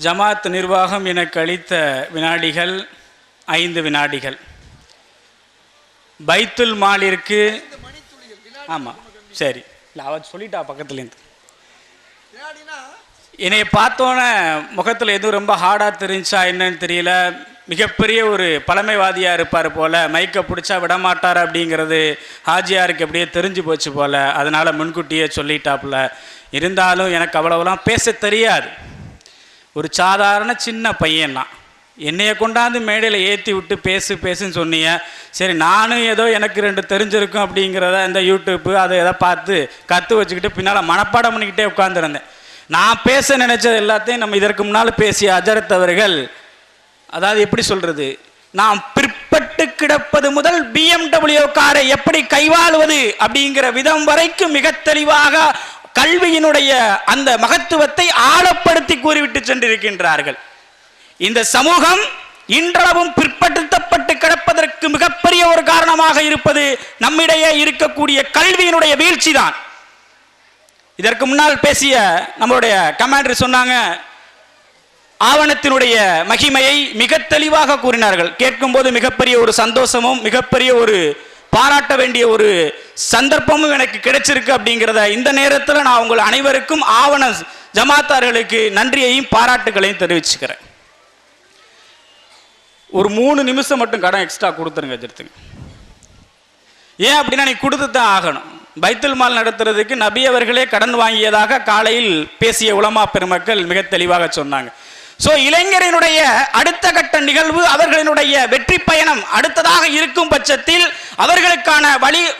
ஜமாத் நிர்வாகம் எனக்கு அளித்த வினாடிகள் 5 வினாடிகள். பைத்துல் மாலிற்கு ஆமாம் சரி இல்லை அவ சொல்லிட்டா பக்கத்துலேருந்து. என்னை பார்த்தோன்னே முகத்தில் எதுவும் ரொம்ப ஹார்டாக தெரிஞ்சா என்னன்னு தெரியல. மிகப்பெரிய ஒரு பழமைவாதியாக இருப்பார் போல், மைக்கை பிடிச்சா விடமாட்டார் அப்படிங்கிறது ஹாஜியாருக்கு எப்படியே தெரிஞ்சு போச்சு போல். அதனால் முன்கூட்டியே சொல்லிட்டாப்புல. இருந்தாலும் எனக்கு அவ்வளோவெல்லாம் பேச தெரியாது. ஒரு சாதாரண சின்ன பையன்தான். என்னையை கொண்டாந்து மேடையில் ஏற்றி விட்டு பேசுன்னு சொன்னீங்க. சரி நானும் ஏதோ எனக்கு 2 தெரிஞ்சிருக்கும் அப்படிங்கிறத இந்த யூடியூப்பு அதை எதை பார்த்து கற்று வச்சுக்கிட்டு பின்னால் மனப்பாடம் பண்ணிக்கிட்டே உட்காந்துருந்தேன். நான் பேச நினைச்சது எல்லாத்தையும் நம்ம இதற்கு முன்னால் பேசிய ஹஜரத் அவர்கள், அதாவது எப்படி சொல்கிறது, நாம் பிற்பட்டு கிடப்பது முதல் BMW காரை எப்படி கைவாழ்வது அப்படிங்கிற விதம் வரைக்கும் மிக தெளிவாக கல்வியினுடைய அந்த மகத்துவத்தை ஆழப்படுத்தி கூறிவிட்டு சென்றிருக்கின்றார்கள். இந்த சமூகம் இன்றளவும் பிற்படுத்தப்பட்டு கிடப்பதற்கு மிகப்பெரிய ஒரு காரணமாக இருப்பது நம்மிடையே இருக்கக்கூடிய கல்வியினுடைய வீழ்ச்சி தான். இதற்கு முன்னால் பேசிய நம்மளுடைய கமாண்டர் சொன்னாங்க, ஆவணத்தினுடைய மகிமையை மிக தெளிவாக கூறினார்கள். கேட்கும்போது மிகப்பெரிய ஒரு சந்தோஷமும் மிகப்பெரிய ஒரு பாராட்ட வேண்டிய ஒரு சந்தர்ப்பமும் எனக்கு கிடைச்சிருக்கு அப்படிங்கிறத இந்த நேரத்தில் நான் உங்கள் அனைவருக்கும் ஆவண ஜமாத்தார்களுக்கு நன்றியையும் பாராட்டுகளையும் தெரிவிச்சுக்கிறேன். ஒரு 3 நிமிஷம் மட்டும் கடன் எக்ஸ்ட்ரா கொடுத்துருங்க வச்சிருத்துங்க. ஏன் அப்படின்னா நீ கொடுத்து தான் ஆகணும். பைத்துல் மால் நடத்துறதுக்கு நபி அவர்களே கடன் வாங்கியதாக காலையில் பேசிய உலமா பெருமக்கள் மிக தெளிவாக சொன்னாங்க. ஸோ இளைஞரினுடைய அடுத்த கட்ட நிகழ்வு, அவர்களினுடைய வெற்றி பயணம் அடுத்ததாக இருக்கும் பட்சத்தில் அவர்களுக்கான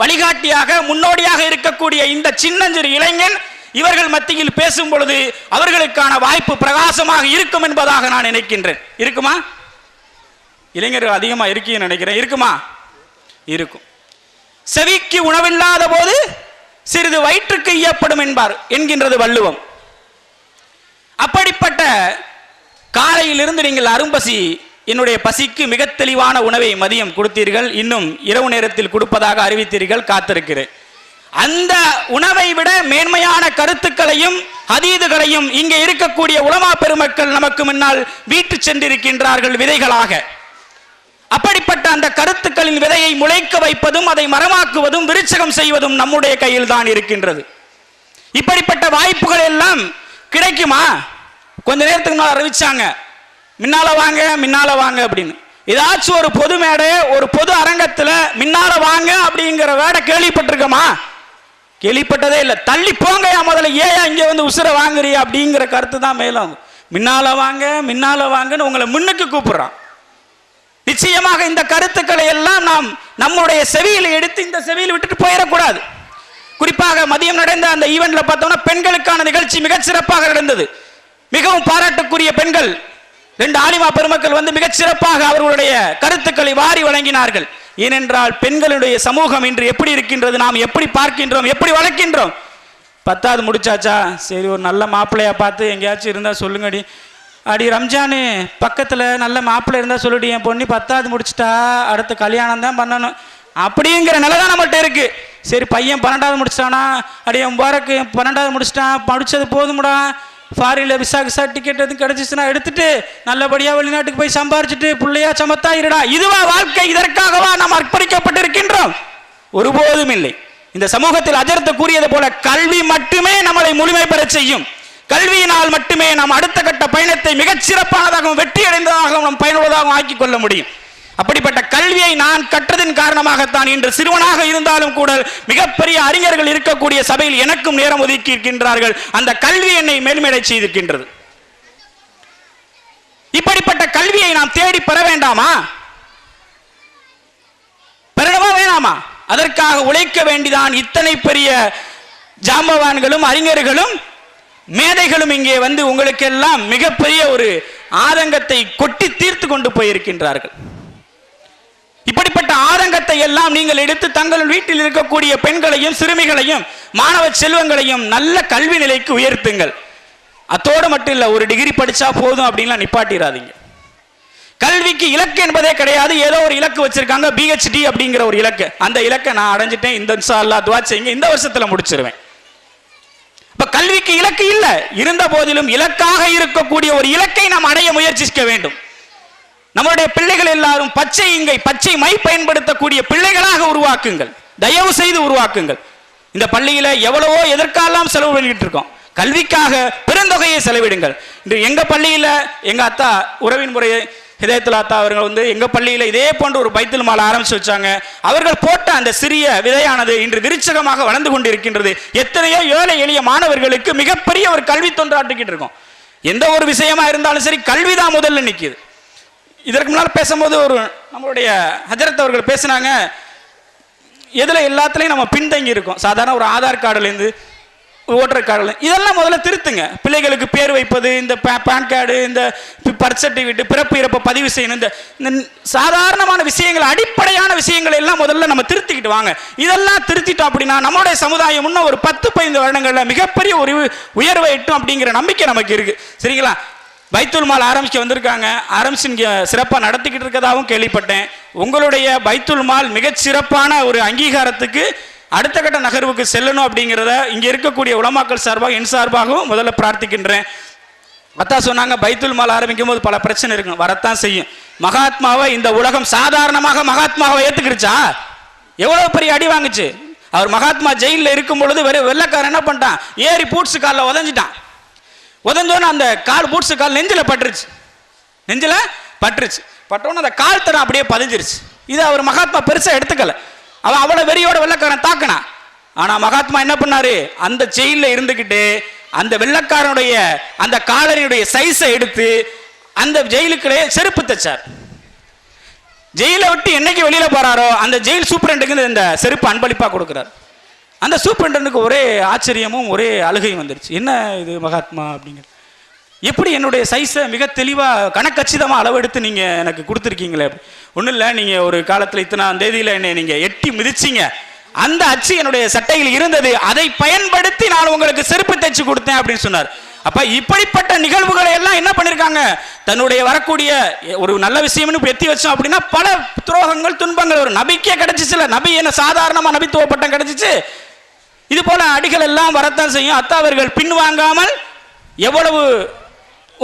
வழிகாட்டியாக முன்னோடியாக இருக்கக்கூடிய இந்த சின்னஞ்சிறு இளைஞன் இவர்கள் மத்தியில் பேசும் பொழுது அவர்களுக்கான வாய்ப்பு பிரகாசமாக இருக்கும் என்பதாக நான் நினைக்கின்றேன். இருக்குமா? இளைஞர்கள் அதிகமாக இருக்கீங்கன்னு நினைக்கிறேன். இருக்குமா? இருக்கும். செவிக்கு உணவில்லாத போது சிறிது வயிற்றுக்கு ஈயப்படும் என்கின்றது வள்ளுவம். அப்படிப்பட்ட காலையிலிருந்து நீங்கள் அரும்பசி, என்னுடைய பசிக்கு மிக தெளிவான உணவை மதியம் கொடுத்தீர்கள், இன்னும் இரவு நேரத்தில் கொடுப்பதாக அறிவித்தீர்கள், காத்திருக்கிறேன். அந்த உணவை விட மேன்மையான கருத்துக்களையும் ஹதீதுகளையும் இங்கே இருக்கக்கூடிய உலமா பெருமக்கள் நமக்கு முன்னால் வீட்டு சென்றிருக்கின்றார்கள் விதைகளாக. அப்படிப்பட்ட அந்த கருத்துக்களின் விதையை முளைக்க வைப்பதும் அதை மரமாக்குவதும் விருட்சகம் செய்வதும் நம்முடைய கையில் தான் இருக்கின்றது. இப்படிப்பட்ட வாய்ப்புகள் எல்லாம் கிடைக்குமா? கொஞ்ச நேரத்துக்கு மேலே அறிவிச்சாங்க, மின்னால வாங்க அப்படின்னு. ஏதாச்சும் ஒரு பொது மேடை, ஒரு பொது அரங்கத்தில் மின்னால வாங்க அப்படிங்கிற வேடை கேள்விப்பட்டிருக்கோமா? கேள்விப்பட்டதே இல்லை. தள்ளி போங்க முதல்ல, ஏன் இங்கே வந்து உசுரை வாங்குறியா அப்படிங்கிற கருத்து தான் மேலும். மின்னால வாங்கன்னு உங்களை முன்னுக்கு கூப்பிடுறான். நிச்சயமாக இந்த கருத்துக்களை எல்லாம் நாம் நம்முடைய செவியில் எடுத்து இந்த செவியில் விட்டுட்டு போயிடக்கூடாது. குறிப்பாக மதியம் நடந்த அந்த ஈவெண்ட்ல பார்த்தோம்னா பெண்களுக்கான நிகழ்ச்சி மிகச் சிறப்பாக நடந்தது. மிகவும் பாராட்டுக்குரிய பெண்கள் 2 ஆலிமா பெருமக்கள் வந்து மிகச் சிறப்பாக அவர்களுடைய கருத்துக்களை வாரி வழங்கினார்கள். ஏனென்றால் பெண்களுடைய சமூகம் இன்று எப்படி இருக்கின்றது, நாம் எப்படி பார்க்கின்றோம், எப்படி வளர்க்கின்றோம். 10வது முடிச்சாச்சா, சரி ஒரு நல்ல மாப்பிள்ளையா பார்த்து எங்கேயாச்சும் இருந்தா சொல்லுங்கடி. அடி ரம்ஜானு பக்கத்தில் நல்ல மாப்பிள்ளை இருந்தால் சொல்லிட்டு, என் பொண்ணு 10வது முடிச்சுட்டா அடுத்த கல்யாணம் தான் பண்ணணும் அப்படிங்கிற நிலை தான் நம்மகிட்ட இருக்கு. சரி பையன் 12வது முடிச்சிட்டானா, அடி முபாரக்கு 12வது முடிச்சிட்டான், படித்தது போதும்டா, ஃபாரினில் விசா டிக்கெட் எதுவும் கிடச்சிச்சுன்னா எடுத்துட்டு நல்லபடியாக வெளிநாட்டுக்கு போய் சம்பாரிச்சுட்டு பிள்ளையா சமத்தா இருடா. இதுவா வாழ்க்கை? இதற்காகவா நாம் அர்ப்பணிக்கப்பட்டிருக்கின்றோம்? ஒருபோதும் இல்லை. இந்த சமூகத்தில் அஜர்த்து கூறியது போல கல்வி மட்டுமே நம்மளை முழுமை பெற செய்யும். கல்வியினால் மட்டுமே நாம் அடுத்த கட்ட பயணத்தை மிகச் சிறப்பானதாகவும் வெற்றி அடைந்ததாகவும் நாம் பயனுள்ளதாகவும் ஆக்கிக் கொள்ள முடியும். அப்படிப்பட்ட கல்வியை நான் கற்றதின் காரணமாகத்தான் இன்று சிறுவனாக இருந்தாலும் கூட மிகப்பெரிய அறிஞர்கள் இருக்கக்கூடிய சபையில் எனக்கும் நேரம் ஒதுக்கி இருக்கின்றார்கள். அந்த கல்வி என்னை மேல்மேடை செய்திருக்கின்றது. இப்படிப்பட்ட கல்வியை நாம் தேடி பெற வேண்டாமா? பெறணுமா வேணாமா? அதற்காக உழைக்க வேண்டிதான் இத்தனை பெரிய ஜாம்பவான்களும் அறிஞர்களும் மேதைகளும் இங்கே வந்து உங்களுக்கெல்லாம் மிகப்பெரிய ஒரு ஆதங்கத்தை கொட்டி தீர்த்து கொண்டு போயிருக்கின்றார்கள். இப்படிப்பட்ட ஆதங்கத்தை எல்லாம் நீங்கள் எடுத்து தங்கள் வீட்டில் இருக்கக்கூடிய பெண்களையும் சிறுமிகளையும் மாணவ செல்வங்களையும் நல்ல கல்வி நிலைக்கு உயர்த்துங்கள். அத்தோடு மட்டும் இல்லை, ஒரு டிகிரி படிச்சா போதும் அப்படின்லாம் நிப்பாட்டிடாதீங்க. கல்விக்கு இலக்கு என்பதே கிடையாது. ஏதோ ஒரு இலக்கு வச்சிருக்காங்க, PhD அப்படிங்கிற ஒரு இலக்கு. அந்த இலக்கை நான் அடைஞ்சிட்டேன், இந்த இன்ஷா அல்லாஹ் துஆ செய்யுங்க, இந்த வருஷத்துல முடிச்சிருவேன். இப்ப கல்விக்கு இலக்கு இல்லை, இருந்த போதிலும் இலக்காக இருக்கக்கூடிய ஒரு இலக்கை நாம் அடைய முயற்சிக்க வேண்டும். நம்முடைய பிள்ளைகள் எல்லாரும் பச்சை மை பயன்படுத்தக்கூடிய பிள்ளைகளாக உருவாக்குங்கள், தயவு செய்து உருவாக்குங்கள். இந்த பள்ளியில எவ்வளவோ எதற்கெல்லாம் செலவு பண்ணிட்டு இருக்கோம், கல்விக்காக பெருந்தொகையை செலவிடுங்கள். இன்று எங்க பள்ளியில எங்க அத்தா உறவின் முறை ஹிதாயத்துல் அத்தா அவர்கள் எங்க பள்ளியில இதே போன்ற ஒரு பைத்துல் மால் ஆரம்பிச்சு வச்சாங்க. அவர்கள் போட்ட அந்த சிறிய விதையானது இன்று விருட்சகமாக வளர்ந்து கொண்டிருக்கின்றது. எத்தனையோ ஏழை எளிய மாணவர்களுக்கு மிகப்பெரிய ஒரு கல்வி தொண்டாட்டிக்கிட்டு இருக்கோம். எந்த ஒரு விஷயமா இருந்தாலும் சரி, கல்விதான் முதல்ல நிற்கிது. இதற்கு முன்னால் பேசும்போது நம்மளுடைய ஹஜரத் அவர்கள் பேசினாங்க, எதுல எல்லாத்துலயும் நம்ம பின்தங்கி இருக்கோம். சாதாரண ஒரு ஆதார் கார்டுலேருந்து ஓட்டர் கார்டு இதெல்லாம் முதல்ல திருத்துங்க. பிள்ளைகளுக்கு பேர் வைப்பது, இந்த பேன் கார்டு, இந்த பர்த் சர்டிஃபிகேட், பிறப்பு இறப்பை பதிவு செய்யணும், இந்த சாதாரணமான விஷயங்கள், அடிப்படையான விஷயங்கள் எல்லாம் முதல்ல நம்ம திருத்திக்கிட்டு வாங்க. இதெல்லாம் திருத்திட்டோம் அப்படின்னா நம்மளுடைய சமுதாயம் இன்னும் ஒரு 10-15 வருடங்கள்ல மிகப்பெரிய ஒரு உயர்வை எட்டும் அப்படிங்கிற நம்பிக்கை நமக்கு இருக்கு. சரிங்களா? பைத்துல் மால் ஆரம்பிக்க வந்திருக்காங்க, ஆரம்பிச்சு இங்கே சிறப்பாக நடத்திக்கிட்டு இருக்கதாகவும் கேள்விப்பட்டேன். உங்களுடைய பைத்துல் மால் மிகச் சிறப்பான ஒரு அங்கீகாரத்துக்கு அடுத்த கட்ட நகர்வுக்கு செல்லணும் அப்படிங்கிறத இங்கே இருக்கக்கூடிய உலமாக்கள் சார்பாக என் சார்பாகவும் முதல்ல பிரார்த்திக்கின்றேன். அத்தா சொன்னாங்க, பைத்துல் மால் ஆரம்பிக்கும் போது பல பிரச்சனை இருக்கு, வரத்தான் செய்யும். மகாத்மாவை இந்த உலகம் சாதாரணமாக மகாத்மாவை ஏற்றுக்கிடுச்சா? எவ்வளோ பெரிய அடி வாங்குச்சு. அவர் மகாத்மா ஜெயிலில் இருக்கும் பொழுது வெள்ளக்காரன் என்ன பண்ணிட்டான், ஏறி பூட்ஸு காலில் உதஞ்சிட்டான். உதஞ்சோன்னு அந்த கால் பூட்ஸு கால் நெஞ்சில் பட்டுருச்சு. பட்டோன்னு அந்த கால் தரம் அப்படியே பதிஞ்சிருச்சு. இது அவர் மகாத்மா பெருசாக எடுத்துக்கல. அவன் அவ்வளோ வெறியோட வெள்ளக்காரன் தாக்கினான். ஆனால் மகாத்மா என்ன பண்ணாரு, அந்த ஜெயிலில் இருந்துக்கிட்டு அந்த வெள்ளக்காரனுடைய அந்த காலனியுடைய சைஸை எடுத்து அந்த ஜெயிலுக்குள்ளே செருப்பு தைச்சார். ஜெயிலை விட்டு என்னைக்கு வெளியில் போறாரோ அந்த ஜெயில் சூப்பரண்டுக்கு இந்த செருப்பு அன்பளிப்பாக கொடுக்குறாரு. அந்த சூப்பரண்டனுக்கு ஒரே ஆச்சரியமும் ஒரே அழுகையும் வந்துருச்சு. என்ன இது மகாத்மா அப்படிங்கிற, எப்படி என்னுடைய சைஸை மிக தெளிவாக கணக்கச்சிதமாக அளவெடுத்து நீங்கள் எனக்கு கொடுத்துருக்கீங்களே. ஒன்றும் இல்லை, நீங்கள் ஒரு காலத்தில் இத்தனாம் தேதியில் என்னை நீங்கள் எட்டி மிதிச்சிங்க, அந்த அச்சு என்னுடைய சட்டையில் இருந்தது, அதை பயன்படுத்தி நான் உங்களுக்கு செருப்பு தைச்சு கொடுத்தேன் அப்படின்னு சொன்னார். அப்ப இப்படிப்பட்ட நிகழ்வுகளை எல்லாம் என்ன பண்ணிருக்காங்க, தன்னுடைய வரக்கூடிய ஒரு நல்ல விஷயம்னு எத்தி வச்சோம் அப்படின்னா பல துரோகங்கள் துன்பங்கள் ஒரு நபிக்கே கிடைச்சிச்சுல. நபி என்ன சாதாரணமா நபித்துவ பட்டம் கிடைச்சிச்சு, இது போல அடிகள் எல்லாம் வரத்தான் செய்யும். அத்தாவர்கள் பின்வாங்காமல் எவ்வளவு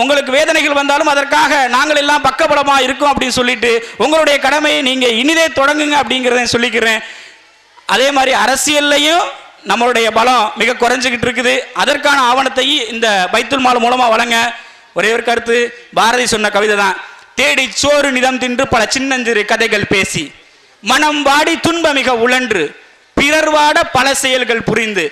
உங்களுக்கு வேதனைகள் வந்தாலும் அதற்காக நாங்கள் எல்லாம் பக்கபலமா இருக்கோம் அப்படின்னு சொல்லிட்டு உங்களுடைய கடமையை நீங்க இனிதே தொடங்குங்க அப்படிங்கிறத சொல்லிக்கிறேன். அதே மாதிரி அரசியல்லையும் நம்மளுடைய பலம் மிக குறைஞ்சிக்கிட்டு இருக்குது. அதற்கான ஆவணத்தை இந்த பைத்துல் மால் மூலமா வழங்க. ஒரே ஒரு கருத்து, பாரதி சொன்ன கவிதை தான், தேடி சோறு நிதம் தின்று பல சின்னஞ்சிறு கதைகள் பேசி மனம் வாடி துன்ப மிக உழன்று பிறர் வாட பல செயல்கள் புரிந்து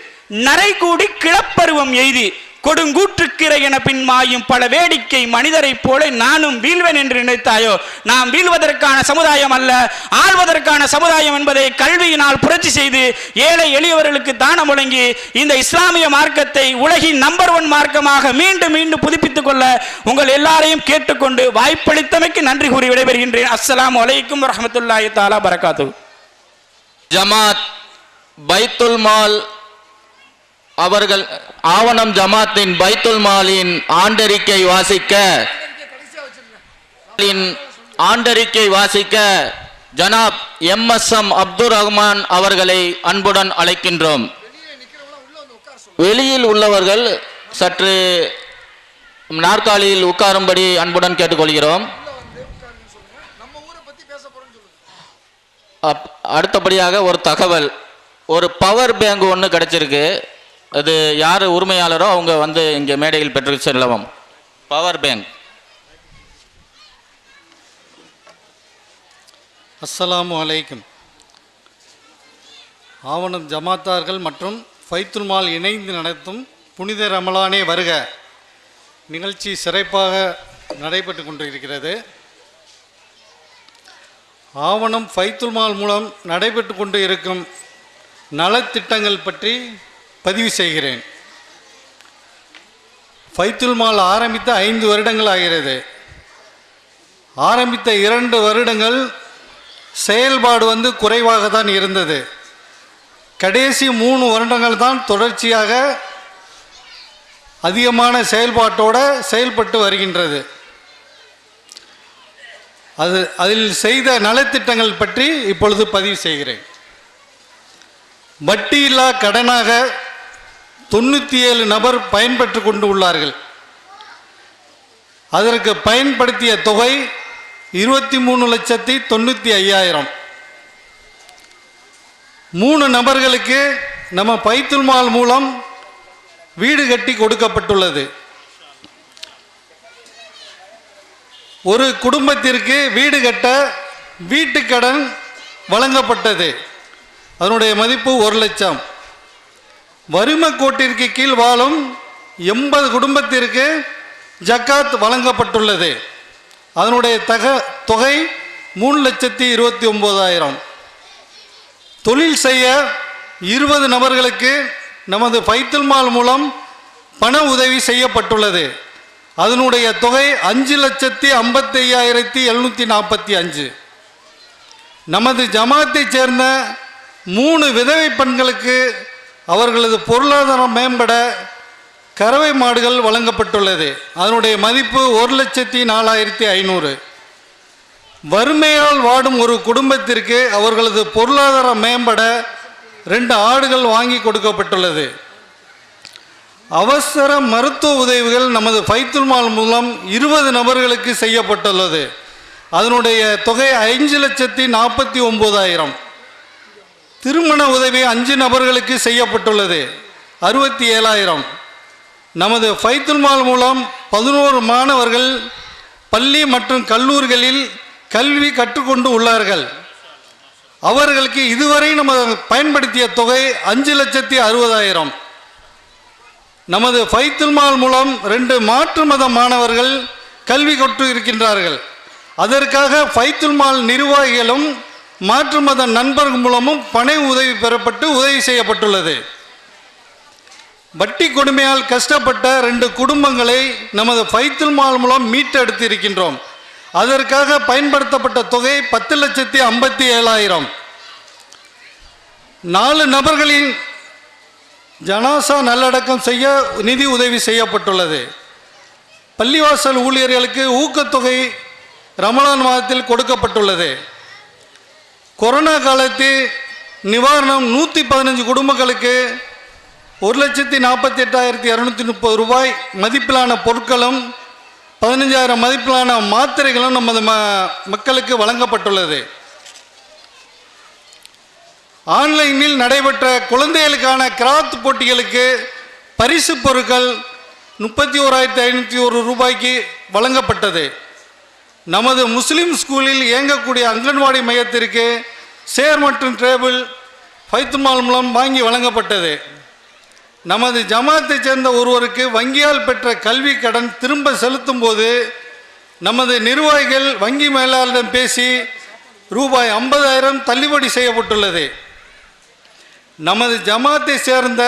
நரை கூடி கிளப்பருவம் எய்தி கொடுங்கூற்றுக்கிற என பின் மாயும் பல வேடிக்கை மனிதரை போல நானும் வீழ்வேன் என்று நினைத்தாயோ. நாம் வீழ்வதற்கான சமுதாயம் அல்ல, ஆள்வதற்கான சமுதாயம் என்பதை கல்வியினால் புரட்சி செய்து ஏழை எளியவர்களுக்கு தானம் வழங்கி இந்த இஸ்லாமிய மார்க்கத்தை உலகின் நம்பர் 1 மார்க்கமாக மீண்டும் மீண்டும் புதுப்பித்துக் கொள்ள உங்கள் எல்லாரையும் கேட்டுக்கொண்டு வாய்ப்பளித்தமைக்கு நன்றி கூறி விடைபெறுகின்றேன். அஸ்ஸலாமு அலைக்கும் வரஹ்மத்துல்லாஹி தஆலா பரகாத்துஹு. ஜமாத் பைத்துல் மால் அவர்கள் ஆவணம் ஜமாத்தின் பைத்துல் மாலின் ஆண்டறிக்கை வாசிக்க ஜனாப் MS அப்துல் ரஹ்மான் அவர்களை அன்புடன் அழைக்கின்றோம். வெளியில் உள்ளவர்கள் சற்று நாற்காலியில் உட்காரும்படி அன்புடன் கேட்டுக்கொள்கிறோம். அடுத்தபடியாக ஒரு தகவல், ஒரு பவர் பேங்க் ஒன்று கிடைச்சிருக்கு. அது யார் உரிமையாளரோ அவங்க வந்து இங்கே மேடையில் பெற்று செல்லவும். Power bank. அஸ்ஸலாமு அலைக்கும். ஆவணம் ஜமாத்தார்கள் மற்றும் பைத்துல் மால் இணைந்து நடத்தும் புனித ரமலானே வருக நிகழ்ச்சி சிறப்பாக நடைபெற்று கொண்டிருக்கிறது. ஆவணம் பைத்துல் மால் மூலம் நடைபெற்று கொண்டு இருக்கும் நலத்திட்டங்கள் பற்றி பதிவு செய்கிறேன். பைத்துல் மால் ஆரம்பித்த 5 வருடங்கள் ஆகிறது. ஆரம்பித்த 2 வருடங்கள் செயல்பாடு குறைவாக தான் இருந்தது. கடைசி 3 வருடங்கள் தான் தொடர்ச்சியாக அதிகமான செயல்பாட்டோடு செயல்பட்டு வருகின்றது. அதில் செய்த நலத்திட்டங்கள் பற்றி இப்பொழுது பதிவு செய்கிறேன். வட்டியில்லா கடனாக 97 நபர் பயன்பெற்று கொண்டு உள்ளார்கள். அதற்கு பயன்படுத்திய தொகை 23,95,000. 3 நபர்களுக்கு நம்ம பைத்துல் மால் மூலம் வீடு கட்டி கொடுக்கப்பட்டுள்ளது. ஒரு குடும்பத்திற்கு வீடு கட்ட வீட்டுக்கடன் வழங்கப்பட்டது. அதனுடைய மதிப்பு 1,00,000. வறுமை கோட்டிற்கு கீழ் வாழும் 80 குடும்பத்திற்கு ஜக்காத் வழங்கப்பட்டுள்ளது. அதனுடைய தொகை 3,29,000. தொழில் செய்ய 20 நபர்களுக்கு நமது பைத்துல் மால் மூலம் பண உதவி செய்யப்பட்டுள்ளது. அதனுடைய தொகை 5,55,745. நமது ஜமாத்தை சேர்ந்த 3 விதவை பெண்களுக்கு அவர்களது பொருளாதாரம் மேம்பட கறவை மாடுகள் வழங்கப்பட்டுள்ளது. அதனுடைய மதிப்பு 1,04,500. வறுமையால் வாடும் ஒரு குடும்பத்திற்கு அவர்களது பொருளாதாரம் மேம்பட 2 ஆடுகள் வாங்கி கொடுக்கப்பட்டுள்ளது. அவசர மருத்துவ உதவிகள் நமது பைத்துல் மால் மூலம் 20 நபர்களுக்கு செய்யப்பட்டுள்ளது. அதனுடைய தொகை 5,49,000. திருமண உதவி 5 நபர்களுக்கு செய்யப்பட்டுள்ளது. 67,000. நமது பைத்துல் மால் மூலம் 11 மாணவர்கள் பள்ளி மற்றும் கல்லூரிகளில் கல்வி கற்றுக்கொண்டு உள்ளார்கள். அவர்களுக்கு இதுவரை நம்ம பயன்படுத்திய தொகை 5,60,000. நமது பைத்துல் மால் மூலம் 2 மாற்று மத மாணவர்கள் கல்வி கற்று இருக்கின்றார்கள். அதற்காக பைத்துல் மால் நிர்வாகிகளும் மாற்று மத நண்பர்கள் மூலமும் பண உதவி பெறப்பட்டு உதவி செய்யப்பட்டுள்ளது. வட்டி கொடுமையால் கஷ்டப்பட்ட 2 குடும்பங்களை நமது பைத்துல் மால் மூலம் மீட்டெடுத்து இருக்கின்றோம். அதற்காக பயன்படுத்தப்பட்ட தொகை 10,57,000. 4 நபர்களின் ஜனாசா நல்லடக்கம் செய்ய நிதி உதவி செய்யப்பட்டுள்ளது. பள்ளிவாசல் ஊழியர்களுக்கு ஊக்கத்தொகை ரமலான் மாதத்தில் கொடுக்கப்பட்டுள்ளது. கொரோனா காலத்தில் நிவாரணம் 115 குடும்பங்களுக்கு 1,48,230 ரூபாய் மதிப்பிலான பொருட்களும் 15,000 மதிப்பிலான மாத்திரைகளும் நமது மக்களுக்கு வழங்கப்பட்டுள்ளது. ஆன்லைனில் நடைபெற்ற குழந்தைகளுக்கான கிராஃப்ட் போட்டிகளுக்கு பரிசு பொருட்கள் 31,501 ரூபாய்க்கு வழங்கப்பட்டது. நமது முஸ்லிம் ஸ்கூலில் இயங்கக்கூடிய அங்கன்வாடி மையத்திற்கு சேர் மற்றும் டேபிள் பைத்துல் மால் மூலம் வாங்கி வழங்கப்பட்டது. நமது ஜமாத்தை சேர்ந்த ஒருவருக்கு வங்கியால் பெற்ற கல்வி கடன் திரும்ப செலுத்தும் போது நமது நிர்வாகிகள் வங்கி மேலாளரிடம் பேசி ரூபாய் 50,000 தள்ளுபடி செய்யப்பட்டுள்ளது. நமது ஜமாத்தை சேர்ந்த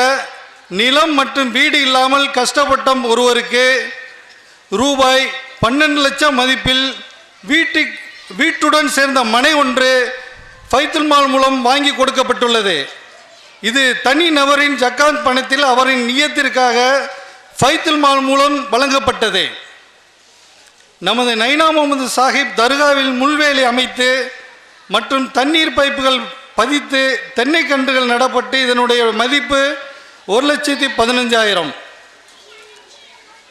நிலம் மற்றும் வீடு இல்லாமல் கஷ்டப்பட்ட ஒருவருக்கு ரூபாய் 12 லட்சம் மதிப்பில் வீட்டுடன் சேர்ந்த மனை ஒன்று பைத்துல் மால் மூலம் வாங்கி கொடுக்கப்பட்டுள்ளது. இது தனி நபரின் ஜக்காத் பணத்தில் அவரின் நியத்திற்காக பைத்துல் மால் மூலம் வழங்கப்பட்டது. நமது நைனா முகமது சாஹிப் தர்காவில் முள்வேலி அமைத்து மற்றும் தண்ணீர் பைப்புகள் பதித்து தென்னை கன்றுகள் நடப்பட்டு இதனுடைய மதிப்பு 1,15,000.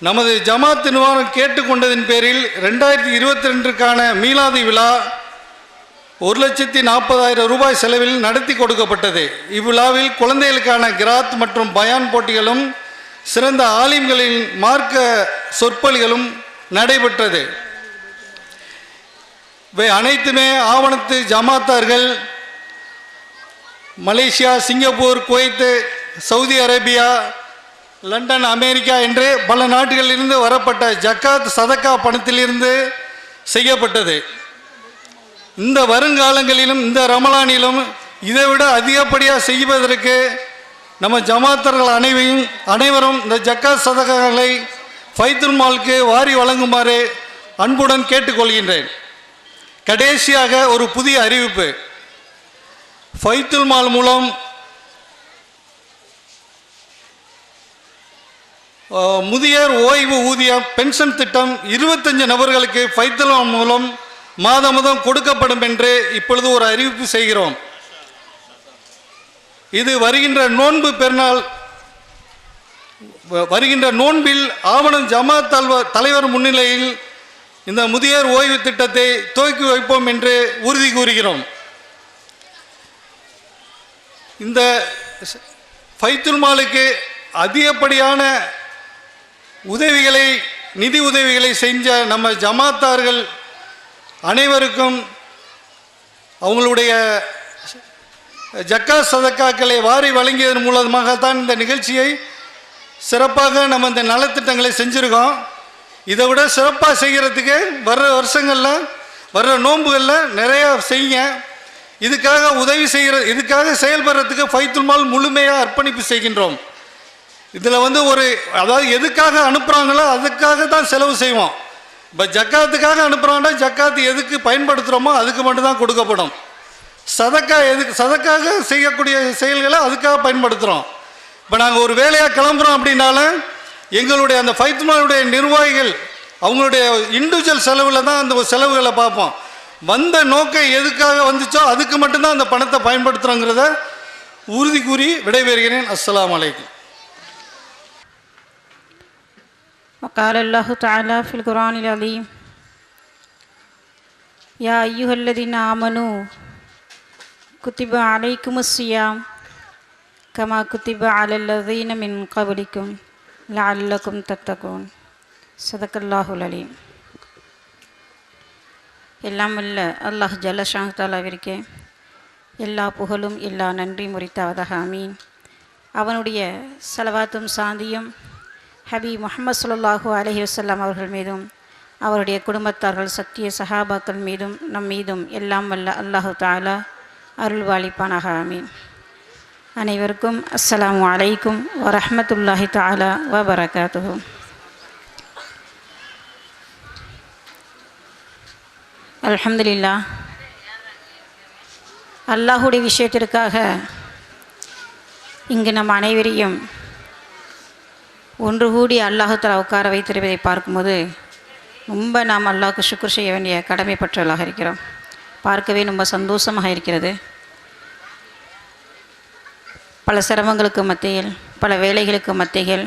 நமது ஜமாத் நிர்வாகம் கேட்டுக்கொண்டதின் பேரில் 2022க்கான மீலாது விழா 1,40,000 ரூபாய் செலவில் நடத்தி கொடுக்கப்பட்டது. இவ்விழாவில் குழந்தைகளுக்கான கிராத் மற்றும் பயான் போட்டிகளும் சிறந்த ஆலிம்களின் மார்க்க சொற்பொழிகளும் நடைபெற்றது. இவை அனைத்துமே ஆவணத்து ஜமாத்தார்கள் Malaysia, Singapore, Kuwait, Saudi Arabia, London, America என்று பல நாடுகளிலிருந்து வரப்பட்ட ஜக்காத் சதக்கா பணத்திலிருந்து செய்யப்பட்டது. இந்த வருங்காலங்களிலும் இந்த ரமலானிலும் இதைவிட அதிகப்படியாக செய்வதற்கு நம்ம ஜமாத்தர்கள் அனைவரும் இந்த ஜக்காத் சதக்காக்களை பைத்துல் மாலுக்கு வாரி வழங்குமாறு அன்புடன் கேட்டுக்கொள்கின்றேன். கடைசியாக ஒரு புதிய அறிவிப்பு. பைத்துல் மால் மூலம் முதியோர் ஓய்வு ஊதியம் பென்ஷன் திட்டம் 25 நபர்களுக்கு பைத்துல் மால் மூலம் மாதம் கொடுக்கப்படும் என்று இப்பொழுது ஒரு அறிவிப்பு செய்கிறோம். இது வருகின்ற நோன்பு பெருநாள் வருகின்ற நோன்பில் ஆவணம் ஜமாத் தலைவர் முன்னிலையில் இந்த முதியோர் ஓய்வு திட்டத்தை துவக்கி வைப்போம் என்று உறுதி கூறுகிறோம். இந்த பைத்துல் மாலுக்கு அதிகப்படியான உதவிகளை, நிதி உதவிகளை செஞ்ச நம்ம ஜமாத்தார்கள் அனைவருக்கும் அவங்களுடைய ஜக்காத் சதக்காக்களை வாரி வழங்கியதன் மூலமாகத்தான் இந்த நிகழ்ச்சியை சிறப்பாக நம்ம இந்த நலத்திட்டங்களை செஞ்சுருக்கோம். இதை விட சிறப்பாக செய்கிறதுக்கு வர்ற வருஷங்களில் வர்ற நோன்புகளில் நிறையா செய்யுங்க. இதுக்காக உதவி இதுக்காக செயல்படுறதுக்கு பைத்துல் மால் முழுமையாக அர்ப்பணிப்பு செய்கின்றோம். இதில் அதாவது எதுக்காக அனுப்புகிறாங்களோ அதுக்காக தான் செலவு செய்வோம். இப்போ ஜக்காத்துக்காக அனுப்புகிறாங்கன்னா ஜக்காத்து எதுக்கு பயன்படுத்துகிறோமோ அதுக்கு மட்டும்தான் கொடுக்கப்படும். சதக்காக செய்யக்கூடிய செயல்களை அதுக்காக பயன்படுத்துகிறோம். இப்போ நாங்கள் ஒரு வேலையாக கிளம்புறோம் அப்படின்னாலும் எங்களுடைய அந்த பைத்துல் மாலுடைய நிர்வாகிகள் அவங்களுடைய இண்டிவிஜுவல் செலவில் தான் அந்த செலவுகளை பார்ப்போம். வந்த நோக்கம் எதுக்காக வந்துச்சோ அதுக்கு மட்டும்தான் அந்த பணத்தை பயன்படுத்துகிறோங்கிறத உறுதி கூறி விடைபெறுகிறேன். அஸ்ஸலாமு அலைக்கும். وقال الله تعالى في القرآن العظيم يا أيها الذين آمنوا كتب عليكم الصيام كما كتب على الذين من قبلكم لعلكم تتقون صدق الله العليم. எல்லாம் வல்ல அல்லாஹ் ஜல்லஷான் தாலாவிற்கே எல்லா புகழும் எல்லா நன்றி முறித்தாவதாக ஆமீன். அவனுடைய ஸலவாத்தும் சாந்தியும் ஹபீப் முஹம்மது ஸல்லல்லாஹு அலைஹி வஸல்லம் அவர்கள் மீதும் அவருடைய குடும்பத்தார்கள் சத்திய சஹாபாக்கள் மீதும் நம் மீதும் எல்லாம் வல்ல அல்லாஹு தஆலா அருள்வாளிப்பானாக ஆமீன். அனைவருக்கும் அஸ்ஸலாமு அலைக்கும் வரஹ்மத்துல்லாஹி தஆலா வபரகாத்துஹு. அல்ஹம்துலில்லாஹ், அல்லாஹுடைய விஷயத்திற்காக இங்கு நம் அனைவரையும் ஒன்று கூடி அல்லாஹு தஆலா உட்கார வைத்திருப்பதை பார்க்கும்போது ரொம்ப நாம் அல்லாஹ்வுக்கு ஷுக்ர் செய்ய வேண்டிய கடமைப்பற்றவர்களாக இருக்கிறோம். பார்க்கவே ரொம்ப சந்தோஷமாக இருக்கிறது. பல சிரமங்களுக்கு மத்தியில், பல வேலைகளுக்கு மத்தியில்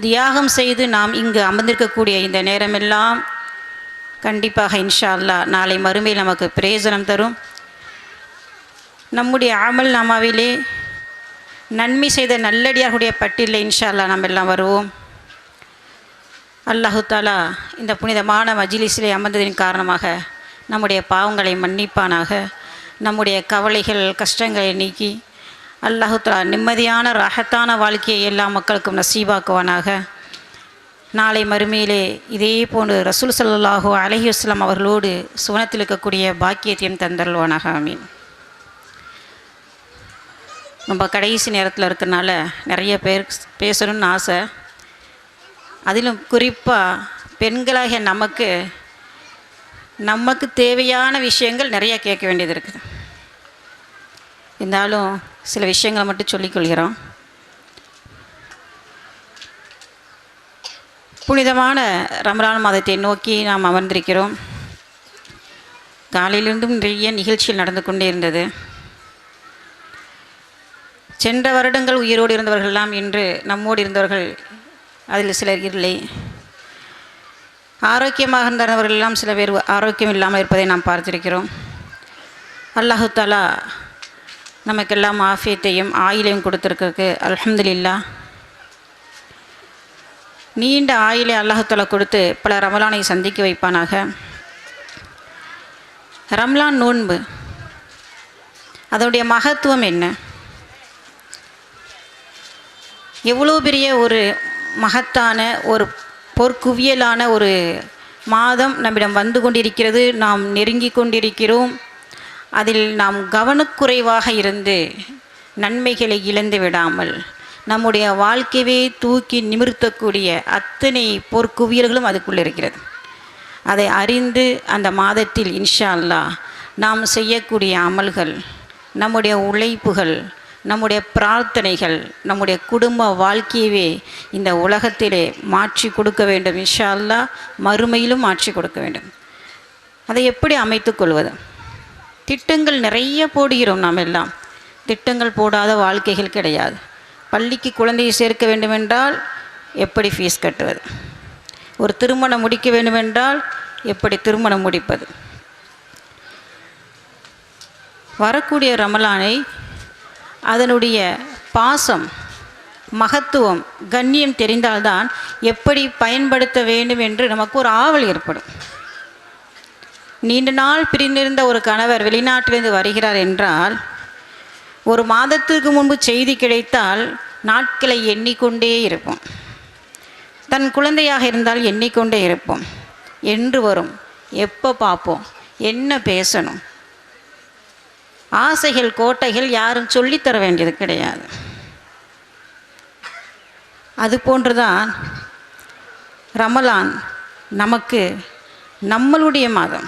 தியாகம் செய்து நாம் இங்கு அமர்ந்திருக்கக்கூடிய இந்த நேரமெல்லாம் கண்டிப்பாக இன்ஷா அல்லாஹ் நாளை மறுமையில் நமக்கு பிரயோஜனம் தரும். நம்முடைய அமல் நாமாவிலே நன்மை செய்த நல்லடியார்களுடைய பட்டியலில் இன்ஷா அல்லாஹ் நாம் எல்லாம் வருவோம். அல்லாஹு தஆலா இந்த புனிதமான மஜ்லிஸிலே அமர்ந்ததின் காரணமாக நம்முடைய பாவங்களை மன்னிப்பானாக. நம்முடைய கவலைகள் கஷ்டங்களை நீக்கி அல்லாஹு தஆலா நிம்மதியான ராஹத்தான வாழ்க்கையை எல்லா மக்களுக்கும் நசீபாக்குவானாக. நாளை மறுமையிலே இதே போன்று ரசூல் ஸல்லல்லாஹு அலைஹி வஸல்லம் அவர்களோடு சுவனத்தில் இருக்கக்கூடிய பாக்கியத்தையும் தந்தருள்வானாக. ஆமீன். நம்ம கடைசி நேரத்தில் இருக்கிறனால நிறைய பேர் பேசணும்னு ஆசை. அதிலும் குறிப்பாக பெண்களாகிய நமக்கு தேவையான விஷயங்கள் நிறையா கேட்க வேண்டியது இருக்குது. இருந்தாலும் சில விஷயங்களை மட்டும் சொல்லிக்கொள்கிறோம். புனிதமான ரமலான் மாதத்தை நோக்கி நாம் அமர்ந்திருக்கிறோம். காலையிலிருந்தும் நிறைய நிகழ்ச்சிகள் நடந்து கொண்டே இருந்தது. சென்ற வருடங்கள் உயிரோடு இருந்தவர்களெல்லாம் இன்று நம்மோடு இருந்தவர்கள் அதில் சிலர் இல்லை. ஆரோக்கியமாக இருந்தவர்களெல்லாம் சில பேர் ஆரோக்கியம் இல்லாமல் இருப்பதை நாம் பார்த்திருக்கிறோம். அல்லாஹு தஆலா நமக்கெல்லாம் ஆஃபியத்தையும் ஆயிலையும் கொடுத்துருக்கிறதுக்கு அல்ஹம்துலில்லாஹ். நீண்ட ஆயிலை அல்லாஹு தஆலா கொடுத்து பல ரமலானை சந்திக்க வைப்பானாக. ரம்லான் நோன்பு அதனுடைய மகத்துவம் என்ன? எவ்வளோ பெரிய ஒரு மகத்தான ஒரு பொற்குவியலான ஒரு மாதம் நம்மிடம் வந்து கொண்டிருக்கிறது. நாம் நெருங்கி கொண்டிருக்கிறோம். அதில் நாம் கவனக்குறைவாக இருந்து நன்மைகளை இழந்து விடாமல் நம்முடைய வாழ்க்கையை தூக்கி நிமிர்த்தக்கூடிய அத்தனை பொற்குவியல்களும் அதுக்குள்ளே இருக்கிறது. அதை அறிந்து அந்த மாதத்தில் இன்ஷா அல்லாஹ் நாம் செய்யக்கூடிய அமல்கள், நம்முடைய உழைப்புகள், நம்முடைய பிரார்த்தனைகள், நம்முடைய குடும்ப வாழ்க்கையவே இந்த உலகத்திலே மாற்றி கொடுக்க வேண்டும். இன்ஷா அல்லாஹ் மறுமையிலும் மாற்றி கொடுக்க வேண்டும். அதை எப்படி அமைத்து கொள்வது? திட்டங்கள் நிறைய போடுகிறோம். நாம் எல்லாம் திட்டங்கள் போடாத வாழ்க்கைகள் கிடையாது. பள்ளிக்கு குழந்தையை சேர்க்க வேண்டுமென்றால் எப்படி ஃபீஸ் கட்டுவது, ஒரு திருமணம் முடிக்க வேண்டுமென்றால் எப்படி திருமணம் முடிப்பது. வரக்கூடிய ரமலானை அதனுடைய பாசம், மகத்துவம், கண்ணியம் தெரிந்தால்தான் எப்படி பயன்படுத்த வேண்டும் என்று நமக்கு ஒரு ஆவல் ஏற்படும். நீண்ட நாள் பிரிந்திருந்த ஒரு கணவர் வெளிநாட்டிலிருந்து வருகிறார் என்றால், ஒரு மாதத்துக்கு முன்பு செய்தி கிடைத்தால் நாட்களை எண்ணிக்கொண்டே இருப்போம். தன் குழந்தையாக இருந்தால் எண்ணிக்கொண்டே இருப்போம். என்று வரும், எப்போ பார்ப்போம், என்ன பேசணும். ஆசைகள் கோட்டைகள் யாரும் சொல்லித்தர வேண்டியது கிடையாது. அது போன்றுதான் ரமலான் நமக்கு நம்மளுடைய மாதம்,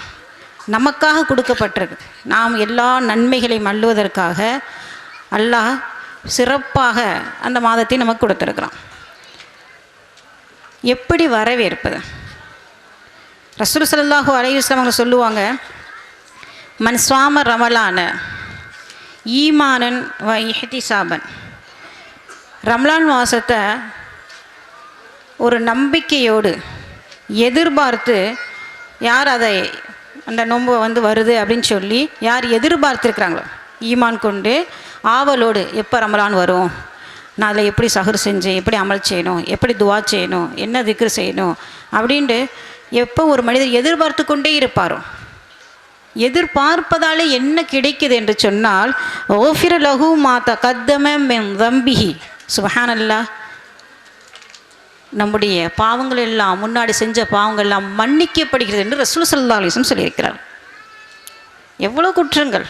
நமக்காக கொடுக்கப்பட்டிருக்கு. நாம் எல்லா நன்மைகளையும் அள்ளுவதற்காக அல்லாஹ் சிறப்பாக அந்த மாதத்தை நமக்கு கொடுத்துருக்குறான். எப்படி வரவேற்பது? ரசூல் ஸல்லல்லாஹு அலைஹி வஸல்லம் அவங்க சொல்லுவாங்க, மன் ஸ்வாம ரமலான ஈமானன் வ இஹ்திசாபன். ரமலான் மாதத்தை ஒரு நம்பிக்கையோடு எதிர்பார்த்து, யார் அதை அந்த நோன்பு வருது அப்படின்னு சொல்லி யார் எதிர்பார்த்துருக்குறாங்களோ, ஈமான் கொண்டு ஆவலோடு எப்போ ரமலான் வரும், நான் அதில் எப்படி சஹர் செஞ்சேன், எப்படி அமல் செய்யணும், எப்படி துவா செய்யணும், என்ன திக்ரு செய்யணும் அப்படின்ட்டு எப்போ ஒரு மனிதர் எதிர்பார்த்து கொண்டே இருப்பாரோ, எதிர்பார்ப்பதாலே என்ன கிடைக்குது என்று சொன்னால், ஓஃபிர லஹு மா தகத்தம மின் தம்பிஹி. சுப்ஹானல்லாஹ், நம்முடைய பாவங்கள் எல்லாம், முன்னாடி செஞ்ச பாவங்கள் எல்லாம் மன்னிக்கப்படுகிறது என்று ரசூல் ஸல்லல்லாஹு அலைஹி வஸல்லம் சொல்லியிருக்கிறார். எவ்வளோ குற்றங்கள்!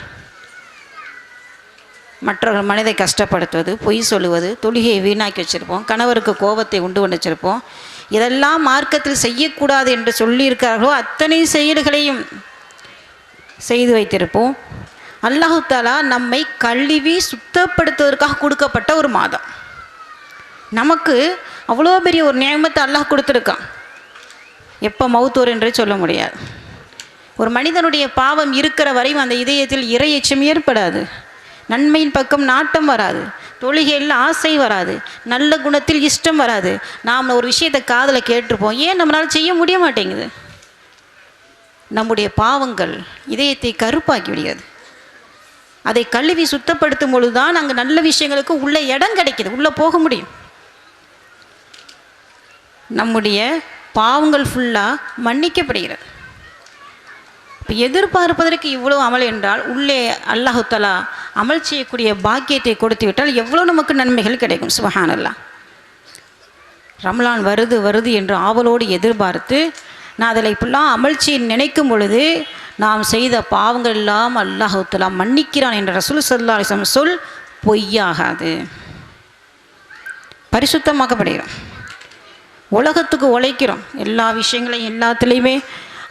மற்றவர்கள் மனதை கஷ்டப்படுத்துவது, பொய் சொல்லுவது, தொழுகையை வீணாக்கி வச்சுருப்போம், கணவருக்கு கோபத்தை உண்டு பண்ணி வச்சுருப்போம். இதெல்லாம் மார்க்கத்தில் செய்யக்கூடாது என்று சொல்லியிருக்கிறார்களோ அத்தனை செயல்களையும் செய்து வைத்திருப்போம். அல்லாஹு தஆலா நம்மை கழுவி சுத்தப்படுத்துவதற்காக கொடுக்கப்பட்ட ஒரு மாதம். நமக்கு அவ்வளோ பெரிய ஒரு நியமத்தை அல்லாஹ் கொடுத்துருக்கான். எப்போ மௌத்தோர் என்றே சொல்ல முடியாது. ஒரு மனிதனுடைய பாவம் இருக்கிற வரையும் அந்த இதயத்தில் இறை எச்சம் ஏற்படாது, நன்மையின் பக்கம் நாட்டம் வராது, தொழுகையில் ஆசை வராது, நல்ல குணத்தில் இஷ்டம் வராது. நாம் ஒரு விஷயத்தை காதில் கேட்டிருப்போம், ஏன் நம்மளால் செய்ய முடிய மாட்டேங்குது? நம்முடைய பாவங்கள் இதயத்தை கருப்பாக்கி விடுகிறது. அதை கழுவி சுத்தப்படுத்தும் பொழுதுதான் அங்கே நல்ல விஷயங்களுக்கு உள்ள இடம் கிடைக்கிது, உள்ளே போக முடியும். நம்முடைய பாவங்கள் ஃபுல்லாக மன்னிக்கப்படுகிறது. இப்போ எதிர்பார்ப்பதற்கு இவ்வளோ அமல் என்றால், உள்ளே அல்லாஹு தஆலா அமல் செய்யக்கூடிய பாக்கியத்தை கொடுத்து விட்டால் எவ்வளோ நமக்கு நன்மைகள் கிடைக்கும். சுப்ஹானல்லாஹ். ரமலான் வருது வருது என்று ஆவலோடு எதிர்பார்த்து நான் அதில் இப்படிலாம் அமல் செய்ய நினைக்கும் பொழுது நாம் செய்த பாவங்கள் எல்லாம் அல்லாஹு தஆலா மன்னிக்கிறான் என்ற ரசூல் ஸல்லல்லாஹு அலைஹி வஸல்லம் சொல் பொய்யாகாது. பரிசுத்தமாக்கப்படுகிறோம். உலகத்துக்கு உழைக்கிறோம், எல்லா விஷயங்களையும் எல்லாத்துலேயுமே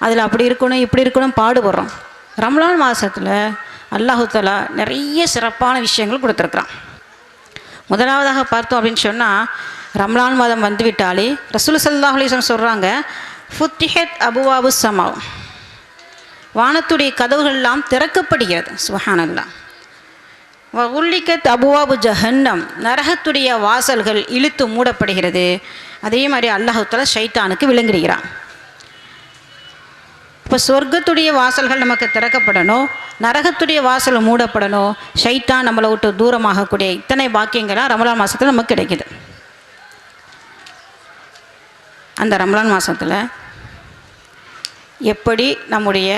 அதில் அப்படி இருக்கணும் இப்படி இருக்கணும் பாடுபடுறோம். ரமலான் மாதத்தில் அல்லாஹு தஆலா நிறைய சிறப்பான விஷயங்கள் கொடுத்துருக்குறான். முதலாவதாக பார்த்தோம் அப்படின்னு சொன்னால், ரமலான் மாதம் வந்துவிட்டாலே ரசூல் ஸல்லல்லாஹு அலைஹி வஸல்லம் சொல்கிறாங்க, ஃபுத்திஹத் அபுவாபு ஸமா, வானத்துடைய கதவுகள் எல்லாம் திறக்கப்படுகிறது. சுப்ஹானல்லாஹ். வ உல்லிகத் அபுவாபு ஜஹன்னம், நரகத்துடைய வாசல்கள் இழுத்து மூடப்படுகிறது. அதே மாதிரி அல்லாஹ் தஆலா ஷைத்தானுக்கு விளங்கிடுகிறான். இப்போ சொர்க்கத்துடைய வாசல்கள் நமக்கு திறக்கப்படணும், நரகத்துடைய வாசல் மூடப்படணும், ஷைத்தான் நம்மளை விட்டு தூரமாகக்கூடிய இத்தனை பாக்கியங்களாக ரமலான் மாதத்தில் நமக்கு கிடைக்குது. அந்த ரமலான் மாதத்தில் எப்படி நம்முடைய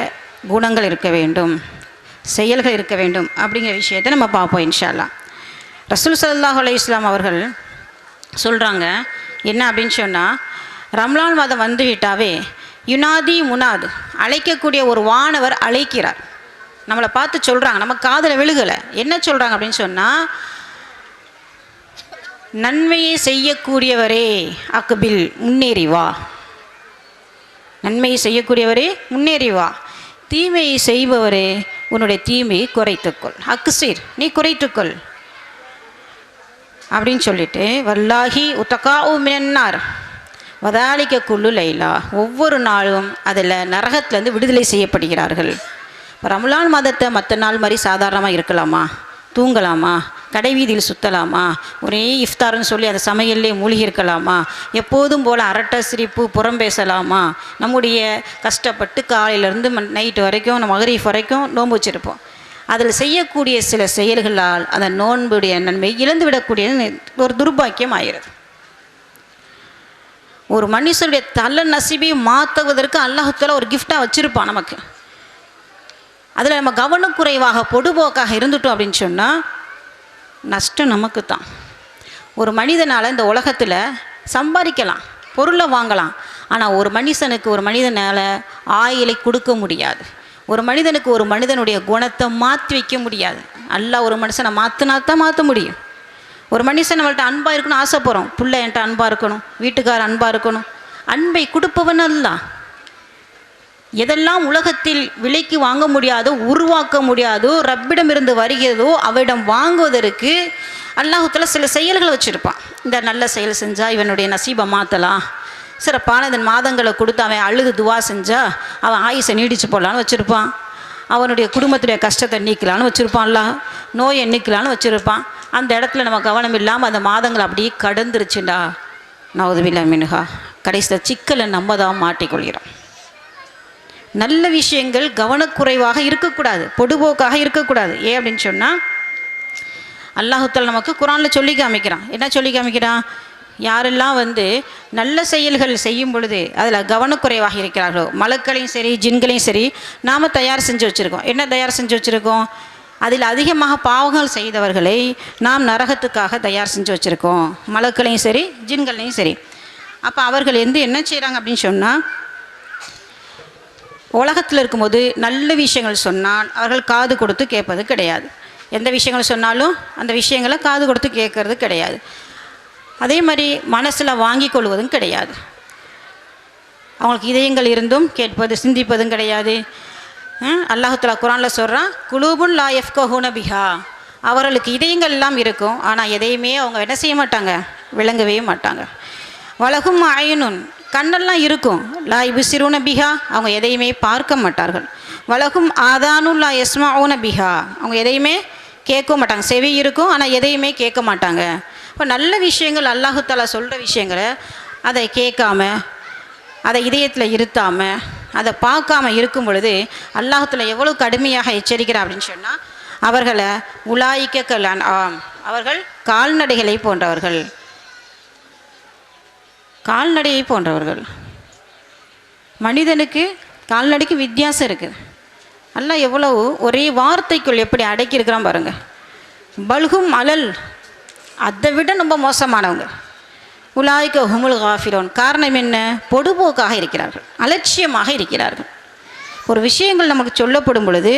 குணங்கள் இருக்க வேண்டும், செயல்கள் இருக்க வேண்டும் அப்படிங்கிற விஷயத்தை நம்ம பார்ப்போம் இன்ஷா அல்லாஹ். ரசூல் ஸல்லல்லாஹு அலைஹி வஸல்லம் அவர்கள் சொல்கிறாங்க என்ன அப்படின்னு சொன்னால், ரமலான் மாதம் வந்துவிட்டாவே யுனாதி முனாது, அழைக்கக்கூடிய ஒரு வானவர் அழைக்கிறார். நம்மளை பார்த்து சொல்கிறாங்க, நம்ம காதில் விழுகலை. என்ன சொல்கிறாங்க அப்படின்னு சொன்னால், நன்மையை செய்யக்கூடியவரே அக்பில், முன்னேறி வா. நன்மையை செய்யக்கூடியவரே முன்னேறி வா, தீமையை செய்பவரே உன்னுடைய தீமையை குறைத்துக்கொள், அக்சீர் நீ குறைத்துக்கொள் அப்படின்னு சொல்லிட்டு, வல்லாஹி உத்தகாஉ மினன்னார் வதாலிக்க குல்லு லைலா, ஒவ்வொரு நாளும் அதில் நரகத்திலேருந்து விடுதலை செய்யப்படுகிறார்கள். ரமலான் மாதத்தை மற்ற நாள் மாதிரி சாதாரணமாக இருக்கலாமா, தூங்கலாமா, கடை வீதியில் சுற்றலாமா, ஒரே இஃப்தார்னு சொல்லி அந்த சமையல்லே மூழ்கி இருக்கலாமா, எப்போதும் போல் அரட்டை சிரிப்பு புறம் பேசலாமா, நம்முடைய கஷ்டப்பட்டு காலையிலேருந்து நைட்டு வரைக்கும் நம்ம மகரீஃப் வரைக்கும் நோன்பு வச்சுருப்போம். அதில் செய்யக்கூடிய சில செயல்களால் அந்த நோன்புடைய நன்மை இழந்து விடக்கூடிய ஒரு துர்பாக்கியம் ஆகிறது. ஒரு மனுஷனுடைய தலை நசிபை மாற்றுவதற்கு அல்லாஹ்தாலா ஒரு கிஃப்டாக வச்சுருப்பான் நமக்கு. அதில் நம்ம கவனக்குறைவாக பொடுபோக்காக இருந்துட்டோம் அப்படின்னு சொன்னால் நஷ்டம் நமக்கு தான். ஒரு மனிதனால் இந்த உலகத்தில் சம்பாதிக்கலாம், பொருளை வாங்கலாம், ஆனால் ஒரு மனுஷனுக்கு ஒரு மனிதனால் ஆயிலை கொடுக்க முடியாது. ஒரு மனிதனுக்கு ஒரு மனிதனுடைய குணத்தை மாற்றி வைக்க முடியாது. அல்லாஹ் ஒரு மனுஷனை மாற்றினா தான் மாற்ற முடியும். ஒரு மனுஷன் நம்மள்ட்ட அன்பாக இருக்கணும் ஆசைப்படுறோம், பிள்ளை என்கிட்ட அன்பாக இருக்கணும், வீட்டுக்காரர் அன்பாக இருக்கணும். அன்பை கொடுப்பவன் அல்லாஹ். எதெல்லாம் உலகத்தில் விலைக்கு வாங்க முடியாதோ, உருவாக்க முடியாதோ, ரப்பிடமிருந்து வருகிறதோ அவரிடம் வாங்குவதற்கு அல்லாஹ்தாலா சில செயல்களை வச்சுருப்பான். இந்த நல்ல செயல் செஞ்சால் இவனுடைய நசீபை மாற்றலாம், சிறப்பான இந்த மாதங்களை கொடுத்து அவன் அழுது துவா செஞ்சால் அவன் ஆயுசை நீடிச்சு போடலான்னு வச்சுருப்பான், அவனுடைய குடும்பத்துடைய கஷ்டத்தை நீக்கலான்னு வச்சுருப்பான்ல, நோயை நீக்கலான்னு வச்சுருப்பான். அந்த இடத்துல நம்ம கவனம் இல்லாமல் அந்த மாதங்கள் அப்படியே கடந்துருச்சுண்டா நவுதுபில்லா மின்ஹா, கடைசியில் சிக்கலை நம்ம தான் மாட்டிக்கொள்கிறோம். நல்ல விஷயங்கள் கவனக்குறைவாக இருக்கக்கூடாது, பொடுபோக்காக இருக்கக்கூடாது. ஏன் அப்படின்னு சொன்னால் அல்லாஹ்தாலா நமக்கு குர்ஆனில் சொல்லி காமிக்கிறான். என்ன சொல்லி காமிக்கிறான்? யாரெல்லாம் நல்ல செயல்கள் செய்யும் பொழுது அதில் கவனக்குறைவாக இருக்கிறார்களோ, மலக்களையும் சரி ஜின்களையும் சரி நாம் தயார் செஞ்சு வச்சுருக்கோம். என்ன தயார் செஞ்சு வச்சுருக்கோம்? அதில் அதிகமாக பாவங்கள் செய்தவர்களை நாம் நரகத்துக்காக தயார் செஞ்சு வச்சுருக்கோம், மலக்களையும் சரி ஜின்களையும் சரி. அப்போ அவர்கள் என்ன செய்கிறாங்க அப்படின்னு சொன்னால், உலகத்தில் இருக்கும்போது நல்ல விஷயங்கள் சொன்னால் அவர்கள் காது கொடுத்து கேட்பது கிடையாது. எந்த விஷயங்கள் சொன்னாலும் அந்த விஷயங்களை காது கொடுத்து கேட்கறது கிடையாது. அதே மாதிரி மனசில் வாங்கி கொள்வதும் கிடையாது. அவங்களுக்கு இதயங்கள் இருந்தும் கேட்பது சிந்திப்பதும் கிடையாது. அல்லாஹ்தாலா குர்ஆனில் சொல்கிறான், குலூபுன் லா யஃப்கஹூன பிஹா, அவர்களுக்கு இதயங்கள் எல்லாம் இருக்கும், ஆனால் எதையுமே அவங்க என்ன செய்ய மாட்டாங்க, விளங்கவே மாட்டாங்க. வலகும் அயனுன், கண்ணெல்லாம் இருக்கும், லா யுப்சிரூன பிஹா, அவங்க எதையுமே பார்க்க மாட்டார்கள். வலகும் ஆதானுன் லா யஸ்மஊன பிஹா, அவங்க எதையுமே கேட்க மாட்டாங்க, செவி இருக்கும் ஆனால் எதையுமே கேட்க மாட்டாங்க. இப்போ நல்ல விஷயங்கள் அல்லாஹ்தாலா சொல்கிற விஷயங்களை அதை கேட்காம, அதை இதயத்தில் இருத்தாமல், அதை பார்க்காம இருக்கும் பொழுது அல்லாஹ்தாலா எவ்வளோ கடுமையாக எச்சரிக்கிறார் அப்படின்னு சொன்னால், அவர்களை உலாயிக்க கலான், அவர்கள் கால்நடைகளை போன்றவர்கள், கால்நடையை போன்றவர்கள். மனிதனுக்கு கால்நடைக்கு வித்தியாசம் இருக்குது. அல்லாஹ் எவ்வளவு ஒரே வார்த்தைக்குள் எப்படி அடக்கியிருக்கிறான் பாருங்கள். பல்கும் அலல், அதை விட ரொம்ப மோசமானவங்க. உலாய்க்க ஹுமுல் காஃபிலோன், காரணம் என்ன? பொடுபோக்காக இருக்கிறார்கள், அலட்சியமாக இருக்கிறார்கள். ஒரு விஷயங்கள் நமக்கு சொல்லப்படும் பொழுது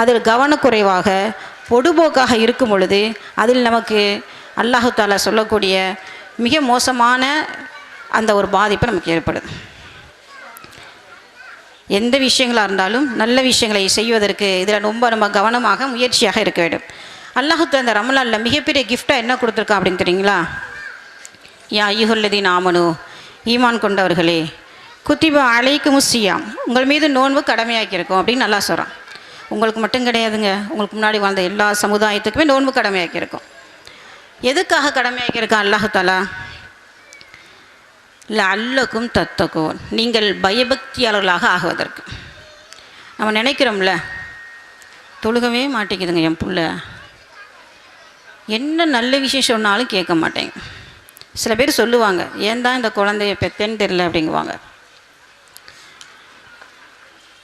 அதில் கவனக்குறைவாக பொடுபோக்காக இருக்கும் பொழுது அதில் நமக்கு அல்லாஹ்தாலா சொல்லக்கூடிய மிக மோசமான அந்த ஒரு பாதிப்பு நமக்கு ஏற்படுது. எந்த விஷயங்களாக இருந்தாலும் நல்ல விஷயங்களை செய்வதற்கு இதில் ரொம்ப நம்ம கவனமாக முயற்சியாக இருக்க வேண்டும். அல்லாஹ்தாலா இந்த ரமலானில் மிகப்பெரிய கிஃப்டாக என்ன கொடுத்துருக்கான் அப்படின்னு தெரியுங்களா? யா அய்யுஹல்லதீன ஆமனூ, ஈமான் கொண்டவர்களே, குத்திப அலைக்குமுஸ் ஸியாம், உங்கள் மீது நோன்பு கடமையாக்கியிருக்கோம் அப்படின்னு நல்லா சொல்கிறான். உங்களுக்கு மட்டும் கிடையாதுங்க, உங்களுக்கு முன்னாடி வாழ்ந்த எல்லா சமுதாயத்துக்குமே நோன்பு கடமையாக்கியிருக்கோம். எதுக்காக கடமையாக்கியிருக்கான் அல்லாஹ்தாலா? லஅல்லக்கும் தத்தகூன், நீங்கள் பயபக்தியாளர்களாக ஆகுவதற்கு. நம்ம நினைக்கிறோம்ல, தொழுகவே மாட்டேங்குதுங்க என் புள்ள, என்ன நல்ல விஷயம் சொன்னாலும் கேட்க மாட்டேங்க. சில பேர் சொல்லுவாங்க, ஏன் தான் இந்த குழந்தைய பெத்தேன்னு தெரியல அப்படிங்குவாங்க.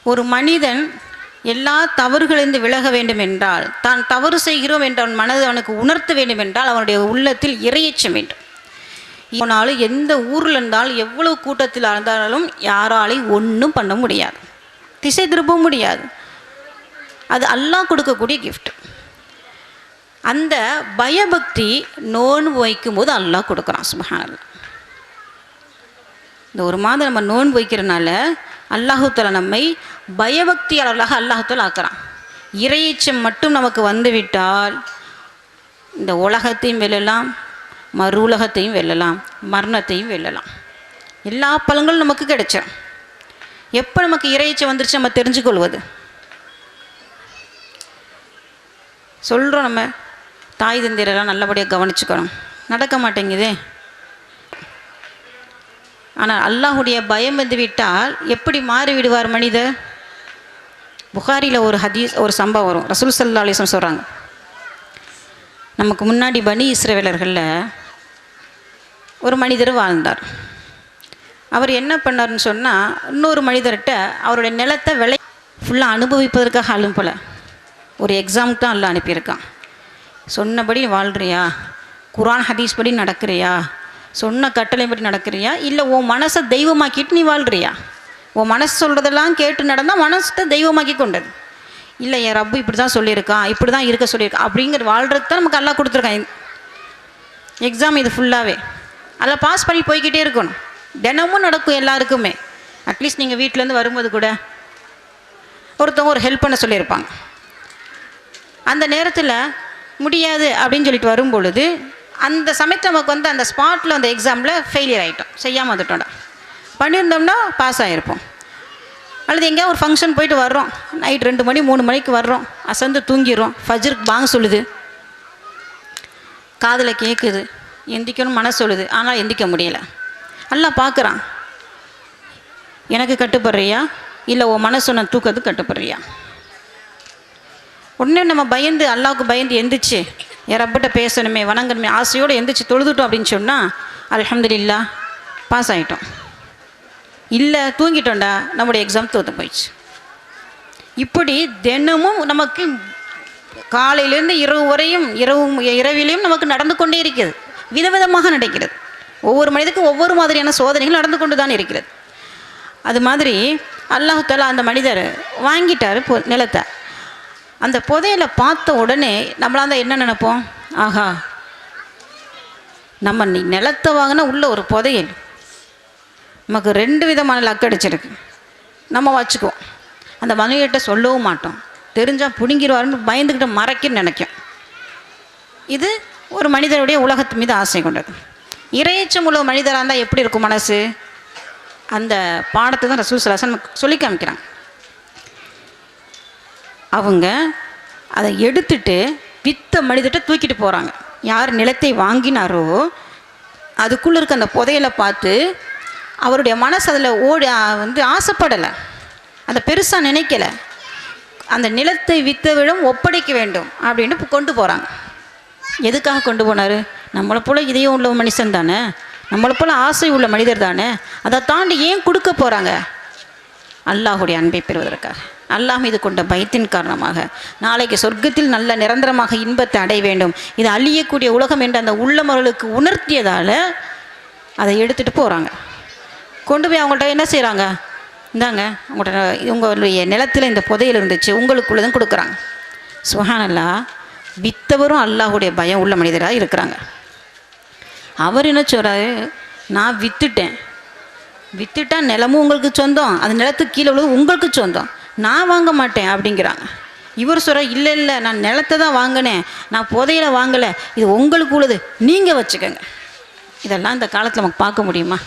ஒரு மனிதன் எல்லா தவறுகளிலிருந்து விலக வேண்டும் என்றால், தான் தவறு செய்கிறோம் என்ற அவன் மனது அவனுக்கு உணர்த்த வேண்டும் என்றால் அவனுடைய உள்ளத்தில் இறையச்சம் வேண்டும். போனாலும் எந்த ஊரில் இருந்தாலும் எவ்வளவு கூட்டத்தில் இருந்தாலும் யாராலையும் ஒன்றும் பண்ண முடியாது, திசை திருப்ப முடியாது. அது அல்லாஹ் கொடுக்கக்கூடிய கிஃப்ட். அந்த பயபக்தி நோன்பு வைக்கும்போது அல்லாஹ் கொடுக்குறான். சுப்ஹானல்லாஹ். இந்த ஒரு மாதம் நம்ம நோன்பு வைக்கிறனால அல்லாஹ்தாலா நம்மை பயபக்தியாளர்களாக அல்லாஹ்தாலா ஆக்குறான். இறையச்சம் மட்டும் நமக்கு வந்துவிட்டால் இந்த உலகத்தையும் வெல்லலாம், மறு உலகத்தையும் வெல்லலாம், மரணத்தையும் வெல்லலாம். எல்லா பலன்களும் நமக்கு கிடைச்சிடும். எப்போ நமக்கு இறையச்சம் வந்துருச்சு நம்ம தெரிஞ்சுக்கொள்வது? சொல்கிறோம், நம்ம தாய் தந்தையரெல்லாம் நல்லபடியாக கவனிச்சுக்கணும். நடக்க மாட்டேங்குதே. ஆனால் அல்லாஹுடைய பயம் வந்து விட்டால் எப்படி மாறி விடுவார் மனிதர்? புகாரியில் ஒரு ஹதீஸ், ஒரு சம்பவம் வரும். ரசூல் ஸல்லல்லாஹு அலைஹி வஸல்லம் சொல்கிறாங்க, நமக்கு முன்னாடி பனி இஸ்ரவேலர்களில் ஒரு மனிதர் வாழ்ந்தார். அவர் என்ன பண்ணார்னு சொன்னால், இன்னொரு மனிதர்கிட்ட அவருடைய நிலத்தை விலை ஃபுல்லாக அனுபவிப்பதற்காக அனுப்பலை, ஒரு எக்ஸாமுக்கு தான் எல்லாம் அனுப்பியிருக்கான். சொன்னபடி வாழ்கிறியா, குர்ஆன் ஹதீஸ் படி நடக்கிறியா, சொன்ன கட்டளை படி நடக்கிறியா, இல்லை உன் மனசை தெய்வமாக்கிட்டு நீ வாழ்கிறியா? உன் மனசு சொல்கிறதெல்லாம் கேட்டு நடந்தால் மனசை தெய்வமாக்கி கொண்டது. இல்லை என் ரப்பு இப்படி தான் சொல்லியிருக்கான், இப்படி தான் இருக்க சொல்லியிருக்கான் அப்படிங்கிற வாழ்கிறது தான் நமக்கு எல்லாம் கொடுத்துருக்கான். எக்ஸாம் இது ஃபுல்லாகவே அதில் பாஸ் பண்ணி போய்கிட்டே இருக்கணும். தினமும் நடக்கும் எல்லாருக்குமே. அட்லீஸ்ட் நீங்கள் வீட்டிலேருந்து வரும்போது கூட ஒருத்தவங்க ஒரு ஹெல்ப் பண்ண சொல்லியிருப்பாங்க. அந்த நேரத்தில் முடியாது அப்படின்னு சொல்லிட்டு வரும்பொழுது அந்த சமயத்தில் நமக்கு வந்து அந்த ஸ்பாட்டில் அந்த எக்ஸாமில் ஃபெயிலியர் ஆகிட்டோம், செய்யாமல் வந்துட்டோம்டா. பண்ணியிருந்தோம்னா பாஸ் ஆகிருப்போம். அல்லது எங்கேயா ஒரு ஃபங்க்ஷன் போயிட்டு வர்றோம், நைட் 2 மணி 3 மணிக்கு வர்றோம், அசந்து தூங்கிடுறோம், ஃபஜ்ருக்கு பாங்க சொல்லுது, காதில் கேட்குது, எந்திக்கணும் மனசு சொல்லுது, ஆனால் எந்திக்க முடியலை. அல்லாஹ் பார்க்குறான், எனக்கு கட்டுப்படுறியா இல்லை உன் மனசு நான் தூக்கத்துக்கு கட்டுப்படுறியா? உடனே நம்ம பயந்து, அல்லாவுக்கு பயந்து எந்திரிச்சு என் ரப்பிட்ட பேசணுமே, வணங்கணுமே, ஆசையோடு எந்திரிச்சு தொழுதுட்டோம் அப்படின்னு சொன்னால் அல்ஹம்துலில்லாஹ் பாஸ் ஆகிட்டோம். இல்லை தூங்கிட்டோண்டா, நம்முடைய எக்ஸாம் தோற்று போயிடுச்சு. இப்படி தினமும் நமக்கு காலையிலேருந்து இரவு வரையும் இரவிலையும் நமக்கு நடந்து கொண்டே இருக்கிறது, விதவிதமாக நடக்கிறது. ஒவ்வொரு மனிதனுக்கும் ஒவ்வொரு மாதிரியான சோதனைகள் நடந்து கொண்டு தான் இருக்கிறது. அது மாதிரி அல்லாஹ் தஆலா அந்த மனிதர் வாங்கிட்டார் நிலத்தை. அந்த புதையலை பார்த்த உடனே நம்மளாம் தான் என்ன நினைப்போம், ஆஹா நம்ம நிலத்தை வாங்கினா உள்ள ஒரு புதையல், நமக்கு 2 விதமான லக் அடிச்சிருக்கு, நம்ம வச்சுக்குவோம். அந்த மனைவியிட்ட சொல்லவும் மாட்டோம், தெரிஞ்சால் பிடுங்கிடுவாருன்னு பயந்துக்கிட்டு மறைக்க நினைக்கும். இது ஒரு மனிதனுடைய உலகத்து மீது ஆசை கொண்டது. இறையச்சம் உள்ள மனிதராக இருந்தால் எப்படி இருக்கும் மனசு? அந்த பாடத்தை தான் ரசூல் ஸல்லல்லாஹு அலைஹி வஸல்லம் சொல்லி காமிக்கிறாங்க. அவங்க அதை எடுத்துட்டு வித்த மனிதர்கிட்ட தூக்கிட்டு போகிறாங்க. யார் நிலத்தை வாங்கினாரோ அதுக்குள்ளே இருக்க அந்த புதையலை பார்த்து அவருடைய மனசு அதில் வந்து ஆசைப்படலை, அதை பெருசாக நினைக்கலை. அந்த நிலத்தை வித்தவிடம் ஒப்படைக்க வேண்டும் அப்படின்னு கொண்டு போகிறாங்க. எதுக்காக கொண்டு போனார்? நம்மளை போல் இதயம் உள்ள மனுஷன் தானே, நம்மளை போல் ஆசை உள்ள மனிதர் தானே, அதை தாண்டி ஏன் கொடுக்க போகிறாங்க? அல்லாஹுடைய அன்பை பெறுவதற்காக, அல்லாஹ் மீது கொண்ட பயத்தின் காரணமாக, நாளைக்கு சொர்க்கத்தில் நல்ல நிரந்தரமாக இன்பத்தை அடைய வேண்டும், இது அழியக்கூடிய உலகம் என்று அந்த உள்ளமர்களுக்கு உணர்த்தியதால் அதை எடுத்துகிட்டு போகிறாங்க. கொண்டு போய் அவங்கள்ட்ட என்ன செய்கிறாங்க, இந்தாங்க உங்கள்கிட்ட உங்களுடைய நிலத்தில் இந்த புதையல் இருந்துச்சு, உங்களுக்குள்ளதும் கொடுக்குறாங்க. சுப்ஹானல்லாஹ், வித்தவரும் அல்லாஹுடைய பயம் உள்ள மனிதராக இருக்கிறாங்க. அவர் என்ன சொல்கிறாரு, நான் வித்துட்டா நிலமும் உங்களுக்கு சொந்தம், அது நிலத்துக்கு கீழே உள்ளது உங்களுக்கு சொந்தம், நான் வாங்க மாட்டேன் அப்படிங்கிறாங்க. இவர் சொல்கிற இல்லை நான் நிலத்தை தான் வாங்கினேன், நான் புதையலை வாங்கலை, இது உங்களுக்கு உள்ளது, நீங்கள் வச்சுக்கோங்க. இதெல்லாம் இந்த காலத்தில் நமக்கு பார்க்க முடியுமா?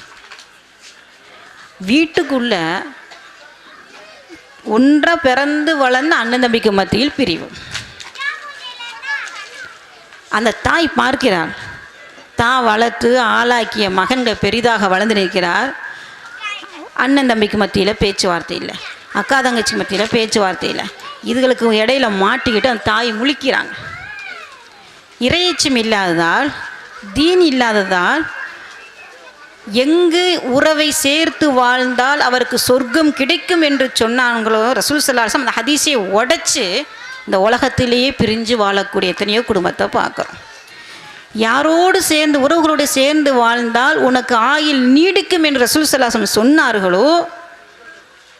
வீட்டுக்குள்ள ஒன்றாக பிறந்து வளர்ந்த அண்ணன் தம்பிக்கு மத்தியில் பிரிவு. அந்த தாய் பார்க்கிறார், தான் வளர்த்து ஆளாக்கிய மகன்கள் பெரிதாக வளர்ந்து நிற்கிறார். அண்ணன் தம்பிக்கு மத்தியில் பேச்சுவார்த்தை இல்லை, அக்கா தங்கச்சி மத்தியில் பேச்சுவார்த்தை இல்லை. இதுகளுக்கு இடையில மாட்டிக்கிட்டு அந்த தாய் முழிக்கிறாங்க. இறையச்சம் இல்லாததால், தீன் இல்லாததால், எங்கு உறவை சேர்த்து வாழ்ந்தால் அவருக்கு சொர்க்கம் கிடைக்கும் என்று சொன்னாங்களோ ரசூல் ஸல்லல்லாஹு அலைஹி வஸல்லம், அந்த ஹதீஸை உடைச்சு இந்த உலகத்திலேயே பிரிஞ்சு வாழக்கூடிய எத்தனையோ குடும்பத்தை பார்க்குறோம். யாரோடு சேர்ந்து உறவுகளோடு சேர்ந்து வாழ்ந்தால் உனக்கு ஆயுள் நீடிக்கும் என்று ரசூல் ஸல்லல்லாஹு அலைஹி வஸல்லம் சொன்னார்களோ,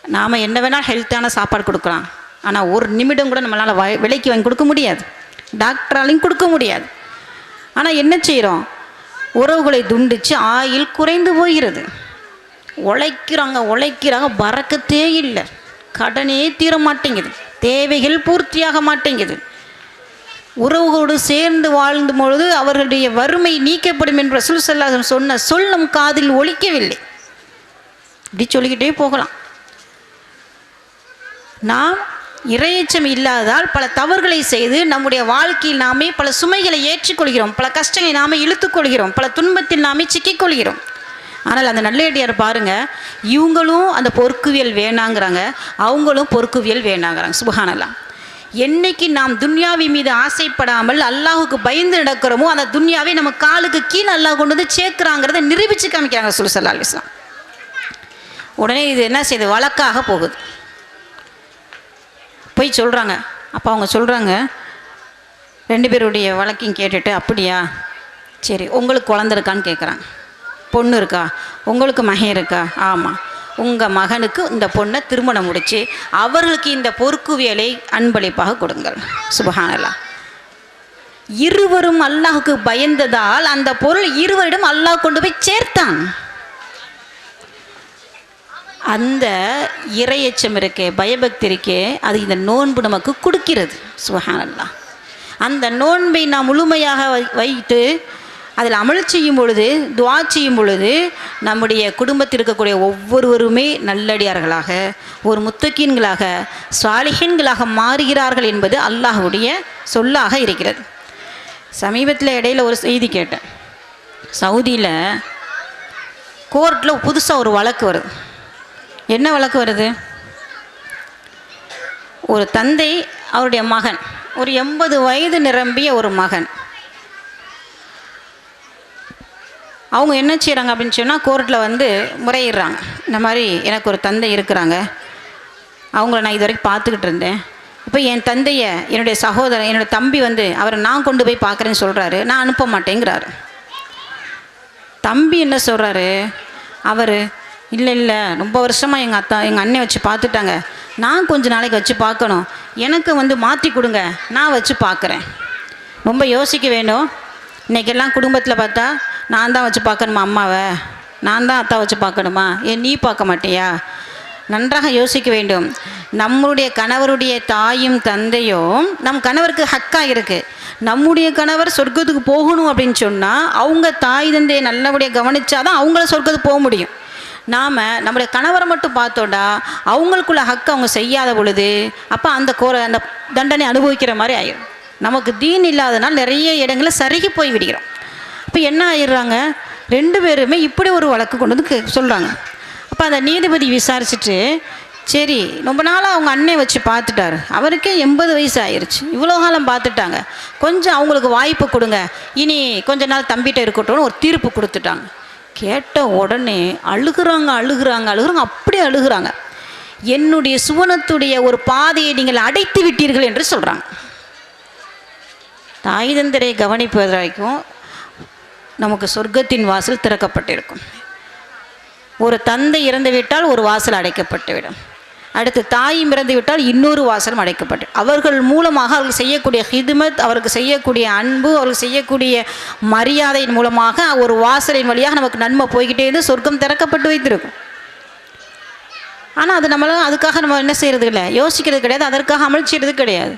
நாம் என்ன வேணால் ஹெல்த்தான சாப்பாடு கொடுக்கலாம், ஆனால் ஒரு நிமிடம் கூட நம்மளால் விலைக்கு வாங்கி கொடுக்க முடியாது, டாக்டராலையும் கொடுக்க முடியாது. ஆனால் என்ன செய்கிறோம், உறவுகளை துண்டித்து ஆயுள் குறைந்து போகிறது. உழைக்கிறாங்க, பறக்கத்தே இல்லை, கடனே தீர மாட்டேங்குது, தேவைகள் பூர்த்தியாக மாட்டேங்குது. உறவுகளோடு சேர்ந்து வாழ்ந்த பொழுது அவர்களுடைய வறுமை நீக்கப்படும் என்று ரசூல் ஸல்லல்லாஹு அலைஹி வஸல்லம் சொன்ன சொல் நம் காதில் ஒலிக்கவில்லை. இப்படி சொல்லிக்கிட்டே போகலாம். நாம் இறையச்சம் இல்லாததால் பல தவறுகளை செய்து நம்முடைய வாழ்க்கையில் நாமே பல சுமைகளை ஏற்றுக்கொள்கிறோம், பல கஷ்டங்களை நாமே இழுத்துக்கொள்கிறோம், பல துன்பத்தில் நாமே சிக்கிக்கொள்கிறோம். ஆனால் அந்த நல்லடியார் பாருங்க, இவங்களும் அந்த பொறுக்குவியல் வேணாங்கிறாங்க, அவங்களும் பொறுக்குவியல் வேணாங்கிறாங்க. சுப்ஹானல்லாஹ். என்னைக்கு நாம் துன்யாவி மீது ஆசைப்படாமல் அல்லாஹுக்கு பயந்து நடக்கிறோமோ அந்த துன்யாவை நம்ம காலுக்கு கீழே அல்லாஹ் கொண்டு வந்து சேர்க்கிறாங்கிறத நிரூபித்து காமிக்கிறாங்க ரசூல் ஸல்லல்லாஹு அலைஹி வஸல்லம். உடனே இது என்ன செய்யுது, வழக்காக போகுது. போய் சொல்கிறாங்க. அப்போ அவங்க சொல்கிறாங்க, 2 பேருடைய வழக்கையும் கேட்டுட்டு, அப்படியா சரி, உங்களுக்கு குழந்தை இருக்கான்னு கேட்குறாங்க. பொண்ணு இருக்கா? உங்களுக்கு மகன் இருக்கா? ஆமாம். உங்கள் மகனுக்கு இந்த பொண்ணை திருமணம் முடித்து அவர்களுக்கு இந்த பொறுக்குவியலை அன்பளிப்பாக கொடுங்கள். சுப்ஹானல்லாஹ். இருவரும் அல்லாஹுக்கு பயந்ததால் அந்த பொருள் இருவரிடம் அல்லாஹ் கொண்டு போய் சேர்த்தான். அந்த இறையச்சம் இருக்கே, பயபக்தி இருக்கே, அது இந்த நோன்பு நமக்கு கொடுக்கிறது. சுப்ஹானல்லாஹ். அந்த நோன்பை நாம் முழுமையாக வைத்து அதில் அமல் செய்யும் பொழுது, துஆ செய்யும் பொழுது நம்முடைய குடும்பத்தில் இருக்கக்கூடிய ஒவ்வொருவருமே நல்லடியார்களாக, ஒரு முத்தகீன்களாக, சாலிஹீன்களாக மாறுகிறார்கள் என்பது அல்லாஹ்வுடைய சொல்லாக இருக்கிறது. சமீபத்தில் இடையில் ஒரு செய்தி கேட்டேன். சவுதியில் கோர்ட்டில் புதுசாக ஒரு வழக்கு வருது. என்ன வழக்கு வருது? ஒரு தந்தை, அவருடைய மகன், ஒரு 80 வயது நிரம்பிய ஒரு மகன், அவங்க என்ன செய்கிறாங்க அப்படின்னு சொன்னால், கோர்ட்டில் வந்து முறையிடுறாங்க. இந்த மாதிரி எனக்கு ஒரு தந்தை இருக்கிறாங்க, அவங்கள நான் இது வரைக்கும் பார்த்துக்கிட்டு இருந்தேன். இப்போ என் தந்தையை என்னுடைய சகோதரன், என்னோடய தம்பி வந்து அவரை நான் கொண்டு போய் பார்க்குறேன்னு சொல்கிறாரு, நான் அனுப்ப மாட்டேங்கிறாரு. தம்பி என்ன சொல்கிறாரு, அவர் இல்லை ரொம்ப வருஷமாக எங்கள் அண்ணன் வச்சு பார்த்துட்டாங்க, நான் கொஞ்ச நாளைக்கு வச்சு பார்க்கணும், எனக்கு வந்து மாற்றி கொடுங்க, நான் வச்சு பார்க்குறேன். ரொம்ப யோசிக்க வேணும். இன்றைக்கெல்லாம் குடும்பத்தில் பார்த்தா நான் தான் வச்சு பார்க்கணுமா அம்மாவை, நான் தான் அத்தா வச்சு பார்க்கணுமா, ஏன் நீ பார்க்க மாட்டியா? நன்றாக யோசிக்க வேண்டும். நம்முடைய கணவருடைய தாயும் தந்தையும் நம் கணவருக்கு ஹக்காக இருக்குது. நம்முடைய கணவர் சொர்க்கத்துக்கு போகணும் அப்படின்னு சொன்னால் அவங்க தாய் தந்தையை நல்லபடியாக கவனித்தாதான் அவங்கள சொர்க்கத்துக்கு போக முடியும். நாம் நம்முடைய கணவரை மட்டும் பார்த்தோன்னா அவங்களுக்குள்ள ஹக்கு அவங்க செய்யாத பொழுது அப்போ அந்த தண்டனை அனுபவிக்கிற மாதிரி ஆயிடும். நமக்கு தீன் இல்லாதனால் நிறைய இடங்களில் சருகி போய் விடுகிறோம். இப்போ என்ன ஆயிடுறாங்க, 2 பேருமே இப்படி ஒரு வழக்கு கொண்டு வந்து சொல்கிறாங்க. அப்போ அந்த நீதிபதி விசாரிச்சுட்டு, சரி ரொம்ப நாளாக அவங்க அண்ணன் வச்சு பார்த்துட்டாரு, அவருக்கே 80 வயசு ஆயிடுச்சு, இவ்வளோ காலம் பார்த்துட்டாங்க, கொஞ்சம் அவங்களுக்கு வாய்ப்பு கொடுங்க, இனி கொஞ்ச நாள் தம்பிகிட்ட இருக்கட்டும்னு ஒரு தீர்ப்பு கொடுத்துட்டாங்க. கேட்ட உடனே அழுகுறாங்க, அப்படியே அழுகுறாங்க. என்னுடைய சுவனத்துடைய ஒரு பாதையை நீங்கள் அடைத்து விட்டீர்கள் என்று சொல்கிறாங்க. தாய் தந்தரை கவனிப்பது வரைக்கும் நமக்கு சொர்க்கத்தின் வாசல் திறக்கப்பட்டிருக்கும். ஒரு தந்தை இறந்து விட்டால் ஒரு வாசல் அடைக்கப்பட்டுவிடும். அடுத்து தாயும் இறந்து விட்டால் இன்னொரு வாசலும் அடைக்கப்பட்டு, அவர்கள் மூலமாக அவர்கள் செய்யக்கூடிய ஹிதுமத், அவருக்கு செய்யக்கூடிய அன்பு, அவர்கள் செய்யக்கூடிய மரியாதையின் மூலமாக ஒரு வாசலின் வழியாக நமக்கு நன்மை போய்கிட்டே இருந்து சொர்க்கம் திறக்கப்பட்டு வைத்திருக்கும். ஆனால் அது அதுக்காக நம்ம என்ன செய்கிறது இல்லை, யோசிக்கிறது கிடையாது, அதற்காக அமல் செய்கிறது கிடையாது.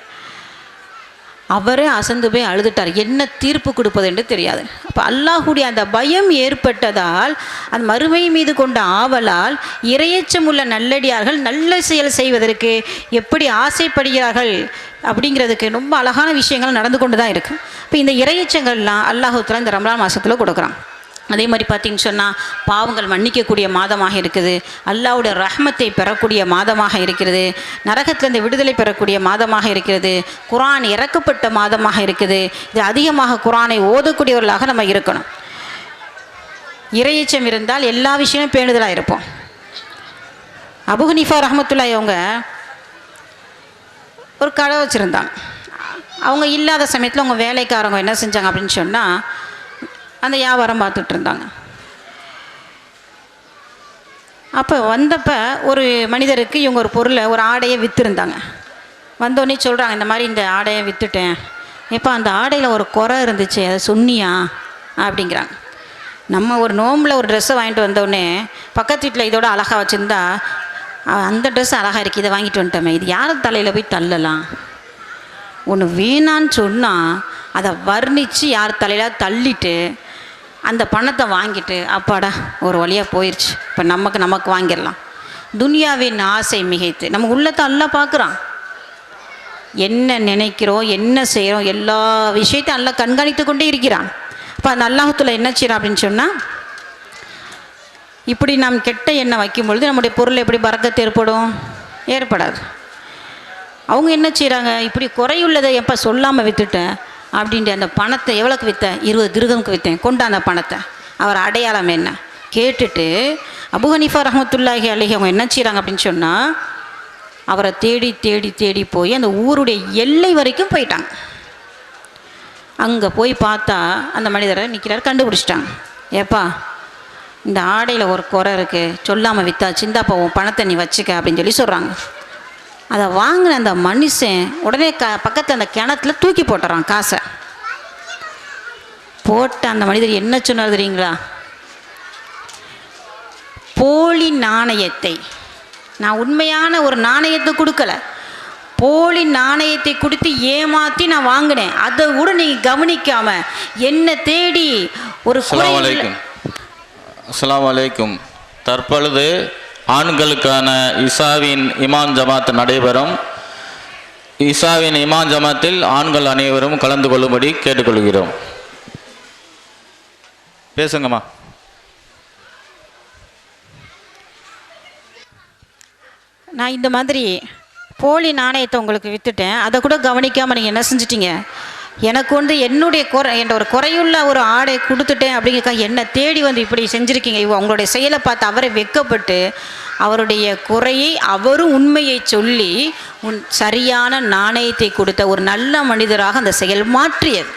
அவரே அசந்து போய் அழுதுட்டார், என்ன தீர்ப்பு கொடுப்பது என்று தெரியாது. அப்போ அல்லாஹுடைய அந்த பயம் ஏற்பட்டதால், அந்த மறுமை மீது கொண்ட ஆவலால் இறையச்சம் உள்ள நல்லடியார்கள் நல்ல செயல் செய்வதற்கு எப்படி ஆசைப்படுகிறார்கள் அப்படிங்கிறதுக்கு ரொம்ப அழகான விஷயங்கள் நடந்து கொண்டு தான் இருக்குது. இப்போ இந்த இறையச்சங்கள்லாம் அல்லாஹு தஆலா இந்த ரமலான் மாதத்தில் கொடுக்குறான். அதே மாதிரி பார்த்திங்கன்னு சொன்னால் பாவங்கள் மன்னிக்கக்கூடிய மாதமாக இருக்குது, அல்லாஹ்வுடைய ரஹ்மத்தை பெறக்கூடிய மாதமாக இருக்கிறது, நரகத்திலிருந்து விடுதலை பெறக்கூடிய மாதமாக இருக்கிறது, குர்ஆன் இறக்கப்பட்ட மாதமாக இருக்குது. இது அதிகமாக குர்ஆனை ஓதக்கூடியவர்களாக நம்ம இருக்கணும். இறையச்சம் இருந்தால் எல்லா விஷயமும் பேணுதலாக இருப்போம். அபூ ஹனீஃபா ரஹ்மத்துல்லாஹி அவங்க ஒரு கடை வச்சுருந்தாங்க. அவங்க இல்லாத சமயத்தில் அவங்க வேலைக்காரங்க என்ன செஞ்சாங்க அப்படின்னு சொன்னால் அந்த வியாபாரம் பார்த்துட்டு இருந்தாங்க. அப்போ வந்தப்போ ஒரு மனிதருக்கு இவங்க ஒரு பொருளை, ஒரு ஆடையை விற்றுருந்தாங்க. வந்தோடனே சொல்கிறாங்க, இந்த மாதிரி இந்த ஆடையை விற்றுட்டேன், எப்போ அந்த ஆடையில் ஒரு குறை இருந்துச்சு, அதை சொன்னியா அப்படிங்கிறாங்க. நம்ம ஒரு நோம்பில் ஒரு ட்ரெஸ்ஸை வாங்கிட்டு வந்தோடனே பக்கத்து வீட்டில் இதோட அழகாக வச்சுருந்தா, அந்த ட்ரெஸ் அழகாக இருக்குது, இதை வாங்கிட்டு வந்துட்டோமே, இது யார் தலையில் போய் தள்ளலாம், ஒன்று வேணான்னு சொன்னால் அதை வர்ணித்து யார் தலையில் தள்ளிட்டு அந்த பணத்தை வாங்கிட்டு அப்பாடா ஒரு வழியாக போயிடுச்சு, இப்போ நமக்கு வாங்கிடலாம். துனியாவின் ஆசை மிகைத்து நம்ம உள்ளத்தை அல்லாஹ் பார்க்குறான். என்ன நினைக்கிறோம், என்ன செய்கிறோம், எல்லா விஷயத்தையும் அல்லாஹ் கண்காணித்து கொண்டே இருக்கிறான். அப்போ அந்த அல்லாஹ்வுல என்ன செய்கிறான் அப்படின்னு சொன்னால், இப்படி நாம் கெட்ட எண்ணம் வைக்கும் பொழுது நம்முடைய பொருள் எப்படி பறக்கத்து ஏற்படும்? ஏற்படாது. அவங்க என்ன செய்கிறாங்க, இப்படி குறையுள்ளதை எப்போ சொல்லாமல் விற்றுட்டேன் அப்படின்ட்டு அந்த பணத்தை எவ்வளோக்கு விற்றேன், 20 திர்ஹம்க்கு விற்றேன், கொண்டாந்த பணத்தை. அவர் அடையாளம் என்ன கேட்டுட்டு அபூ ஹனீஃபா ரஹ்மத்துல்லாஹி அலைஹி அவங்க என்ன செய்கிறாங்க அப்படின்னு சொன்னால், அவரை தேடி தேடி தேடி போய் அந்த ஊருடைய எல்லை வரைக்கும் போயிட்டாங்க. அங்கே போய் பார்த்தா அந்த மனிதரை நிற்கிறார், கண்டுபிடிச்சிட்டாங்க. ஏப்பா, இந்த ஆடையில் ஒரு குறை இருக்குது, சொல்லாமல் விற்றா, சிந்தாப்பா உன் பணத்தை நீ வச்சுக்க அப்படின்னு சொல்லி சொல்கிறாங்க. அதை வாங்கின அந்த மனுஷன் உடனே பக்கத்தில் அந்த கிணத்துல தூக்கி போட்டுறான் காசை. போட்ட அந்த மனிதர் என்ன சொன்னார் தெரியுங்களா? போலி நாணயத்தை, நான் உண்மையான ஒரு நாணயத்தை கொடுக்கல, போலி நாணயத்தை கொடுத்து ஏமாற்றி நான் வாங்கினேன். அதை கூட நீங்கள் கவனிக்காம என்ன தேடி ஒரு அஸ்ஸலாமு அலைக்கும். தற்பொழுது ஆண்களுக்கான இசாவின் இமாம் ஜமாத் நடைபெறும். இசாவின் இமாம் ஜமாத்தில் ஆண்கள் அனைவரும் கலந்து கொள்ளும்படி கேட்டுக்கொள்கிறோம். பேசுங்கம்மா. நான் இந்த மாதிரி போலி நாணயத்தை உங்களுக்கு விற்றுட்டேன், அதை கூட கவனிக்காமல் நீங்கள் என்ன செஞ்சிட்டீங்க, எனக்கு வந்து என்னுடைய என்ற ஒரு குறையுள்ள ஒரு ஆடை கொடுத்துட்டேன் அப்படிங்கிறக்கா என்னை தேடி வந்து இப்படி செஞ்சுருக்கீங்க. அவங்களுடைய செயலை பார்த்து அவரை வெட்கப்பட்டு அவருடைய குறையை அவரும் உண்மையை சொல்லி சரியான நாணயத்தை கொடுத்த ஒரு நல்ல மனிதராக அந்த செயல் மாற்றியது.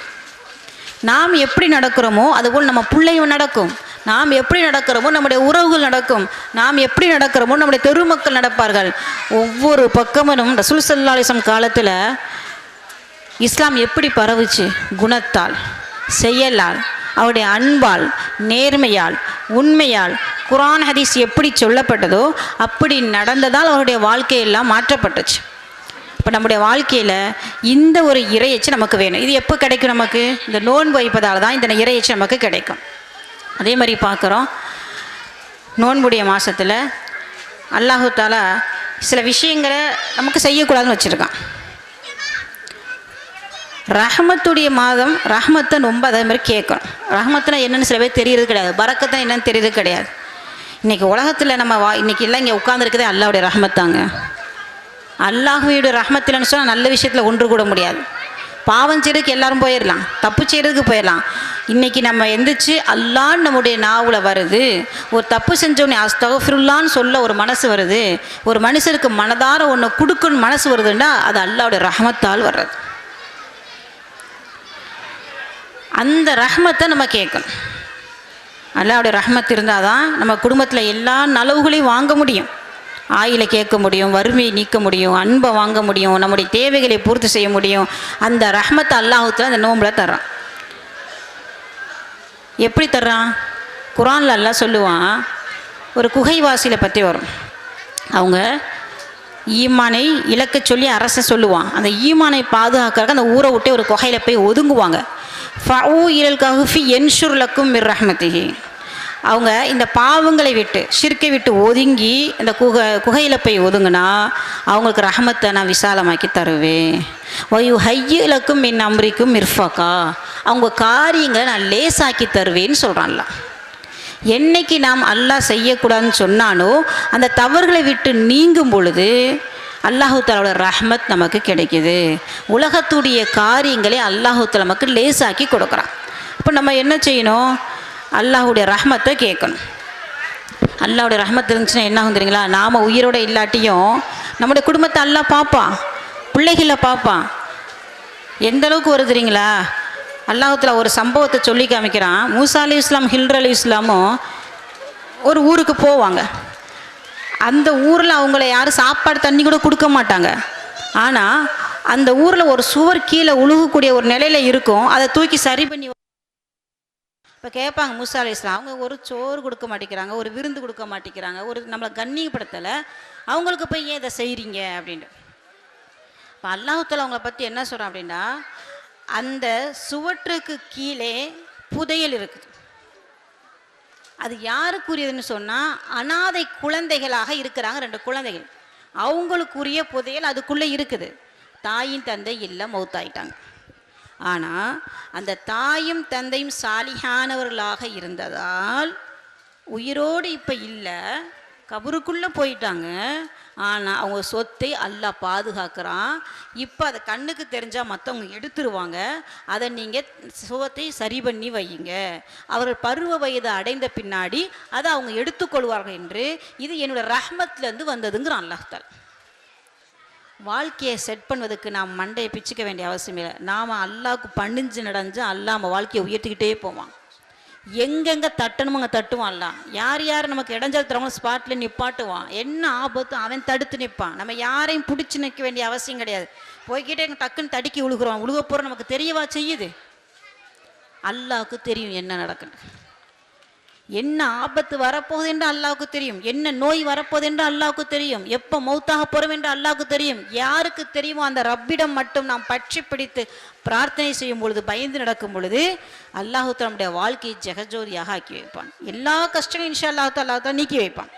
நாம் எப்படி நடக்கிறோமோ அதுபோல் நம்ம பிள்ளையும் நடக்கும். நாம் எப்படி நடக்கிறோமோ நம்முடைய உறவுகள் நடக்கும். நாம் எப்படி நடக்கிறோமோ நம்முடைய தெருமக்கள் நடப்பார்கள். ஒவ்வொரு பக்கமும் ரசூல் ஸல்லல்லாஹு அலைஹி வஸல்லம் காலத்தில் இஸ்லாம் எப்படி பரவுச்சு? குணத்தால், செயலால், அவருடைய அன்பால், நேர்மையால், உண்மையால். குர்ஆன் ஹதீஸ் எப்படி சொல்லப்பட்டதோ அப்படி நடந்ததால் அவருடைய வாழ்க்கையெல்லாம் மாற்றப்பட்டுச்சு. இப்போ நம்முடைய வாழ்க்கையில் இந்த ஒரு இறையச்சு நமக்கு வேணும். இது எப்போ கிடைக்கும்? நமக்கு இந்த நோன்பு வைப்பதால் தான் இந்த இறையச்சு நமக்கு கிடைக்கும். அதே மாதிரி பார்க்குறோம், நோன்புடைய மாதத்தில் அல்லாஹு தஆலா சில விஷயங்களை நமக்கு செய்யக்கூடாதுன்னு வச்சுருக்கான். ரஹ்மத்துடைய மாதம், ரஹ்மத்தை ரொம்ப அதே மாதிரி கேட்கணும். ரஹ்மத்துனா என்னென்னு சில பேர் தெரியறது கிடையாது, பரக்கத்தான் என்னென்னு தெரியறது கிடையாது. இன்றைக்கி உலகத்தில் நம்ம இன்றைக்கி எல்லாம் இங்கே உட்காந்துருக்குதே அல்லாஹ்வுடைய ரஹ்மத்தாங்க. அல்லாஹ்வுடைய ரஹ்மத்தில்னு சொன்னால் நல்ல விஷயத்தில் ஒன்று கூட முடியாது. பாவம் செய்கிறதுக்கு எல்லாரும் போயிடலாம், தப்பு செய்கிறதுக்கு போயிடலாம். இன்றைக்கி நம்ம எந்திரிச்சு அல்லாஹ் நம்முடைய நாவில் வருது, ஒரு தப்பு செஞ்சோடனே அஸ்தக்ஃபிருல்லான்னு சொல்ல ஒரு மனசு வருது, ஒரு மனுஷருக்கு மனதார ஒன்று கொடுக்கணும் மனசு வருதுன்னா அது அல்லாஹ்வுடைய ரஹ்மத்தால் வர்றது. அந்த ரஹ்மத்தை நம்ம கேட்கணும். அல்லாஹ்வுடைய ரஹ்மத் இருந்தால் தான் நம்ம குடும்பத்தில் எல்லா நலவுகளையும் வாங்க முடியும். ஆயிலை கேட்க முடியும், வறுமையை நீக்க முடியும், அன்பை வாங்க முடியும், நம்முடைய தேவைகளை பூர்த்தி செய்ய முடியும். அந்த ரஹ்மத்தை அல்லாஹ்வுத்தாலா அந்த நோம்பில் தர்றான். எப்படி தர்றான்? குர்ஆனில் அல்லாஹ் சொல்லுவான், ஒரு குகைவாசியில் பற்றி வரும். அவங்க ஈமானை இலக்க சொல்லி அரசன் சொல்லுவான். அந்த ஈமானை பாதுகாக்கிறதுக்கு அந்த ஊரை விட்டு ஒரு குகையில் போய் ஒதுங்குவாங்க. ஃபஉ இலல் கஹ்ஃபி யன்ஷுர் லக்கும் மிர் ரஹ்மத்திஹி. அவங்க இந்த பாவங்களை விட்டு, ஷிர்க்கை விட்டு ஒதுங்கி இந்த குகையில் போய் ஒதுங்கினா அவங்களுக்கு ரஹமத்தை நான் விசாலமாக்கி தருவேன். வயு ஹய்யிலக்கும் மின் அம்ரிக்கும் மிர்ஃபகா. அவங்க காரியங்களை நான் லேசாக்கி தருவேன்னு சொல்கிறான்ல. என்னைக்கு நாம் அல்லாஹ் செய்யக்கூடாதுன்னு சொன்னானோ அந்த தவறுகளை விட்டு நீங்கும் பொழுது அல்லாஹு தஆலாவோட ரஹ்மத் நமக்கு கிடைக்குது. உலகத்துடைய காரியங்களை அல்லாஹு தஆலா நமக்கு லேசாக்கி கொடுக்குறான். இப்போ நம்ம என்ன செய்யணும்? அல்லாஹுடைய ரஹ்மத்தை கேட்கணும். அல்லாஹுடைய ரஹ்மத் இருந்துச்சுன்னா என்ன ஆகும் தெரியுங்களா? நாம் உயிரோடு இல்லாட்டியும் நம்முடைய குடும்பத்தை அல்லாஹ் பார்ப்பான், பிள்ளைகளை பார்ப்பான். எந்த அளவுக்கு வருது தெரியுங்களா? அல்லாஹ் தஆலா ஒரு சம்பவத்தை சொல்லி காமிக்கிறான். மூசா அலைஹிஸ்ஸலாம், ஹில்ர் அலைஹிஸ்ஸலாமும் ஒரு ஊருக்கு போவாங்க. அந்த ஊரில் அவங்கள யாரும் சாப்பாடு தண்ணி கூட கொடுக்க மாட்டாங்க. ஆனால் அந்த ஊரில் ஒரு சுவர் கீழே உழுகக்கூடிய ஒரு நிலையில் இருக்கும். அதை தூக்கி சரி பண்ணி இப்போ கேட்பாங்க மூசா அலைஹிஸ்ஸலாம், அவங்க ஒரு சோறு கொடுக்க மாட்டேங்கிறாங்க, ஒரு விருந்து கொடுக்க மாட்டேங்கிறாங்க, ஒரு நம்மளை கண்ணியப்படுத்தலை, அவங்களுக்கு போய் ஏன் இதை செய்கிறீங்க அப்படின்ட்டு. இப்போ அல்லாஹ் தஆலா அவங்கள பற்றி என்ன சொல்கிறான் அப்படின்னா, அந்த சுவற்றுக்கு கீழே புதையல் இருக்குது. அது யாருக்குரியதுன்னு சொன்னால் அனாதை குழந்தைகளாக இருக்கிறாங்க 2 குழந்தைகள். அவங்களுக்குரிய புதையல் அதுக்குள்ளே இருக்குது. தாயின் தந்தை இல்லை, மௌத்தாயிட்டாங்க. ஆனால் அந்த தாயும் தந்தையும் சாலிஹானவர்களாக இருந்ததால் உயிரோடு இப்போ இல்லை, கபருக்குள்ளே போயிட்டாங்க. ஆனால் அவங்க சொத்தை அல்லாஹ் பாதுகாக்கிறான். இப்போ அதை கண்ணுக்கு தெரிஞ்சால் மற்றவங்க எடுத்துருவாங்க. அதை நீங்கள் சுகத்தை சரி பண்ணி வையுங்க. அவர்கள் பருவ வயதை அடைந்த பின்னாடி அதை அவங்க எடுத்துக்கொள்வார்கள் என்று இது என்னோடய ரஹ்மத்லேருந்து வந்ததுங்கிறான் அல்லாஹ் தாலா. வாழ்க்கையை செட் பண்ணுவதற்கு நாம் மண்டையை பிச்சுக்க வேண்டிய அவசியம் இல்லை. நாம் அல்லாஹ்வுக்கு பணிஞ்சு நடந்து அல்லாஹ் நம்ம வாழ்க்கையை உயர்த்திக்கிட்டே போவான். எங்கெங்கே தட்டணுமோ அங்கே தட்டுவான் அல்லாஹ். யார் யார் நமக்கு இடைஞ்சல் தரவங்க ஸ்பாட்டில் நிப்பாட்டுவான். என்ன ஆபத்து அவன் தடுத்து நிற்பான். நம்ம யாரையும் பிடிச்சி நிற்க வேண்டிய அவசியம் கிடையாது. போய்கிட்டே எங்கள் டக்குன்னு தடுக்கி உழுகுறோம். உழுக போகிற நமக்கு தெரியவா செய்யுது? அல்லாஹ்வுக்கு தெரியும் என்ன நடக்குன்னு. என்ன ஆபத்து வரப்போகுது என்று அல்லாஹ்வுக்கு தெரியும். என்ன நோய் வரப்போகுது என்று அல்லாஹ்வுக்கு தெரியும். எப்போ மௌத்தாக போகிறோம் என்று அல்லாஹ்வுக்கு தெரியும். யாருக்கு தெரியுமோ அந்த ரப்பிடம் மட்டும் நாம் பற்றி பிடித்து பிரார்த்தனை செய்யும் பொழுது, பயந்து நடக்கும் பொழுது அல்லாஹ் நம்முடைய வாழ்க்கையை ஜெகஜோதியாக ஆக்கி வைப்பான். எல்லா கஷ்டங்களும் இன்ஷா அல்லாஹ் தான் நீக்கி வைப்பான்.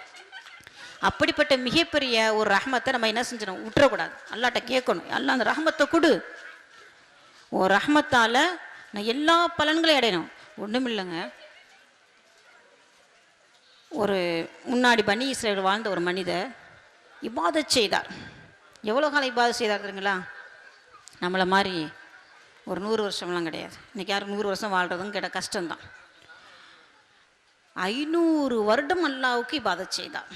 அப்படிப்பட்ட மிகப்பெரிய ஒரு ரஹ்மத்தை நம்ம என்ன செஞ்சிடணும், விட்டுறக்கூடாது. அல்லாஹ்ட்ட கேட்கணும், அல்லாஹ் அந்த ரஹ்மத்தை கொடு. ஒரு ரஹ்மத்தால் நான் எல்லா பலன்களையும் அடையணும். ஒன்றும் இல்லைங்க, ஒரு முன்னாடி பனி இஸ்ரேல் வாழ்ந்த ஒரு மனிதர் இபாதத் செய்தார். எவ்வளோ காலம் இபாதத் செய்தார் தெரியுங்களா? நம்மளை மாதிரி ஒரு 100 வருஷம்லாம் கிடையாது. இன்றைக்கி யாரும் 100 வருஷம் வாழ்கிறதும் கஷ்டம்தான். 500 வருடம் அல்லாஹ்வுக்கு இபாதத் செய்தார்.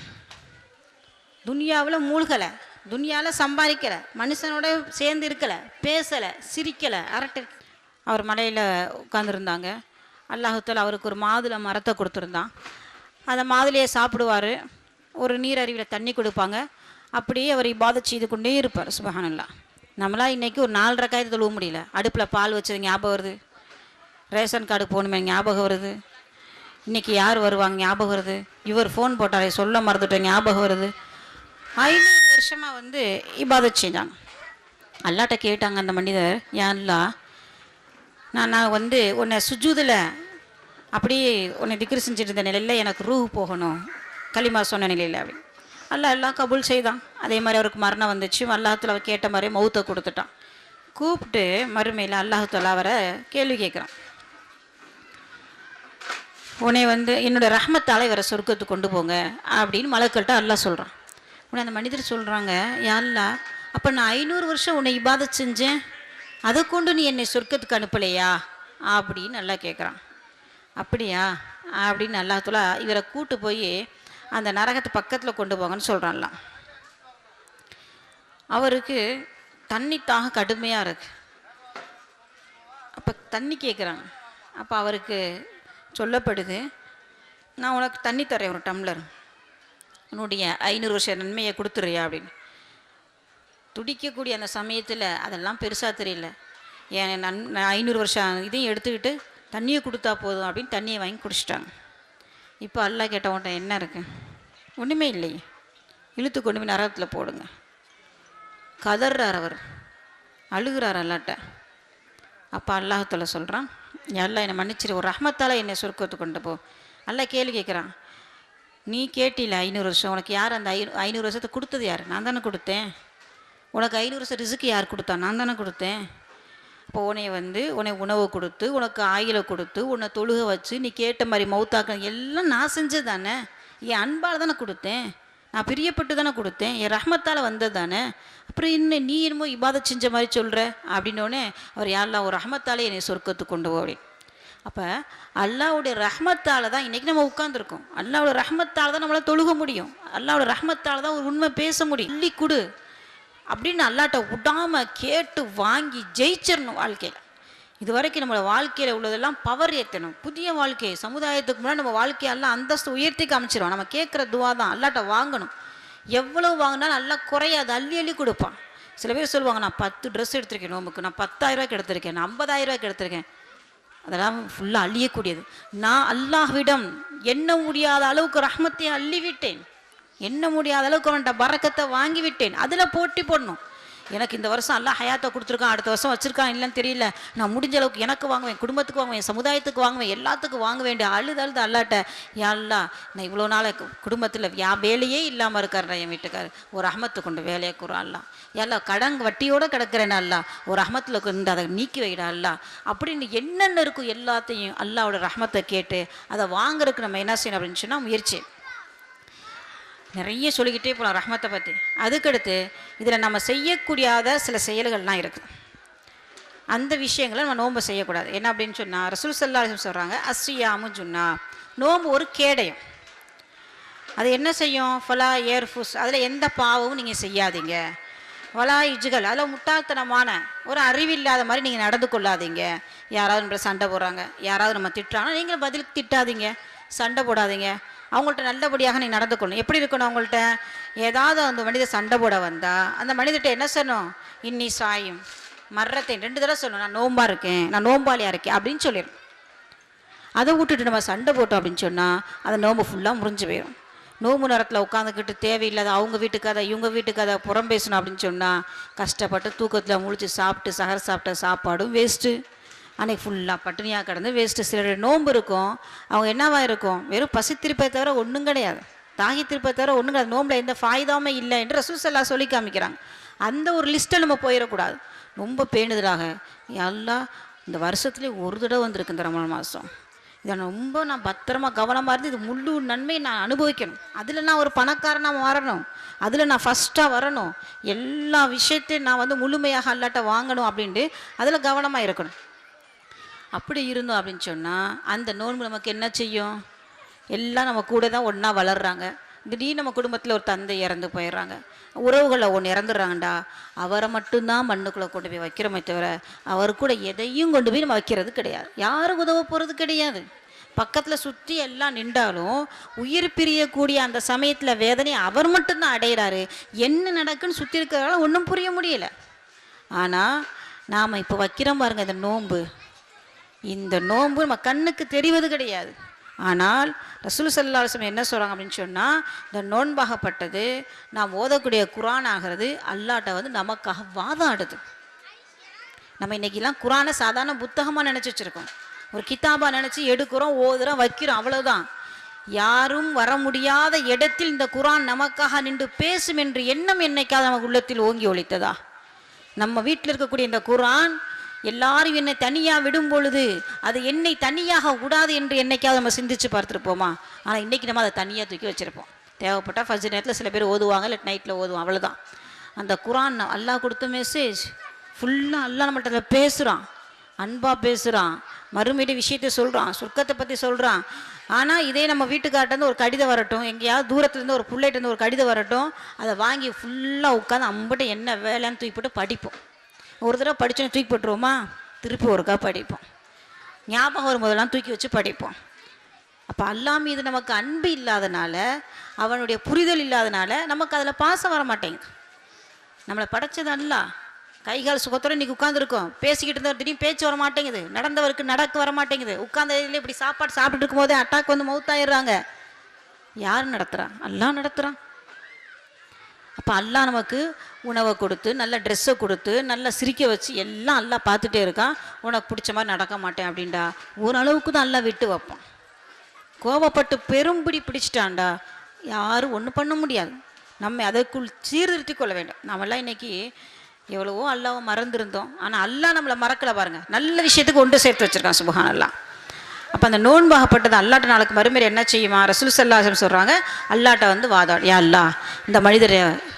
துனியாவில் மூழ்கலை, துனியாவில் சம்பாதிக்கலை, மனுஷனோட சேர்ந்து இருக்கலை, பேசலை, சிரிக்கலை, அரட்டை. அவர் மலையில் உட்காந்துருந்தாங்க. அல்லாஹ் அவருக்கு ஒரு மாதுளை மரத்தை கொடுத்துருந்தான். அந்த மாதுளையை சாப்பிடுவார். ஒரு நீர் அருவியில் தண்ணி கொடுப்பாங்க. அப்படியே அவர் இபாதத் செய்து கொண்டே இருப்பார். சுபஹானல்லாஹ். நம்மளாம் இன்றைக்கி ஒரு 4 ரக்காயத்து தொழுவ முடியல. அடுப்பில் பால் வச்சது ஞாபகம் வருது, ரேஷன் கார்டு போகணுமே ஞாபகம் வருது, இன்றைக்கி யார் வருவாங்க ஞாபகம் வருது, இவர் ஃபோன் போட்டாரே சொல்ல மறந்துட்டேன் ஞாபகம் வருது. 500 வருஷமாக இபாதத் செஞ்சாங்க. அல்லாஹ்ட்ட கேட்டாங்க அந்த மனிதர், யா அல்லாஹ், நான் உன்னை சுஜூதில் அப்படியே உன்னை திக்ரு செஞ்சுட்டு இருந்த நிலையில் எனக்கு ரூஹ் போகணும், களிமா சொன்ன நிலையில் அப்படி. எல்லாம் கபூல் செய்தான். அதே மாதிரி அவருக்கு மரணம் வந்துச்சு. அல்லாஹ்தாலா அவர் கேட்ட மாதிரி மௌத்தை கொடுத்துட்டான். கூப்பிட்டு மறுமையில் அல்லாஹ்தாலா அவரை கேள்வி கேட்குறான், உன்னை என்னோட ரஹ்மத்தால் இவரை சொர்க்கத்துக்கு கொண்டு போங்க அப்படின்னு மலக்கள்கிட்ட அல்லாஹ் சொல்கிறான். உன்னை அந்த மனிதர் சொல்கிறாங்க, யா அல்லாஹ், அப்போ நான் 500 வருஷம் உன்னை இபாதத் செஞ்சேன், அதை கொண்டு நீ என்னை சொர்க்கத்துக்கு அனுப்பலையா அப்படின்னு நல்லா கேட்குறான். அப்படியா அப்படின்னு அல்லாஹ்தாலா இவரை கூட்டு போய் அந்த நரகத்து பக்கத்தில் கொண்டு போங்கன்னு சொல்கிறான்லாம். அவருக்கு தண்ணி தாக கடுமையாக இருக்கு. அப்போ தண்ணி கேட்குறாங்க. அப்போ அவருக்கு சொல்லப்படுது, நான் உனக்கு தண்ணி தரேன், ஒரு டம்ளர், உன்னுடைய 500 வருஷ நன்மையை கொடுத்துறியா அப்படின்னு. துடிக்கக்கூடிய அந்த சமயத்தில் அதெல்லாம் பெருசாக தெரியல. ஏன் 500 வருஷம் இதையும் எடுத்துக்கிட்டு தண்ணியை கொடுத்தா போதும் அப்படின்னு தண்ணியை வாங்கி குடிச்சிட்டாங்க. இப்போ அல்லாஹ் கேட்டவன்ட்ட என்ன இருக்குது? ஒன்றுமே இல்லையே. இழுத்து கொண்டு போய் நரகத்தில் போடுங்க. கதறார், அவர் அழுகிறார் அல்லாட்ட. அப்போ அல்லாஹ்தாலா சொல்கிறான், அல்லாஹ் என்னை மன்னிச்சிரு, ஒரு ரஹ்மத்தால் என்னை சொர்க்கத்துக்கு கொண்டு போ. அல்லாஹ் கேள்வி கேட்குறான், நீ கேட்டில 500 வருஷம், உனக்கு யார் அந்த 500 வருஷத்தை கொடுத்தது யார்? நான் தானே கொடுத்தேன். உனக்கு 500 வருஷம் ரிஸ்க்கு யார் கொடுத்தா? நான் தானே கொடுத்தேன். இப்போ உன்னை உணவு கொடுத்து, உனக்கு ஆயிலை கொடுத்து, உன்னை தொழுக வச்சு, நீ கேட்ட மாதிரி மௌத்தாக்க எல்லாம் நான் செஞ்சது தானே. என் அன்பால் தானே கொடுத்தேன், நான் பிரியப்பட்டு தானே கொடுத்தேன், என் ரஹ்மத்தால் வந்தது தானே. அப்புறம் இன்னும் நீ என்னமோ இபாதத் செஞ்ச மாதிரி சொல்கிற அப்படின்னோடனே அவர் யாரெல்லாம் ஒரு ரஹ்மத்தாலே என்னை சொர்க்கத்துக்கு கொண்டு போடி. அப்போ அல்லாஹ்வுடைய ரஹ்மத்தால் தான் இன்றைக்கி நம்ம உட்காந்துருக்கோம். அல்லாஹ்வுடைய ரஹ்மத்தால் தான் நம்மளால் தொழுக முடியும். அல்லாஹ்வுடைய ரஹ்மத்தால் தான் ஒரு உண்மை பேச முடியும். அள்ளி கொடு அப்படின்னு அல்லாஹ்ட்ட விடாமல் கேட்டு வாங்கி ஜெயிச்சிடணும் வாழ்க்கையில். இது வரைக்கும் நம்மளோட வாழ்க்கையில் உள்ளதெல்லாம் பவர் ஏற்றணும். புதிய வாழ்க்கை சமுதாயத்துக்கு முன்னாடி நம்ம வாழ்க்கையெல்லாம் அந்தஸ்து உயர்த்தி காமிச்சிடும். நம்ம கேட்குற துவா தான் அல்லாஹ்ட்ட வாங்கணும். எவ்வளோ வாங்கினாலும் நல்லா குறையாது, அள்ளி அள்ளி கொடுப்பான். சில பேர் சொல்லுவாங்க, நான் 10 ட்ரெஸ் எடுத்திருக்கேன் நோம்புக்கு, நான் 10,000 ரூபாய்க்கு எடுத்திருக்கேன், நான் 50,000 ரூபாய்க்கு எடுத்திருக்கேன். அதெல்லாம் ஃபுல்லாக அள்ளியக்கூடியது. நான் அல்லாஹ்விடம் எண்ண முடியாத அளவுக்கு ரஹ்மத்தை அள்ளி விட்டேன், எண்ண முடியாத அளவுக்கு அவன்கிட்ட பரக்கத்தை வாங்கி விட்டேன். அதில் போட்டி போடணும். எனக்கு இந்த வருஷம் எல்லாம் ஹயாத்தை கொடுத்துருக்கான், அடுத்த வருஷம் வச்சுருக்கான் இல்லைன்னு தெரியல, நான் முடிஞ்ச அளவுக்கு எனக்கு வாங்குவேன், குடும்பத்துக்கு வாங்குவேன், சமுதாயத்துக்கு வாங்குவேன், எல்லாத்துக்கும் வாங்க வேண்டிய அழுது அல்லாட்ட, யாழ்லா நான் இவ்வளோ நாள் குடும்பத்தில் வேலையே இல்லாமல் இருக்காருடா என் வீட்டுக்காரர், ஒரு ரஹ்மத்தை கொண்டு வேலையை கூறான்லா, எல்லாம் கடன் வட்டியோடு கிடக்கிறேன்னு அல்லா ஒரு ரஹ்மத்தில் கொண்டு அதை நீக்கி வைடா அல்லா அப்படின்னு என்னென்ன இருக்கும் எல்லாத்தையும் அல்லாவோட ரஹ்மத்தை கேட்டு அதை வாங்குறதுக்கு நம்ம என்ன செய்யணும் அப்படின்னு சொன்னால் முயற்சி. நிறைய சொல்லிக்கிட்டே போகலாம் ரஹ்மத்தை பற்றி. அதுக்கடுத்து இதில் நம்ம செய்யக்கூடியாத சில செயல்கள்லாம் இருக்குது. அந்த விஷயங்களை நம்ம நோன்பை செய்யக்கூடாது. என்ன அப்படின்னு சொன்னால் ரசூல் ஸல்லல்லாஹு அலைஹி வஸல்லம் சொல்கிறாங்க, அஸ்ஸியாமு ஜுன்னா, நோன்பு ஒரு கேடயம். அது என்ன செய்யும்? ஃபலா ஏர்ஃபுஸ், அதில் எந்த பாவமும் நீங்கள் செய்யாதீங்க. வலா இஜுகள், அதில் முட்டாள்தனமான ஒரு அறிவில்லாத மாதிரி நீங்கள் நடந்து கொள்ளாதீங்க. யாராவது நம்மளை சண்டை போடுறாங்க, யாராவது நம்ம திட்டுறாங்கன்னா நீங்கள் பதிலுக்கு திட்டாதீங்க, சண்டை போடாதீங்க. அவங்கள்ட்ட நல்லபடியாக நீ நடந்து கொள்ளணும். எப்படி இருக்கணும்? அவங்கள்ட்ட ஏதாவது அந்த மனித சண்டை போட வந்தால் அந்த மனிதர்கிட்ட என்ன சொல்லணும்? இன்னி சாயும் மர்றத்தை 2 தடவை சொல்லணும், நான் நோம்பாக இருக்கேன், நான் நோம்பாளியாக இருக்கேன் அப்படின்னு சொல்லிடும். அதை விட்டுட்டு நம்ம சண்டை போட்டோம் அப்படின்னு சொன்னால் அந்த நோம்பு ஃபுல்லாக முறிஞ்சு போயிடும். நோம்பு நேரத்தில் உட்காந்துக்கிட்டு தேவையில்லாத அவங்க வீட்டுக்கு அதை இவங்க வீட்டுக்கு அதை புறம் பேசணும் அப்படின்னு சொன்னால் கஷ்டப்பட்டு தூக்கத்தில் முழிச்சு சாப்பிட்டு சகர் சாப்பிட்ட சாப்பாடும் வேஸ்ட்டு, அன்றைக்கி ஃபுல்லாக பட்டினியாக கிடந்து வேஸ்ட்டு. சிலருடைய நோன்பு இருக்கும், அவங்க என்னவாக இருக்கும்? வெறும் பசி திருப்பை தவிர ஒன்றும் கிடையாது, தாகி திருப்பை தவிர ஒன்றும் கிடையாது, நோம்பில் எந்த ஃபாய்தாமே இல்லை என்று ரசூல் ஸல்லல்லாஹு சொல்லி காமிக்கிறாங்க. அந்த ஒரு லிஸ்ட்டில் நம்ம போயிடக்கூடாது. ரொம்ப பேணுதலாக எல்லாம் இந்த வருஷத்துலேயே ஒரு தடவை வந்திருக்கு இந்த ரமலான் மாதம், இதை நான் பத்திரமா கவனமாக இருந்து இது முழு நன்மையை நான் அனுபவிக்கணும், அதில் நான் ஒரு பணக்காரனாக மாறணும், அதில் நான் ஃபஸ்ட்டாக வரணும், எல்லா விஷயத்தையும் நான் முழுமையாக அல்லாட்ட வாங்கணும் அப்படின்ட்டு அதில் கவனமாக இருக்கணும். அப்படி இருந்தோம் அப்படின்னு சொன்னால் அந்த நோன்பு நமக்கு என்ன செய்யும்? எல்லாம் நம்ம கூட தான் ஒன்றா வளர்கிறாங்க. திடீர்னு நம்ம குடும்பத்தில் ஒரு தந்தை இறந்து போயிடுறாங்க, உறவுகளில் ஒன்று இறந்துடுறாங்கண்டா, அவரை மட்டும்தான் மண்ணுக்குள்ளே கொண்டு போய் வைக்கிறோமே தவிர அவர் கூட எதையும் கொண்டு போய் நம்ம வைக்கிறது கிடையாது, யாரும் உதவ போகிறது கிடையாது. பக்கத்தில் சுற்றி எல்லாம் நின்றாலும் உயிர் பிரியக்கூடிய அந்த சமயத்தில் வேதனை அவர் மட்டும்தான் அடைகிறாரு. என்ன நடக்குன்னு சுற்றி இருக்கிறதால ஒன்றும் புரிய முடியலை. ஆனால் நாம் இப்போ வைக்கிறோம் பாருங்கள் இந்த நோன்பு நம்ம கண்ணுக்கு தெரிவது கிடையாது. ஆனால் ரசூல் ஸல்லல்லாஹு அலைஹி வஸல்லம் என்ன சொல்கிறாங்க அப்படின்னு சொன்னால், இந்த நோன்பாகப்பட்டது நாம் ஓதக்கூடிய குர்ஆன் ஆகிறது அல்லாட்ட நமக்காக வாதாடுது. நம்ம இன்றைக்கெல்லாம் குர்ஆனை சாதாரண புத்தகமாக நினச்சி வச்சுருக்கோம், ஒரு கிதாபாக நினச்சி எடுக்கிறோம், ஓதுறோம், வைக்கிறோம், அவ்வளோதான். யாரும் வர முடியாத இடத்தில் இந்த குர்ஆன் நமக்காக நின்று பேசும் என்று எண்ணம் என்னைக்காவது நமக்கு உள்ளத்தில் ஓங்கி ஒலித்ததா? நம்ம வீட்டில் இருக்கக்கூடிய இந்த குர்ஆன் எல்லாரும் என்னை தனியாக விடும் பொழுது அது என்னை தனியாக விடாது என்று என்னைக்காவது நம்ம சிந்திச்சு பார்த்துருப்போமா? ஆனால் இன்றைக்கி நம்ம அதை தனியாக தூக்கி வச்சுருப்போம். தேவைப்பட்டால் ஃபஜ்ர் நேரத்தில் சில பேர் ஓதுவாங்க, இல்லை நைட்டில் ஓதுவாங்க, அவ்வளோதான். அந்த குர்ஆன் அல்லாஹ் கொடுத்த மெசேஜ் ஃபுல்லாக அல்லாஹ் நம்மகிட்ட பேசுகிறான், அன்பாக பேசுகிறான், மறுமையுடைய விஷயத்தை சொல்கிறான், சொர்க்கத்தை பற்றி சொல்கிறான். ஆனால் இதே நம்ம வீட்டுக்கார்ட்டேருந்து ஒரு கடிதம் வரட்டும், எங்கேயாவது தூரத்துலேருந்து ஒரு பிள்ளைகிட்டேருந்து ஒரு கடிதம் வரட்டும், அதை வாங்கி ஃபுல்லாக உட்காந்து அம்பிட்டு என்ன வேலைன்னு தூக்கி போட்டு படிப்போம். ஒரு தடவை படித்தோன்னு தூக்கி போட்டுருவோமா? திருப்பி ஒருக்கா படிப்போம், ஞாபகம் வரும்போதெல்லாம் தூக்கி வச்சு படிப்போம். அப்போ அல்லாஹ் மீது நமக்கு அன்பு இல்லாதனால, அவனுடைய புரிதல் இல்லாதனால நமக்கு அதில் பாசம் வர மாட்டேங்குது. நம்மளை படைச்சது அல்லாஹ், கைகால் சுகத்தோடு இன்றைக்கி உட்காந்துருக்கோம், பேசிக்கிட்டு இருந்தால் திடீர்னு பேச்சு வர மாட்டேங்குது, நடந்தவருக்கு நடக்க வர மாட்டேங்குது, உட்காந்ததில் இப்படி சாப்பாடு சாப்பிட்டு இருக்கும் போதே அட்டாக் மவுத்தாயிடுறாங்க. யார் நடத்துகிறா? அல்லாஹ் நடத்துகிறான். அப்போ அல்லாஹ் நமக்கு உணவை கொடுத்து, நல்ல ட்ரெஸ்ஸை கொடுத்து, நல்லா சிரிக்க வச்சு எல்லாம் அல்லாஹ் பார்த்துட்டே இருக்கான். உனக்கு பிடிச்ச மாதிரி நடக்க மாட்டேன் அப்படின்டா ஓரளவுக்கு தான் அல்லாஹ் விட்டு வைப்பான். கோபப்பட்டு பெரும்பிடி பிடிச்சிட்டான்டா யாரும் ஒன்றும் பண்ண முடியாது. நம்ம அதற்குள் சீர்திருத்தி கொள்ள வேண்டும். நம்மெல்லாம் இன்றைக்கி எவ்வளவோ அல்லாஹ்வை மறந்துருந்தோம், ஆனால் அல்லாஹ் நம்மளை மறக்கலை பாருங்கள், நல்ல விஷயத்துக்கு ஒன்று சேர்த்து வச்சுருக்கான் சுப்ஹானல்லாஹ். அப்போ அந்த நோன்பாகப்பட்டது அல்லாட்ட நாளுக்கு மறுமையில் என்ன செய்யுமா? ரசூல் ஸல்லல்லாஹு அலைஹி வஸல்லம் சொல்கிறாங்க, அல்லாட்ட வாதாடு, யா அல்லாஹ் இந்த மனிதர்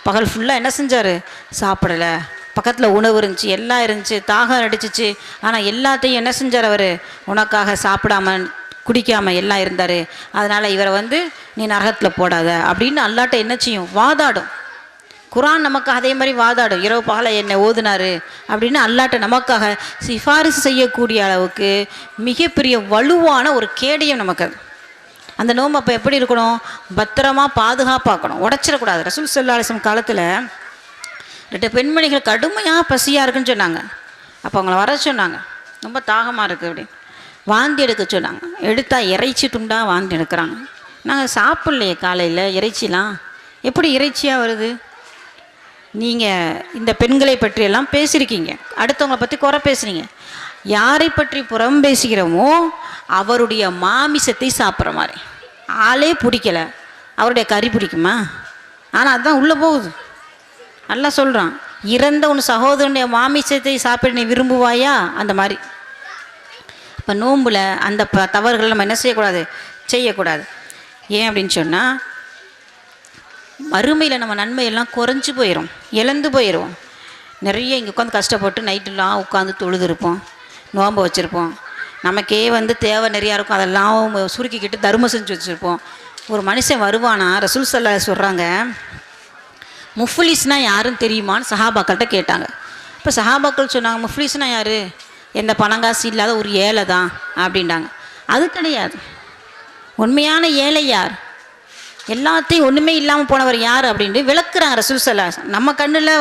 பகல் ஃபுல்லாக என்ன செஞ்சார்? சாப்பிடலை, பக்கத்தில் உணவு இருந்துச்சு, எல்லாம் இருந்துச்சு, தாகம் அடிச்சிச்சு, ஆனால் எல்லாத்தையும் என்ன செஞ்சார் அவர்? உனக்காக சாப்பிடாம குடிக்காமல் எல்லாம் இருந்தார், அதனால் இவரை நீ நரகத்தில் போடாத அப்படின்னு அல்லாட்ட என்ன செய்யும்? வாதாடும். குர்ஆன் நமக்கு அதே மாதிரி வாதாடும். இரவு பகலை என்னை ஓதுனாரு அப்படின்னு அல்லாட்ட நமக்காக சிஃபாரிசு செய்யக்கூடிய அளவுக்கு மிகப்பெரிய வலுவான ஒரு கேடயம் நமக்கு அது. அந்த நோம்பு அப்போ எப்படி இருக்கணும்? பத்திரமா பாதுகாப்பாக்கணும், உடச்சிடக்கூடாது. ரசூல் ஸல்லல்லாஹு அலைஹி வஸல்லம் காலத்தில் 2 பெண்மணிகள் கடுமையாக பசியாக இருக்குன்னு சொன்னாங்க. அப்போ அவங்கள வர சொன்னாங்க, ரொம்ப தாகமாக இருக்குது அப்படின்னு. வாந்தி எடுக்க சொன்னாங்க. எடுத்தால் இறைச்சி துண்டாக வாந்தி எடுக்கிறாங்க. நாங்கள் சாப்பிட்லையே காலையில் இறைச்சிலாம், எப்படி இறைச்சியாக வருது? நீங்கள் இந்த பெண்களை பற்றியெல்லாம் பேசியிருக்கீங்க, அடுத்தவங்களை பற்றி குறை பேசுனீங்க. யாரை பற்றி புறம் பேசுகிறோமோ அவருடைய மாமிசத்தை சாப்பிட்ற மாதிரி. ஆளே பிடிக்கல, அவருடைய கறி பிடிக்குமா? ஆனால் அதுதான் உள்ளே போகுது. நல்லா சொல்கிறான், இறந்த உன் சகோதரனுடைய மாமிசத்தை சாப்பிட நீ விரும்புவாயா? அந்த மாதிரி. இப்போ நோம்பில் அந்த தவறுகள் நம்ம என்ன செய்யக்கூடாது, செய்யக்கூடாது. ஏன் அப்படின்னு சொன்னால் மறுமையில் நம்ம நன்மையெல்லாம் குறைஞ்சி போயிடும், இழந்து போயிடுவோம். நிறைய இங்கே உட்காந்து கஷ்டப்பட்டு நைட்டெல்லாம் உட்காந்து தொழுதுருப்போம், நோன்பு வச்சுருப்போம், நமக்கே தேவை நிறையா இருக்கும், அதெல்லாம் சுருக்கிக்கிட்டு தர்மம் செஞ்சு வச்சுருப்போம். ஒரு மனுஷன் வருவானா, ரசூல் ஸல்லல்லாஹு சொல்கிறாங்க, முஃப்லிஸ்னால் யாருன்னு தெரியுமான்னு சஹாபாக்கள்கிட்ட கேட்டாங்க. இப்போ சஹாபாக்கள் சொன்னாங்க, முஃப்லிஸ்னால் யார்? எந்த பணங்காசு இல்லாத ஒரு ஏழை தான் அப்படின்ட்டாங்க. அது கிடையாது. உண்மையான ஏழை யார்? எல்லாத்தையும் ஒன்றுமே இல்லாமல் போனவர் யார் அப்படின்ட்டு விளக்குறாங்க ரசூல் ஸல்லல்லாஹு அலைஹி வஸல்லம். நம்ம கண்ணில்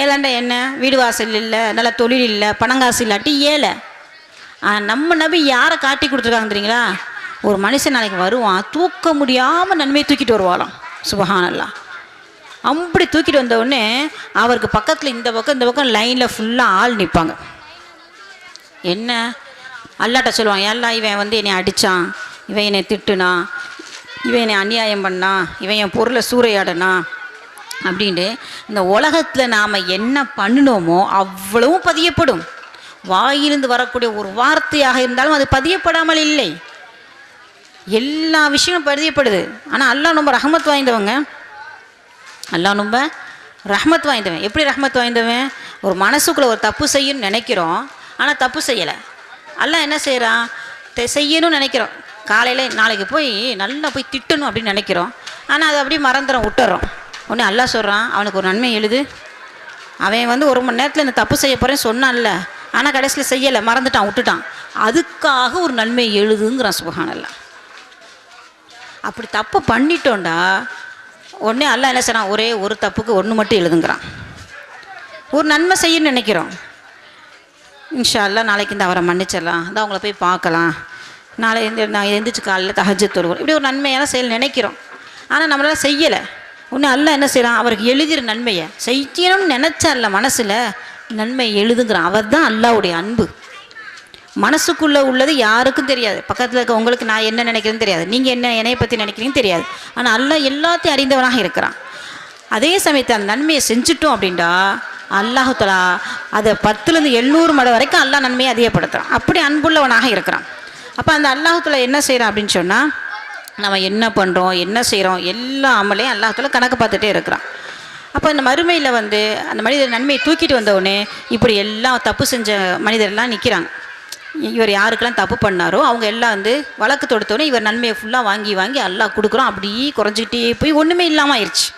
ஏழைண்டா என்ன, வீடு வாசல் இல்லை, நல்ல தொழில் இல்லை, பணங்காசு இல்லாட்டி ஏழை. நம்ம நபி யாரை காட்டி கொடுத்துருக்காங்க தெரியுங்களா? ஒரு மனுஷன் நாளைக்கு வருவான், தூக்க முடியாமல் நன்மையை தூக்கிட்டு வருவாளாம். சுபஹானல்லாஹ். அப்படி தூக்கிட்டு வந்த உடனே அவருக்கு பக்கத்தில் இந்த பக்கம் லைனில் ஃபுல்லாக ஆள் நிற்பாங்க. என்ன அல்லாட்ட சொல்லுவாங்க, எல்லாம் இவன் என்னை அடித்தான், இவன் என்னை திட்டுனான், இவன் என்னை அநியாயம் பண்ணான், இவன் என் பொருளை சூறையாடனா அப்படின்ட்டு இந்த உலகத்தில் நாம் என்ன பண்ணினோமோ அவ்வளவும் பதியப்படும். வாயிலிருந்து வரக்கூடிய ஒரு வார்த்தையாக இருந்தாலும் அது பதியப்படாமல் இல்லை. எல்லா விஷயமும் பதியப்படுது. ஆனால் அல்லாஹ் ரொம்ப ரஹமத் வாய்ந்தவங்க. அல்லாஹ் ரொம்ப ரஹமத் வாய்ந்தவன். எப்படி ரஹமத் வாய்ந்தவன்? ஒரு மனசுக்குள்ளே ஒரு தப்பு செய்யணும்னு நினைக்கிறோம், ஆனால் தப்பு செய்யலை. அல்லாஹ் என்ன செய்கிறான், செய்யணும்னு நினைக்கிறோம், காலையில் நாளைக்கு நல்லா போய் திட்டணும் அப்படின்னு நினைக்கிறோம், ஆனால் அதை அப்படியே மறந்துடும், விட்டுறோம். உடனே அல்லாஹ் சொல்கிறான், அவனுக்கு ஒரு நன்மை எழுது. அவன் 1 மணி நேரத்தில் இந்த தப்பு செய்ய போகிறேன்னு சொன்னான்ல, ஆனால் கடைசியில் செய்யலை, மறந்துட்டான், விட்டுட்டான், அதுக்காக ஒரு நன்மை எழுதுங்கிறான். சுப்ஹானல்லாஹ். அப்படி தப்பு பண்ணிட்டோண்டா உடனே அல்லாஹ் என்ன செய்றான், ஒரே ஒரு தப்புக்கு 1 மட்டும் எழுதுங்கிறான். ஒரு நன்மை செய்யணும்னு நினைக்கிறோம், இன்ஷா அல்லாஹ் நாளைக்கு இந்த அவரை மன்னிச்சிடலாம், இந்த அவங்கள போய் பார்க்கலாம், நாளை நான் எந்திரிச்சு காலையில் தஹஜ்ஜுத் தொழுவோம், இப்படி ஒரு நன்மையான செயல் நினைக்கிறோம், ஆனால் நம்மளால் செய்யலை. ஒன்று அல்லாஹ் என்ன செய்கிறான், அவருக்கு எழுதிற நன்மையை செய்யணும்னு நினச்சார்ல மனசில், நன்மை எழுதுங்கிறான். அவர் தான் அல்லாஹ்வுடைய அன்பு. மனசுக்குள்ளே உள்ளது யாருக்கும் தெரியாது. பக்கத்தில் இருக்க உங்களுக்கு நான் என்ன நினைக்கிறேன்னு தெரியாது, நீங்கள் என்ன என்னையை பற்றி நினைக்கிறீங்கன்னு தெரியாது. ஆனால் அல்லாஹ் எல்லாத்தையும் அறிந்தவனாக இருக்கிறான். அதே சமயத்தை அந்த நன்மையை செஞ்சுட்டோம் அப்படின்டா அல்லாஹு தஆலா அதை 10லேருந்து 700 மடங்கு வரைக்கும் அல்லாஹ் நன்மையை அதிகப்படுத்துகிறான். அப்படி அன்புள்ளவனாக இருக்கிறான். அப்போ அந்த அல்லாஹு தஆலா என்ன செய்கிறான் அப்படின்னு சொன்னால், நம்ம என்ன பண்ணுறோம் என்ன செய்கிறோம் எல்லா அமலையும் அல்லாஹ் தஆலா கணக்கு பார்த்துட்டே இருக்கிறான். அப்போ அந்த மறுமையில் அந்த மனிதர் நன்மையை தூக்கிட்டு வந்தவுடனே இப்படி எல்லாம் தப்பு செஞ்ச மனிதர்லாம் நிற்கிறாங்க. இவர் யாருக்கெல்லாம் தப்பு பண்ணாரோ அவங்க எல்லாம் வழக்கு தொடுத்தோடனே இவர் நன்மையை ஃபுல்லாக வாங்கி வாங்கி அல்லாஹ் கொடுக்குறோம். அப்படியே குறைஞ்சிக்கிட்டே போய் ஒன்றுமே இல்லாமல் ஆயிடுச்சு.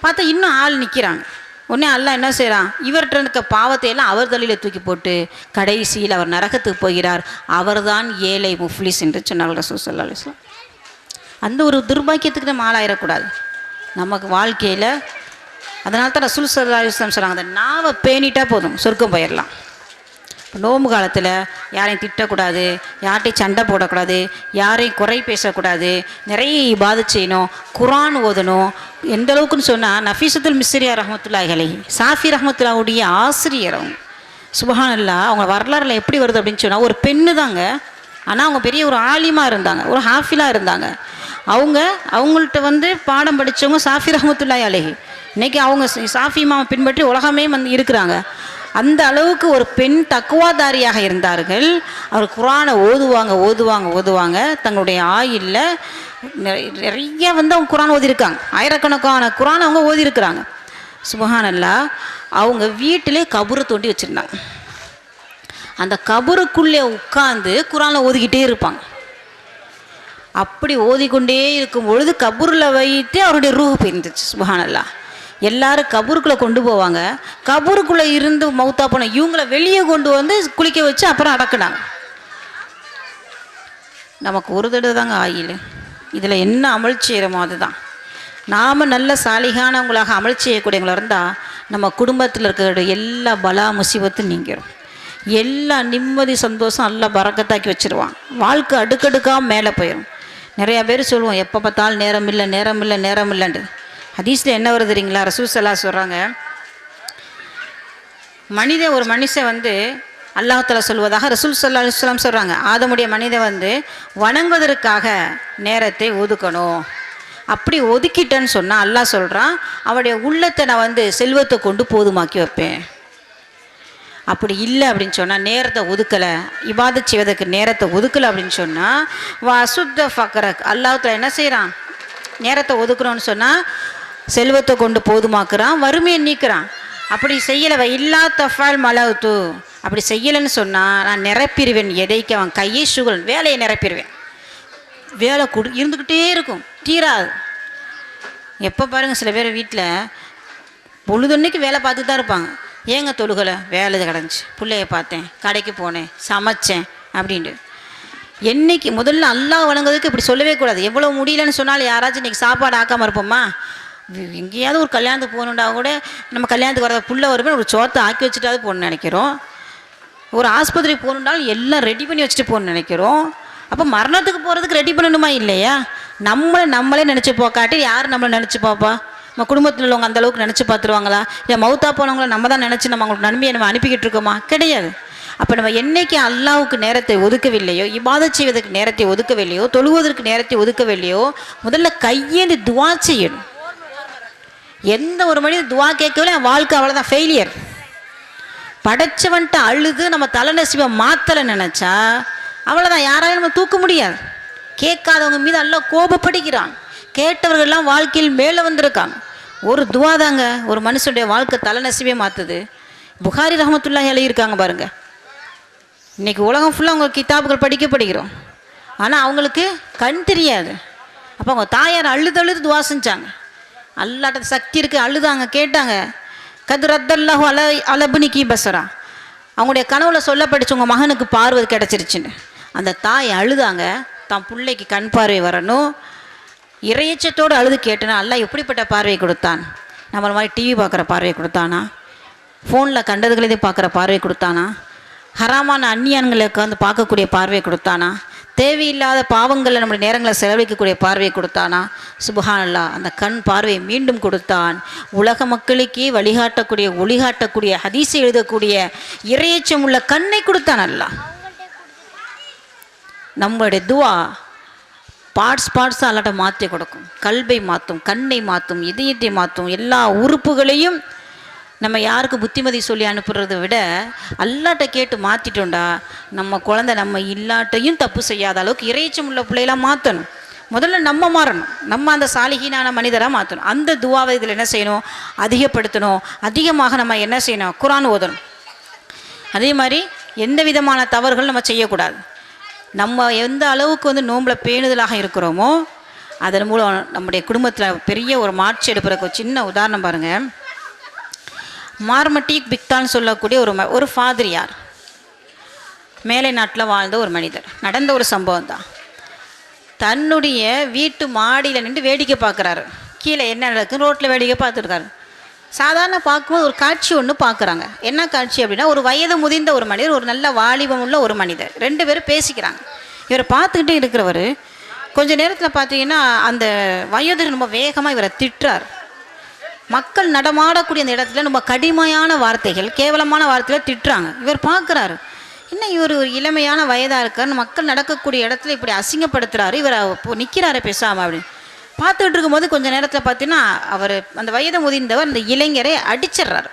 பார்த்தா இன்னும் ஆள் நிற்கிறாங்க. உடனே அல்லாஹ் என்ன செய்கிறான், இவர்கிட்ட இருக்க பாவத்தை எல்லாம் அவர் தலையில் தூக்கி போட்டு கடைசியில் அவர் நரகத்துக்கு போகிறார். அவர்தான் ஏழை முஃப்லிஸ் என்று சொன்னார்கள் ரசூல் ஸல்லல்லாஹு அலைஹி வஸல்லம். அந்த ஒரு துர்பாக்கியத்துக்கு நம்ம ஆளாயிடக்கூடாது நமக்கு வாழ்க்கையில். அதனால தான் ரசூல் ஸல்லல்லாஹு அலைஹி வஸல்லம் சொல்கிறாங்க, அந்த நாவை பேணிட்டா போதும் சொர்க்கம் போயிடலாம். இப்போ நோம்பு காலத்தில் யாரையும் திட்டக்கூடாது, யார்கிட்டையும் சண்டை போடக்கூடாது, யாரையும் குறை பேசக்கூடாது, நிறைய இபாதத் செய்யணும், குர்ஆன் ஓதணும். எந்த அளவுக்குன்னு சொன்னால் நஃபீஸத்துல் மிஸ்ரியா ரஹ்மத்துல்லாஹி அலைஹி, சாஃபி ரஹ்மத்துல்லாஹுடைய ஆசிரியர் அவங்க. சுப்ஹானல்லாஹ். அவங்க வரலாறுல எப்படி வருது அப்படின்னு சொன்னால், ஒரு பெண்ணு தாங்க, ஆனால் அவங்க பெரிய ஒரு ஆலிமாக இருந்தாங்க, ஒரு ஹாஃபிலாக இருந்தாங்க. அவங்கள்ட்ட பாடம் படித்தவங்க சாஃபி ரஹ்மத்துல்லாஹி அலைஹி. இன்றைக்கி அவங்க சாஃபி இமாமை பின்பற்றி உலகமே இருக்கிறாங்க. அந்த அளவுக்கு ஒரு பெண் தக்குவாதாரியாக இருந்தார்கள். அவர் குர்ஆனை ஓதுவாங்க. தங்களுடைய ஆயில்ல நிறைய அவங்க குர்ஆன் ஓதியிருக்காங்க. ஆயிரக்கணக்கான குர்ஆன் அவங்க ஓதியிருக்கிறாங்க. சுப்ஹானல்லாஹ். அவங்க வீட்டிலே கபரை தோண்டி வச்சுருந்தாங்க. அந்த கபருக்குள்ளே உட்கார்ந்து குர்ஆனை ஓதிக்கிட்டே இருப்பாங்க. அப்படி ஓதிக்கொண்டே இருக்கும் பொழுது கபூரில் வைத்து அவருடைய ரூஹ் போயிருந்துச்சு. சுப்ஹானல்லாஹ். எல்லாரும் கபூருக்குள்ளே கொண்டு போவாங்க. கபூருக்குள்ளே இருந்து மௌத்தா போன இவங்களை வெளியே கொண்டு குளிக்க வச்சு அப்புறம் அடக்குனாங்க. நமக்கு ஒரு தடவை தாங்க ஆயில். இதில் என்ன அமல் செய்கிறோமோ அதுதான். நாம் நல்ல சாலிகானவங்களாக அமல் செய்யக்கூடியவங்களாக இருந்தால் நம்ம குடும்பத்தில் இருக்கிற எல்லா பலா முசீபத்தும் நீங்கிடும். எல்லா நிம்மதி சந்தோஷம் எல்லாம் பறக்கத்தாக்கி வச்சுருவான். வாழ்க்கை அடுக்கடுக்காக மேலே போயிடும். நிறையா பேர் சொல்லுவோம், எப்போ பார்த்தாலும் நேரம் இல்லைன்ட்டு. ஹதீஸில் என்ன வருது தெரியுங்களா? ரசூல் ஸல்லல்லாஹு சொல்கிறாங்க, ஒரு மனுஷன் வந்து அல்லாஹ் தஆலா சொல்வதாக ரசூல் ஸல்லல்லாஹு அலைஹி வஸல்லம் சொல்கிறாங்க, ஆதமுடைய மனிதன் வந்து வணங்குவதற்காக நேரத்தை ஒதுக்கணும். அப்படி ஒதுக்கிட்டேன்னு சொன்னால் அல்லாஹ் சொல்கிறான், அவனுடைய உள்ளத்தை நான் வந்து செல்வத்தை கொண்டு போதுமாக்கி வைப்பேன். அப்படி இல்லை அப்படின்னு சொன்னால், நேரத்தை ஒதுக்கலை, இபாதத் செய்வதற்கு நேரத்தை ஒதுக்கலை அப்படின்னு சொன்னால், வசுத்த ஃபக்கரக் அல்லாஹ் தஆலா என்ன செய்கிறான்? நேரத்தை ஒதுக்குறோன்னு சொன்னால் செல்வத்தை கொண்டு போதுமாக்குறான், வறுமையை நீக்கிறான். அப்படி செய்யலை இல்லா தஃபால் மலவுத்து, அப்படி செய்யலைன்னு சொன்னால் நான் நிரப்பிடுவேன். எதைக்கு அவன் கையை சுகல் வேலையை நிரப்பிடுவேன். வேலை இருந்துக்கிட்டே இருக்கும், தீராது. எப்போ பாருங்கள் சில பேர் வீட்டில் பொழுதன்னைக்கு வேலை பார்த்துட்டு தான் இருப்பாங்க. ஏங்க தொழுகலை? வேலை கிடந்துச்சு, பிள்ளைய பார்த்தேன், கடைக்கு போனேன், சமைச்சேன் அப்படின்ட்டு. என்னைக்கு முதல்ல அல்லாஹ் வணங்குறதுக்கு இப்படி சொல்லவே கூடாது. எவ்வளோ முடியலன்னு சொன்னாலும் யாராச்சும் இன்றைக்கி சாப்பாடு ஆக்காமல் இருப்போமா? எங்கேயாவது ஒரு கல்யாணத்துக்கு போகணுண்டா கூட நம்ம கல்யாணத்துக்கு வர புள்ள வருமே ஒரு சோத்தை ஆக்கி வச்சுட்டாவது போகணுன்னு நினைக்கிறோம். ஒரு ஆஸ்பத்திரிக்கு போகணுன்னாலும் எல்லாம் ரெடி பண்ணி வச்சுட்டு போகணுன்னு நினைக்கிறோம். அப்போ மரணத்துக்கு போகிறதுக்கு ரெடி பண்ணணுமா இல்லையா? நம்மளே நினச்சி போக்காட்டி யார் நம்மளை நினச்சி பார்ப்பா? நம்ம குடும்பத்தில் உள்ளவங்க அந்தளவுக்கு நினச்சி பார்த்துருவாங்களா? இல்லை மௌத்தா போனவங்கள நம்ம தான் நினச்சி நம்ம அவங்களுக்கு நன்மையை நம்ம அனுப்பிக்கிட்டு இருக்கோமா? கிடையாது. அப்போ நம்ம என்னைக்கு அல்லாஹ்வுக்கு நேரத்தை ஒதுக்கவில்லையோ, இபாதத் செய்வதற்கு நேரத்தை ஒதுக்கவில்லையோ, தொழுவதற்கு நேரத்தை ஒதுக்கவில்லையோ, முதல்ல கையேந்து துவா செய்யணும். எந்த ஒரு மனிதன் துவா கேட்கவில்லை, வாழ்க்கை அவ்வளோதான், ஃபெயிலியர். படைச்சவன்ட்டு அழுது நம்ம தலைநசிவை மாற்றலை நினச்சா அவ்வளோதான், யாராலும் நம்ம தூக்க முடியாது. கேட்காதவங்க மீது அல்லாஹ் கோபப்படுகிறான். கேட்டவர்கள்லாம் வாழ்க்கையில் மேலே வந்திருக்காங்க. ஒரு துவா தாங்க ஒரு மனுஷனுடைய வாழ்க்கை தலைநசிவே மாற்றுது. புகாரி ரஹ்மத்துல்லாஹி எழுதியிருக்காங்க பாருங்க. இன்றைக்கி உலகம் ஃபுல்லாக அவங்க கிதாபுகள் படிக்கப்படுகிறோம், ஆனால் அவங்களுக்கு கண் தெரியாது. அப்போ அவங்க தாயார் அழுது துவா செஞ்சாங்க. அல்லாட்ட சக்தி இருக்குது, அழுதாங்க, கேட்டாங்க. கது ரத்தல்லாஹு அலபுனிக்கி பசரா, அவங்களுடைய கனவுல சொல்லப்பட்டுச்சு உங்கள் மகனுக்கு பார்வை கிடச்சிருச்சுன்னு. அந்த தாய் அழுதாங்க, தான் பிள்ளைக்கு கண் பார்வை வரணும். இறையச்சத்தோடு அழுது கேட்டனா அல்லாஹ் எப்படிப்பட்ட பார்வை கொடுத்தான்? நம்மள மாதிரி டிவி பார்க்குற பார்வை கொடுத்தானா? ஃபோனில் கண்டதுகளே பார்க்குற பார்வை கொடுத்தானா? ஹராமான அந்நியான்களை உட்காந்து பார்க்கக்கூடிய பார்வை கொடுத்தானா? தேவையில்லாத பாவங்களில் நம்முடைய நேரங்களை செலவழிக்கக்கூடிய பார்வையை கொடுத்தானா? சுப்ஹானல்லாஹ், அந்த கண் பார்வையை மீண்டும் கொடுத்தான். உலக மக்களுக்கே வழிகாட்டக்கூடிய ஒளிகாட்டக்கூடிய ஹதீஸை எழுதக்கூடிய இறையச்சம் உள்ள கண்ணை கொடுத்தான் அல்லாஹ். நம்மளுடைய துவா பார்ட்ஸாக அல்லாட்ட மாற்றி கொடுக்கும். கல்வை மாற்றும், கண்ணை மாற்றும், இதயத்தை மாற்றும், எல்லா உறுப்புகளையும் நம்ம யாருக்கு புத்திமதி சொல்லி அனுப்புறதை விட அல்லாட்ட கேட்டு மாற்றிட்டோண்டா நம்ம குழந்தை நம்ம இல்லாட்டையும் தப்பு செய்யாத அளவுக்கு இறைச்சம் உள்ள பிள்ளையெல்லாம் மாற்றணும். முதல்ல நம்ம மாறணும், நம்ம அந்த சாலிஹீனான மனிதராக மாற்றணும். அந்த துவாவை இதில் என்ன செய்யணும்? அதிகப்படுத்தணும். அதிகமாக நம்ம என்ன செய்யணும்? குர்ஆன் ஓதணும். அதே மாதிரி எந்த விதமான தவறுகள் நம்ம செய்யக்கூடாது. நம்ம எந்த அளவுக்கு வந்து நோம்பில் பேணுதலாக இருக்கிறோமோ அதன் மூலம் நம்முடைய குடும்பத்தில் பெரிய ஒரு மாற்றி எடுப்பதற்கு ஒரு சின்ன உதாரணம் பாருங்கள். மார்மட்டிக் பிக்தான்னு சொல்லக்கூடிய ஒரு ஃபாதிரியார், மேலை நாட்டில் வாழ்ந்த ஒரு மனிதர். நடந்த ஒரு சம்பவம் தான். தன்னுடைய வீட்டு மாடியில் நின்று வேடிக்கை பார்க்குறாரு. கீழே என்ன நடக்குன்னு ரோட்டில் வேடிக்கை பார்த்துருக்காரு. சாதாரண பார்க்கும்போது ஒரு காட்சி ஒன்று பார்க்குறாங்க. என்ன காட்சி அப்படின்னா, ஒரு வயது முதிர்ந்த ஒரு மனிதர், ஒரு நல்ல வாலிபம் உள்ள ஒரு மனிதர், ரெண்டு பேரும் பேசிக்கிறாங்க. இவரை பார்த்துக்கிட்டே இருக்கிறவர் கொஞ்ச நேரத்தில் பார்த்தீங்கன்னா அந்த வயது ரொம்ப வேகமாக இவரை திட்டுறார். மக்கள் நடமாடக்கூடிய அந்த இடத்துல ரொம்ப கடுமையான வார்த்தைகள், கேவலமான வார்த்தைகள் திட்டுறாங்க. இவர் பார்க்குறாரு, இன்னும் இவர் ஒரு இளமையான வயதாக இருக்கார், மக்கள் நடக்கக்கூடிய இடத்துல இப்படி அசிங்கப்படுத்துகிறாரு, இவர் இப்போ நிற்கிறாரு பேசாமல் அப்படின்னு பார்த்துக்கிட்டு இருக்கும்போது கொஞ்ச நேரத்தில் பார்த்தீங்கன்னா அவர் அந்த வயது முதிர்ந்தவர் அந்த இளைஞரை அடிச்சிட்றாரு.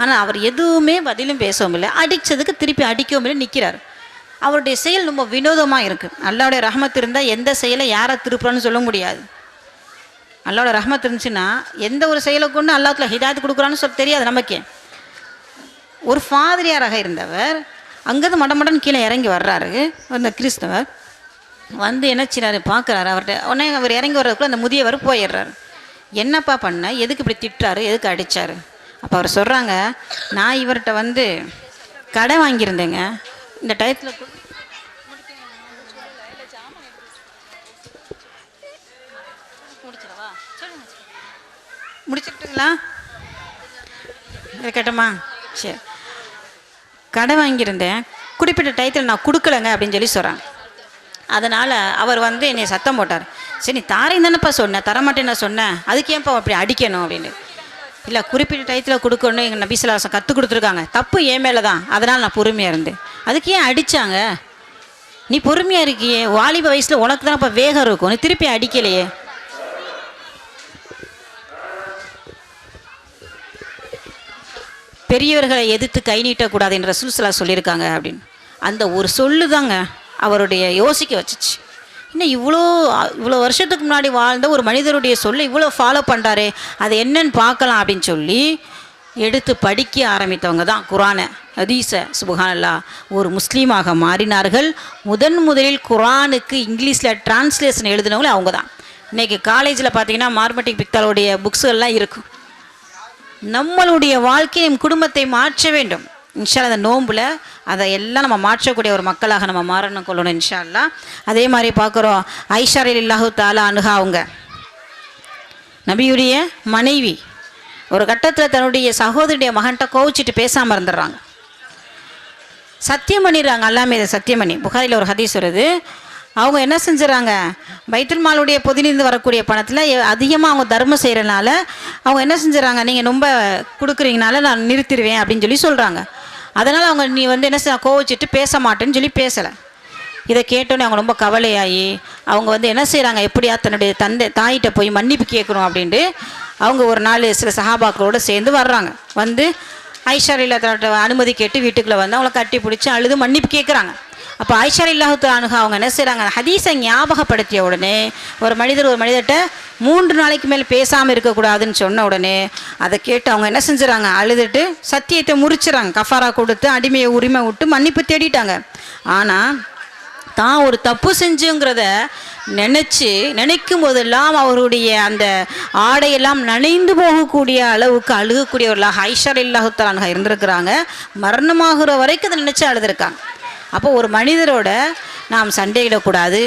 ஆனால் அவர் எதுவுமே பதிலும் பேசவும் இல்லை, அடித்ததுக்கு திருப்பி அடிக்கவும் இல்லை, நிற்கிறார். அவருடைய செயல் ரொம்ப வினோதமாக இருக்குது. அல்லாஹ்வுடைய ரஹ்மத் இருந்தால் எந்த செயலை யாரை திருப்புறான்னு சொல்ல முடியாது. அல்லாஹ்வுடைய ரஹ்மத் இருந்துச்சுன்னா எந்த ஒரு செயலை கொண்டு அல்லாஹ்வுல ஹிதாயத் கொடுக்குறான்னு சொல்ல தெரியாது நமக்கே. ஒரு ஃபாதிரியாராக இருந்தவர் அங்கேருந்து மடமடன்னு கீழே இறங்கி வர்றாரு. அந்த கிறிஸ்தவர் வந்து என்ன செய்றாரு பார்க்குறாரு. அவர்கிட்ட உடனே அவர் இறங்கி வர்றதுக்குள்ள அந்த முதியவர் போயிடுறாரு. என்னப்பா பண்ண, எதுக்கு இப்படி திட்டுறாரு, எதுக்கு அடித்தார்? அப்போ அவர் சொல்கிறாங்க, நான் இவர்கிட்ட வந்து கடை வாங்கியிருந்தேங்க, இந்த டயத்தில் முடிச்சுட்டுங்களா கேட்டோமா? சரி, கடை வாங்கியிருந்தேன், குறிப்பிட்ட டயத்தில் நான் கொடுக்கலைங்க அப்படின்னு சொல்லி சொல்கிறாங்க. அதனால் அவர் வந்து என்னை சத்தம் போட்டார், சரி நீ தாரேன்னு தானேப்பா சொன்னேன், தரமாட்டேன்னு நான் சொன்னேன், அதுக்கு ஏன்ப்பா அப்படி அடிக்கணும் அப்படின்னு. இல்லை குறிப்பிட்ட டயத்தில் கொடுக்கணும் எங்கள் நபிசுல்லாசம் கற்றுக் கொடுத்துருக்காங்க, தப்பு என் மேலே தான், அதனால் நான் பொறுமையாக இருந்தேன். அதுக்கு ஏன் அடித்தாங்க? நீ பொறுமையாக இருக்கியே, வாலிப வயசில் உனக்கு தான் இப்போ வேகம் இருக்கும், நீ திருப்பி அடிக்கலையே. பெரியவர்களை எதிர்த்து கை நீட்டக்கூடாது என்று ரசூல் ஸல்லல்லாஹு அலைஹி சொல்லியிருக்காங்க அப்படின்னு. அந்த ஒரு சொல்லு தாங்க அவருடைய யோசிக்க வச்சிச்சு. இன்னும் இவ்வளோ வருஷத்துக்கு முன்னாடி வாழ்ந்த ஒரு மனிதருடைய சொல்லை இவ்வளோ ஃபாலோ பண்ணுறாரே, அது என்னன்னு பார்க்கலாம் அப்படின்னு சொல்லி எடுத்து படிக்க ஆரம்பித்தவங்க தான் குரானை, ஹதீஸை. சுப்ஹானல்லாஹ், ஒரு முஸ்லீமாக மாறினார்கள். முதலில் குரானுக்கு இங்கிலீஷில் டிரான்ஸ்லேஷன் எழுதினவங்களே அவங்க தான். இன்றைக்கி காலேஜில் பார்த்தீங்கன்னா மார்மட்டிக் பிக்தாலுடைய புக்ஸுகள்லாம் இருக்கும். நம்மளுடைய வாழ்க்கையை நம் குடும்பத்தை மாற்ற வேண்டும் இன்ஷா அந்த நோம்பில். அதை எல்லாம் நம்ம மாற்றக்கூடிய ஒரு மக்களாக நம்ம மாறணும் கொள்ளணும் இன்ஷா அல்லா. அதே மாதிரி பார்க்குறோம், ஆயிஷா ரலியல்லாஹு தஆலா அன்ஹா அவங்க நபியுடைய மனைவி ஒரு கட்டத்தில் தன்னுடைய சகோதரியுடைய மகன்கிட்ட கோவிச்சிட்டு பேசாமல் இருந்துடுறாங்க. சத்தியம் பண்ணிடுறாங்க, அல்லாமே இதை சத்தியம் பண்ணி. புகாரில் ஒரு ஹதீஸ் வருது, அவங்க என்ன செஞ்சுறாங்க, பைத்துல் மாலுடைய பொதிலிருந்து வரக்கூடிய பணத்தில் அதிகமாக அவங்க தர்மம் செய்கிறனால அவங்க என்ன செஞ்சுறாங்க, நீங்கள் ரொம்ப கொடுக்குறீங்கனால நான் நிறுத்திடுவேன் அப்படின்னு சொல்லி சொல்கிறாங்க. அதனால் அவங்க நீ என்ன கோவிச்சிட்டு பேச மாட்டேன்னு சொல்லி பேசலை. இதை கேட்டோன்னே அவங்க ரொம்ப கவலையாகி அவங்க என்ன செய்கிறாங்க, எப்படியா தன்னுடைய தாயிட்ட போய் மன்னிப்பு கேட்கணும் அப்படின்ட்டு அவங்க ஒரு நாள் சில சஹாபாக்களோடு சேர்ந்து வர்றாங்க. வந்து ஆயிஷா ரலியல்லாஹு அனுமதி கேட்டு வீட்டுக்குள்ளே வந்து அவங்கள கட்டி பிடிச்சி அழுது மன்னிப்பு கேட்குறாங்க. அப்போ ஆயிஷா ரலியல்லாஹு அன்ஹா அவங்க என்ன செய்கிறாங்க, ஹதீஸை ஞாபகப்படுத்திய உடனே ஒரு மனிதர்கிட்ட 3 நாளைக்கு மேல் பேசாமல் இருக்கக்கூடாதுன்னு சொன்ன உடனே அதை கேட்டு அவங்க என்ன செஞ்சுறாங்க, அழுதுட்டு சத்தியத்தை முறிச்சுறாங்க, கஃபாரா கொடுத்து அடிமையை உரிமை விட்டு மன்னிப்பு தேடிட்டாங்க. ஆனால் தான் ஒரு தப்பு செஞ்சுங்கிறத நினைக்கும் போதெல்லாம் அவருடைய அந்த ஆடையெல்லாம் நனைந்து போகக்கூடிய அளவுக்கு அழுகக்கூடியவர்களாக ஆயிஷா ரலியல்லாஹு அன்ஹா இருந்திருக்கிறாங்க. மரணமாகிற வரைக்கும் அதை நினச்சி அழுதுருக்காங்க. அப்போ ஒரு மனிதரோட நாம் சண்டையிடக்கூடாது,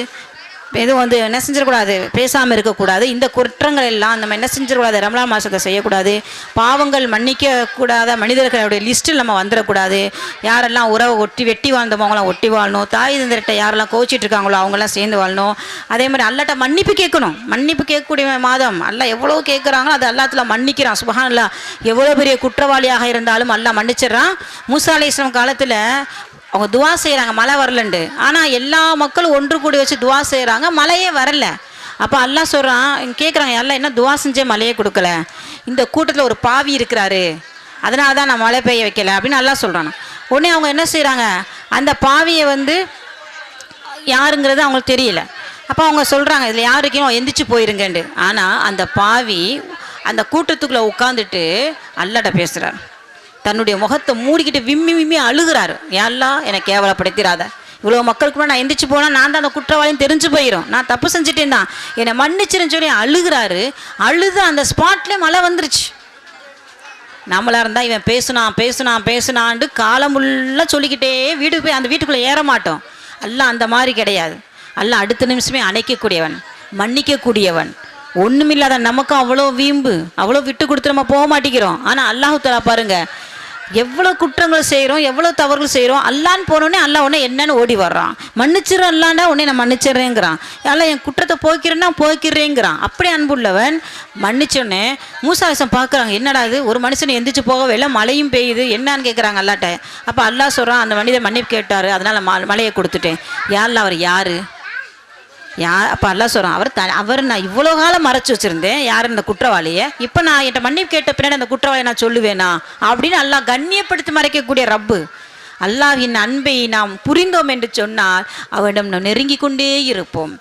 எதுவும் என்ன செஞ்சிடக்கூடாது, பேசாமல் இருக்கக்கூடாது. இந்த குற்றங்கள் எல்லாம் நம்ம என்ன செஞ்சிடக்கூடாது, ரமலான் மாதத்தை செய்யக்கூடாது. பாவங்கள் மன்னிக்கக்கூடாத மனிதர்களுடைய லிஸ்ட்டில் நம்ம வந்துடக்கூடாது. யாரெல்லாம் உறவை வெட்டி வாழ்ந்தோமோ அவங்களாம் ஒட்டி வாழணும். தாய் தந்தர்கிட்ட யாரெல்லாம் கோச்சிட்டு இருக்காங்களோ அவங்களாம் சேர்ந்து வாழணும். அதே மாதிரி அல்லாட்ட மன்னிப்பு கேட்கணும். மன்னிப்பு கேட்கக்கூடிய மாதம் அல்லாஹ் எவ்வளோ கேட்குறாங்களோ அது அல்லாஹ்ல மன்னிக்கிறான். சுப்ஹானல்லாஹ், எவ்வளோ பெரிய குற்றவாளியாக இருந்தாலும் அல்லாஹ் மன்னிச்சிடறான். மூசா அலைஹிஸ்ஸலாம் காலத்தில் அவங்க துவா செய்கிறாங்க, மழை வரலண்டு. ஆனால் எல்லா மக்களும் ஒன்று கூடி வச்சு துவா செய்கிறாங்க, மழையே வரல. அப்போ அல்லாஹ் சொல்கிறான், கேட்குறாங்க, எல்லாம் என்ன துவா செஞ்சே மழையே கொடுக்கல, இந்த கூட்டத்தில் ஒரு பாவி இருக்கிறாரு, அதனால தான் நான் மழை பெய்ய வைக்கல அப்படின்னு அல்லாஹ் சொல்கிறாங்க. உடனே அவங்க என்ன செய்கிறாங்க, அந்த பாவியை யாருங்கிறது அவங்களுக்கு தெரியல. அப்போ அவங்க சொல்கிறாங்க, இதில் யாருக்கும் எந்திரிச்சு போயிருங்கண்டு. ஆனால் அந்த பாவி அந்த கூட்டத்துக்குள்ளே உட்காந்துட்டு அல்லாட்ட பேசுகிறார். தன்னுடைய முகத்தை மூடிக்கிட்டு விம்மி அழுகிறாரு. யாரெல்லாம் என்னை கேவலப்படுத்திடாத, இவ்வளோ மக்களுக்கு முன்னாடி நான் எந்திரிச்சு போனால் நான் தான் அந்த குற்றவாளின்னு தெரிஞ்சு போயிடும், நான் தப்பு செஞ்சுட்டேன் தான், என்னை மன்னிச்சிருன்னு சொல்லி அழுகிறாரு. அழுது அந்த ஸ்பாட்லேயே மழை வந்துருச்சு. நம்மளாக இருந்தால் இவன் பேசுனான்ட்டு காலமுள்ள சொல்லிக்கிட்டே வீட்டுக்கு போய் அந்த வீட்டுக்குள்ளே ஏற மாட்டோம். அல்லாஹ் அந்த மாதிரி கிடையாது. அல்லாஹ் அடுத்த நிமிஷமே அணைக்கக்கூடியவன், மன்னிக்கக்கூடியவன். ஒன்றுமில்லாத நமக்கும் அவ்வளோ வீம்பு, அவ்வளோ விட்டு கொடுத்து நம்ம போக மாட்டேங்கிறோம். ஆனால் அல்லாஹ் தஆலா பாருங்க, எவ்வளோ குற்றங்கள் செய்கிறோம், எவ்வளோ தவறுகள் செய்கிறோம், அல்லான்னு போனோடனே அல்லாஹ் உடனே என்னன்னு ஓடி வர்றான். மன்னிச்சிடறேன் அல்லாண்டா உடனே நான் மன்னிச்சிட்றேங்கிறான். எல்லாம் என் குற்றத்தை போய்க்கிறேங்கிறான். அப்படி அன்புள்ளவன் மன்னிச்சோடனே மூசா அலைஹிஸ்ஸலாம் பார்க்குறாங்க, என்னடா இது, ஒரு மனுஷனை எந்திரிச்சு போகவே இல்லை, மழையும் பெய்யுது, என்னான்னு கேட்குறாங்க அல்லாட்ட. அப்போ அல்லாஹ் சொல்கிறான், அந்த மனிதன் மன்னிப்பு கேட்டார், அதனால் மழையை கொடுத்துட்டேன். யாரில் அவர் யார் அப்போ அல்லாஹ் சொல்கிறான், அவர் நான் இவ்வளோ காலம் மறைச்சி வச்சுருந்தேன் யார் இந்த குற்றவாளியை, இப்போ நான் என்கிட்ட மன்னிப்பு கேட்ட பின்னாடி அந்த குற்றவாளியை நான் சொல்லுவேனா அப்படின்னு அல்லாஹ் கண்ணியப்படுத்தி மறைக்கக்கூடிய ரப்பு. அல்லாஹ்வின் அன்பை நாம் புரிந்தோம் என்று சொன்னால் அவனிடம் நாம் நெருங்கி கொண்டே இருப்போம்.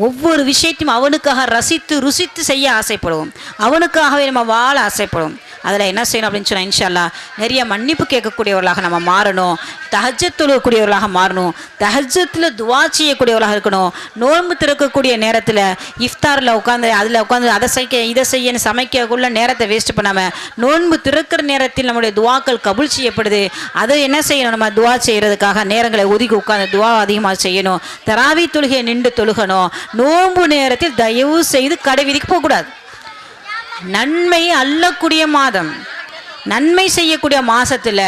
ஒவ்வொரு விஷயத்தையும் அவனுக்காக ருசித்து செய்ய ஆசைப்படுவோம், அவனுக்காகவே நம்ம வாழ ஆசைப்படுவோம். அதில் என்ன செய்யணும் அப்படின்னு சொன்னால் இன்ஷா அல்லாஹ் நிறைய மன்னிப்பு கேட்கக்கூடியவர்களாக நம்ம மாறணும். தஹஜ்ஜத் தொழக்கூடியவர்களாக மாறணும். தஹஜ்ஜத்தில் துவா செய்யக்கூடியவர்களாக இருக்கணும். நோன்பு திறக்கக்கூடிய நேரத்தில் இஃப்தாரில் உட்காந்து அதை இதை செய்யன்னு சமைக்கக்குள்ள நேரத்தை வேஸ்ட் பண்ணாமல் நோன்பு திறக்கிற நேரத்தில் நம்முடைய துவாக்கள் கபூல் செய்யப்படுது. அதை என்ன செய்யணும், நம்ம துவா செய்கிறதுக்காக நேரங்களை ஒதுக்கி உட்காந்து துவா அதிகமாக செய்யணும். தராவி தொழுகையை நின்று தொழுகணும். நோன்பு நேரத்தில் தயவு செய்து கடை விதிக்கு போகக்கூடாது. நன்மை அள்ளக்கூடிய மாதம், நன்மை செய்யக்கூடிய மாதத்தில்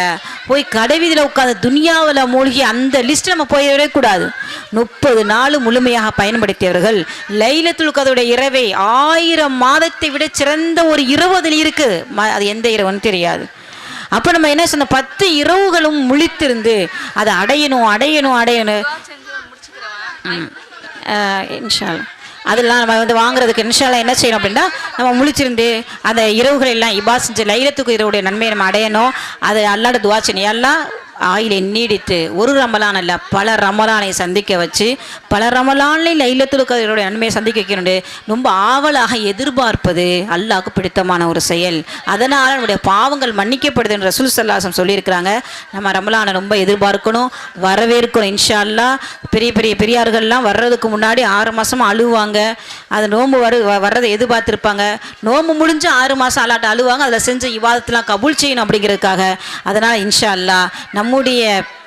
போய் கடைவீதியில் உட்காந்து துனியாவில் மூழ்கி அந்த லிஸ்ட் நம்ம போயிடவே கூடாது. 30 நாள் முழுமையாக பயன்படுத்தியவர்கள் லைலத்துல் கதருடைய இரவை 1000 மாதத்தை விட சிறந்த ஒரு இரவு அதில் இருக்கு. அது எந்த இரவுன்னு தெரியாது. அப்போ நம்ம என்ன சொன்ன 10 இரவுகளும் முழித்திருந்து அதை அடையணும் அடையணும் அடையணும். இன்ஷால்லா அதெல்லாம் நம்ம வந்து வாங்குறதுக்கு இன்ஷால்லா என்ன செய்யணும் அப்படின்னா, நம்ம முழிச்சிருந்து அந்த இரவுகள் எல்லாம் இபா செஞ்சு லைலத்துக்கு இரவுடைய நன்மையை நம்ம அடையணும். அதை அல்லாட துவா செய்யணும். எல்லாம் ஆயிலை நீடித்து ஒரு ரமலான் அல்ல பல ரமலானை சந்திக்க வச்சு பல ரமலானில் லைலத்துல் கதருடைய நன்மையை சந்திக்க வைக்கணும். ரொம்ப ஆவலாக எதிர்பார்ப்பது அல்லாஹ்வுக்கு பிடித்தமான ஒரு செயல். அதனால் நம்முடைய பாவங்கள் மன்னிக்கப்படுது என்று ரசூல் ஸல்லல்லாஹு அலைஹி வஸல்லம் சொல்லியிருக்கிறாங்க. நம்ம ரமலானை ரொம்ப எதிர்பார்க்கணும், வரவேற்கணும். இன்ஷா அல்லாஹ் பெரிய பெரிய பெரியார்கள்லாம் வர்றதுக்கு முன்னாடி 6 மாதமாக அழுவாங்க. அது நோன்பு வர்றதை எதிர்பார்த்துருப்பாங்க. நோன்பு முடிஞ்சு 6 மாதம் அல்லாட்ட அழுவாங்க. அதில் செஞ்ச இபாதத்தெலாம் கபூல் செய்யணும் அப்படிங்கிறதுக்காக. அதனால் இன்ஷா அல்லாஹ் நம்முடைய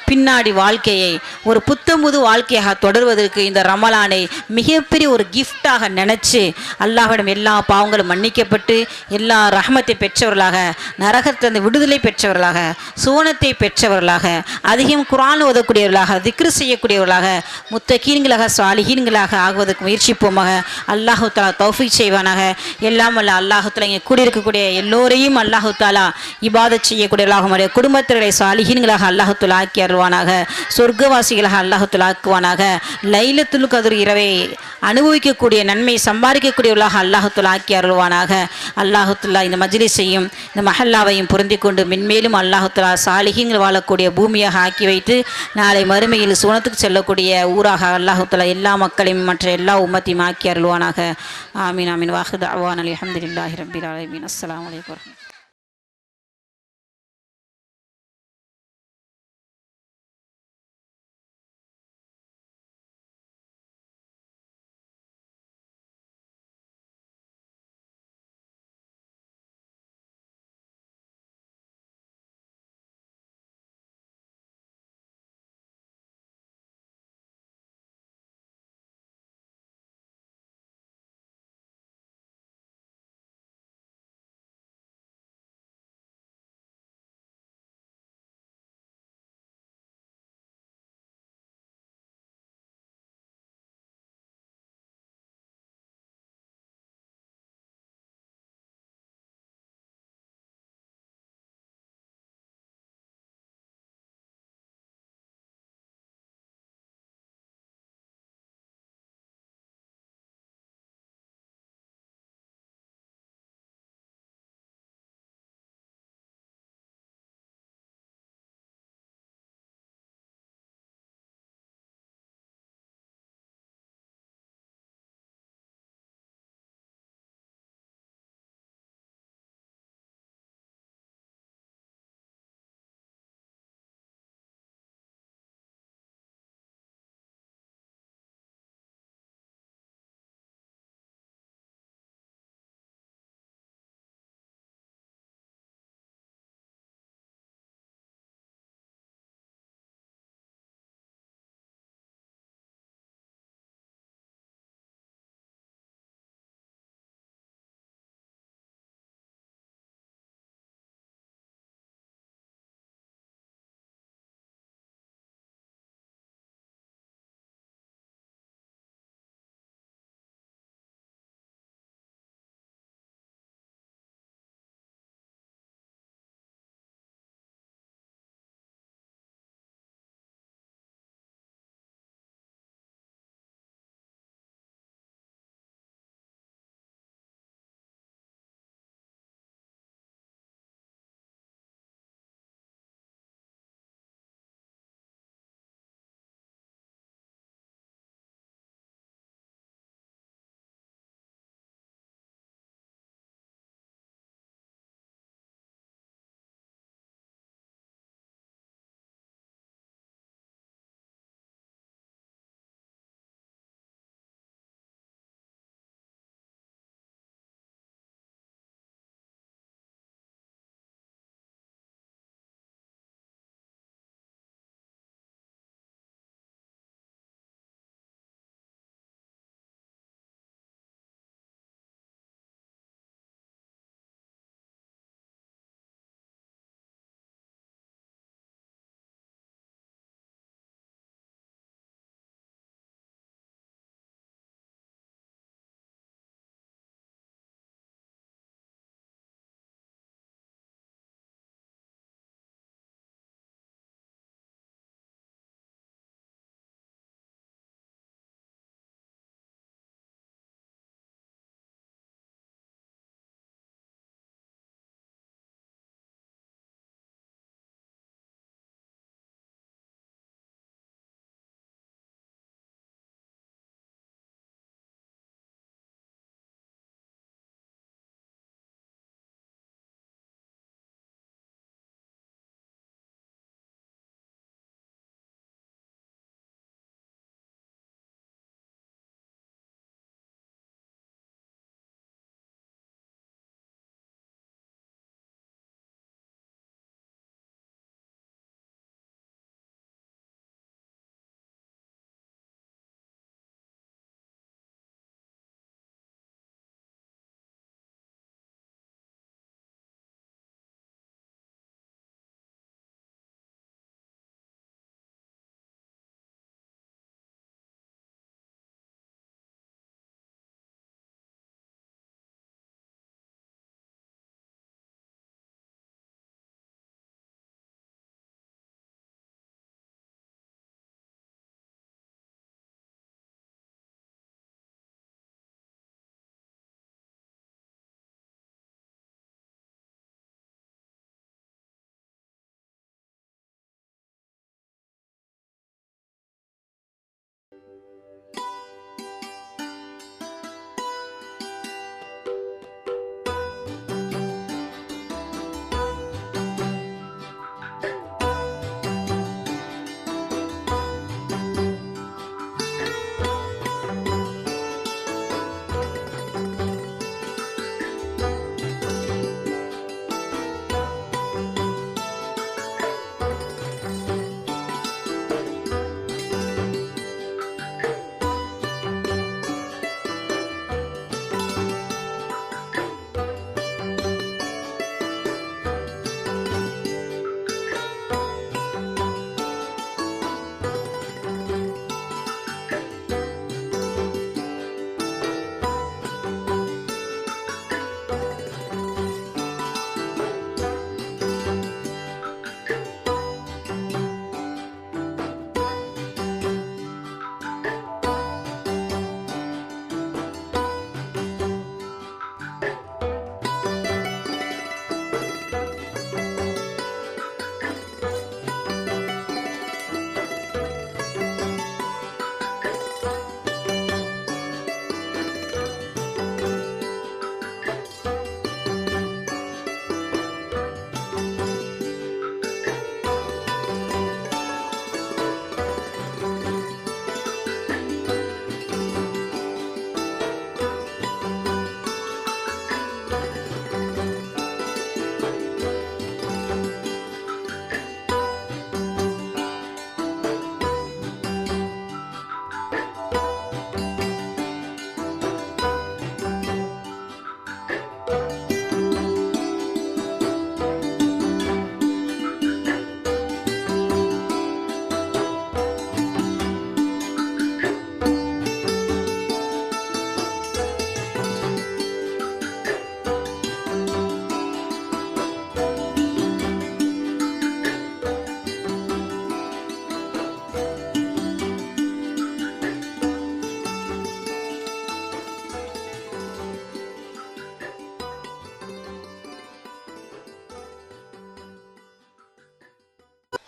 பின்னாடி வாழ்க்கையை ஒரு புத்தமுது வாழ்க்கையாக தொடர்வதற்கு இந்த ரமலானை மிகப்பெரிய ஒரு கிஃப்டாக நினச்சி அல்லாஹ்விடம் எல்லா பாவங்களும் மன்னிக்கப்பட்டு எல்லா ரஹமத்தை பெற்றவர்களாக, நரகத்திலிருந்து விடுதலை பெற்றவர்களாக, சுவனத்தை பெற்றவர்களாக, அதிகம் குர்ஆன் ஓதக்கூடியவர்களாக, திக்ரு செய்யக்கூடியவர்களாக, முத்தகீன்களாக சாலிஹீன்களாக ஆகுவதற்கு முயற்சிப்போமாக. அல்லாஹு தாலா தௌஃபீக் செய்வானாக. எல்லாம் அல்ல அல்லாஹு தாலா இங்கே கூடியிருக்கக்கூடிய எல்லோரையும் அல்லாஹு தாலா இபாதத் செய்யக்கூடியவர்களாக, நம்முடைய குடும்பத்தினரை சாலிஹீன்களாக அல்லாஹு தாலா ஆக்கி அருள்வானாக. சொர்க்கவாசிகளாக அல்லாஹு தஆலா ஆக்குவானாக. லைலத்துல் கத்ர் இரவை அனுபவிக்கக்கூடிய நன்மை சம்பாதிக்கக்கூடியவர்களாக அல்லாஹு தஆலா ஆக்கி அருள்வானாக. அல்லாஹு தஆலா இந்த மஜ்லிஸையும் இந்த மஹல்லாவையும் பொருந்தி கொண்டு மென்மேலும் அல்லாஹு தஆலா சாலிஹீன்கள் வாழக்கூடிய பூமியாக ஆக்கி வைத்து நாளை மறுமையில் சுவனத்துக்கு செல்லக்கூடிய ஊராக அல்லாஹு தஆலா எல்லா மக்களையும் மற்ற எல்லா உம்மத்தையும் ஆக்கி அருள்வானாக. ஆமீன் ஆமீன். வாஹிர் தஅவானா அல்ஹம்துலில்லாஹி ரப்பில் ஆலமீன். அஸ்ஸலாமு அலைக்கும்.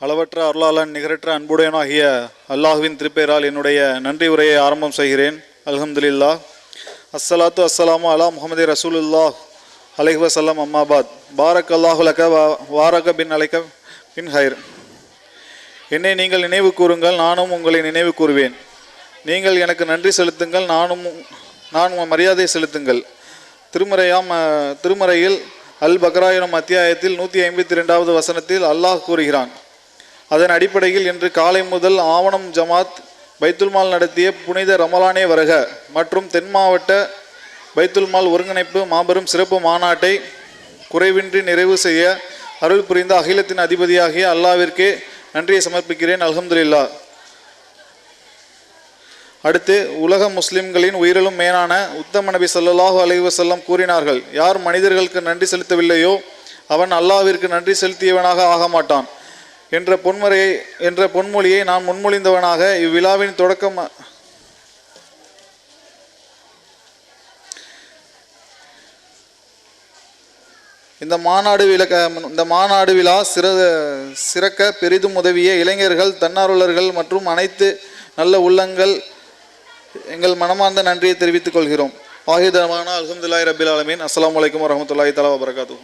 அளவற்ற அருளாளன் நிகரற்ற அன்புடையனாகிய அல்லாஹுவின் திருப்பெயரால் என்னுடைய நன்றி உரையை ஆரம்பம் செய்கிறேன். அல்ஹம்துலில்லாஹ். அஸ்ஸலாத்து அஸ்ஸலாமு அலா முஹம்மது ரசூலுல்லாஹ் அலைஹி வஸல்லம். அம்மாபாத். பாரக் அல்லாஹு லக வாரக பின் அலைக்க பின் ஹைர். என்னை நீங்கள் நினைவு கூறுங்கள், நானும் உங்களை நினைவு கூறுவேன். நீங்கள் எனக்கு நன்றி செலுத்துங்கள், நான் மரியாதை செலுத்துங்கள். திருமறையில் அல் பக்ரா எனும் அத்தியாயத்தில் 152வது வசனத்தில் அல்லாஹ் கூறுகிறான். அதன் அடிப்படையில் இன்று காலை முதல் ஆவணம் ஜமாத் பைத்துல்மால் நடத்திய புனித ரமலானே வருக மற்றும் தென் மாவட்ட பைத்துல்மால் ஒருங்கிணைப்பு மாபெரும் சிறப்பு மாநாட்டை குறைவின்றி நிறைவு செய்ய அருள் புரிந்த அகிலத்தின் அதிபதியாகிய அல்லாவிற்கே நன்றியை சமர்ப்பிக்கிறேன். அல்ஹம்துலில்லாஹ். அடுத்து, உலக முஸ்லிம்களின் உயிரிலும் மேலான உத்தம நபி ஸல்லல்லாஹு அலைஹி வஸல்லம் கூறினார்கள், யார் மனிதர்களுக்கு நன்றி செலுத்தவில்லையோ அவன் அல்லாஹ்விற்கு நன்றி செலுத்தியவனாக ஆக மாட்டான் என்ற பொன்மொழியை நான் முன்மொழிந்தவனாக இவ்விழாவின் தொடக்கம் இந்த மாநாடு விழா சிறக்க பெரிதும் உதவிய இளைஞர்கள், தன்னார்வலர்கள் மற்றும் அனைத்து நல்ல உள்ளங்கள் எங்கள் மனமார்ந்த நன்றியை தெரிவித்துக் கொள்கிறோம். ஆஹிதமான அல்ஹம்துலில்லாஹி ரப்பில் ஆலமீன். அஸ்ஸலாமு அலைக்கும் வரஹ்மத்துல்லாஹி தஆலா வபரகாத்துஹு.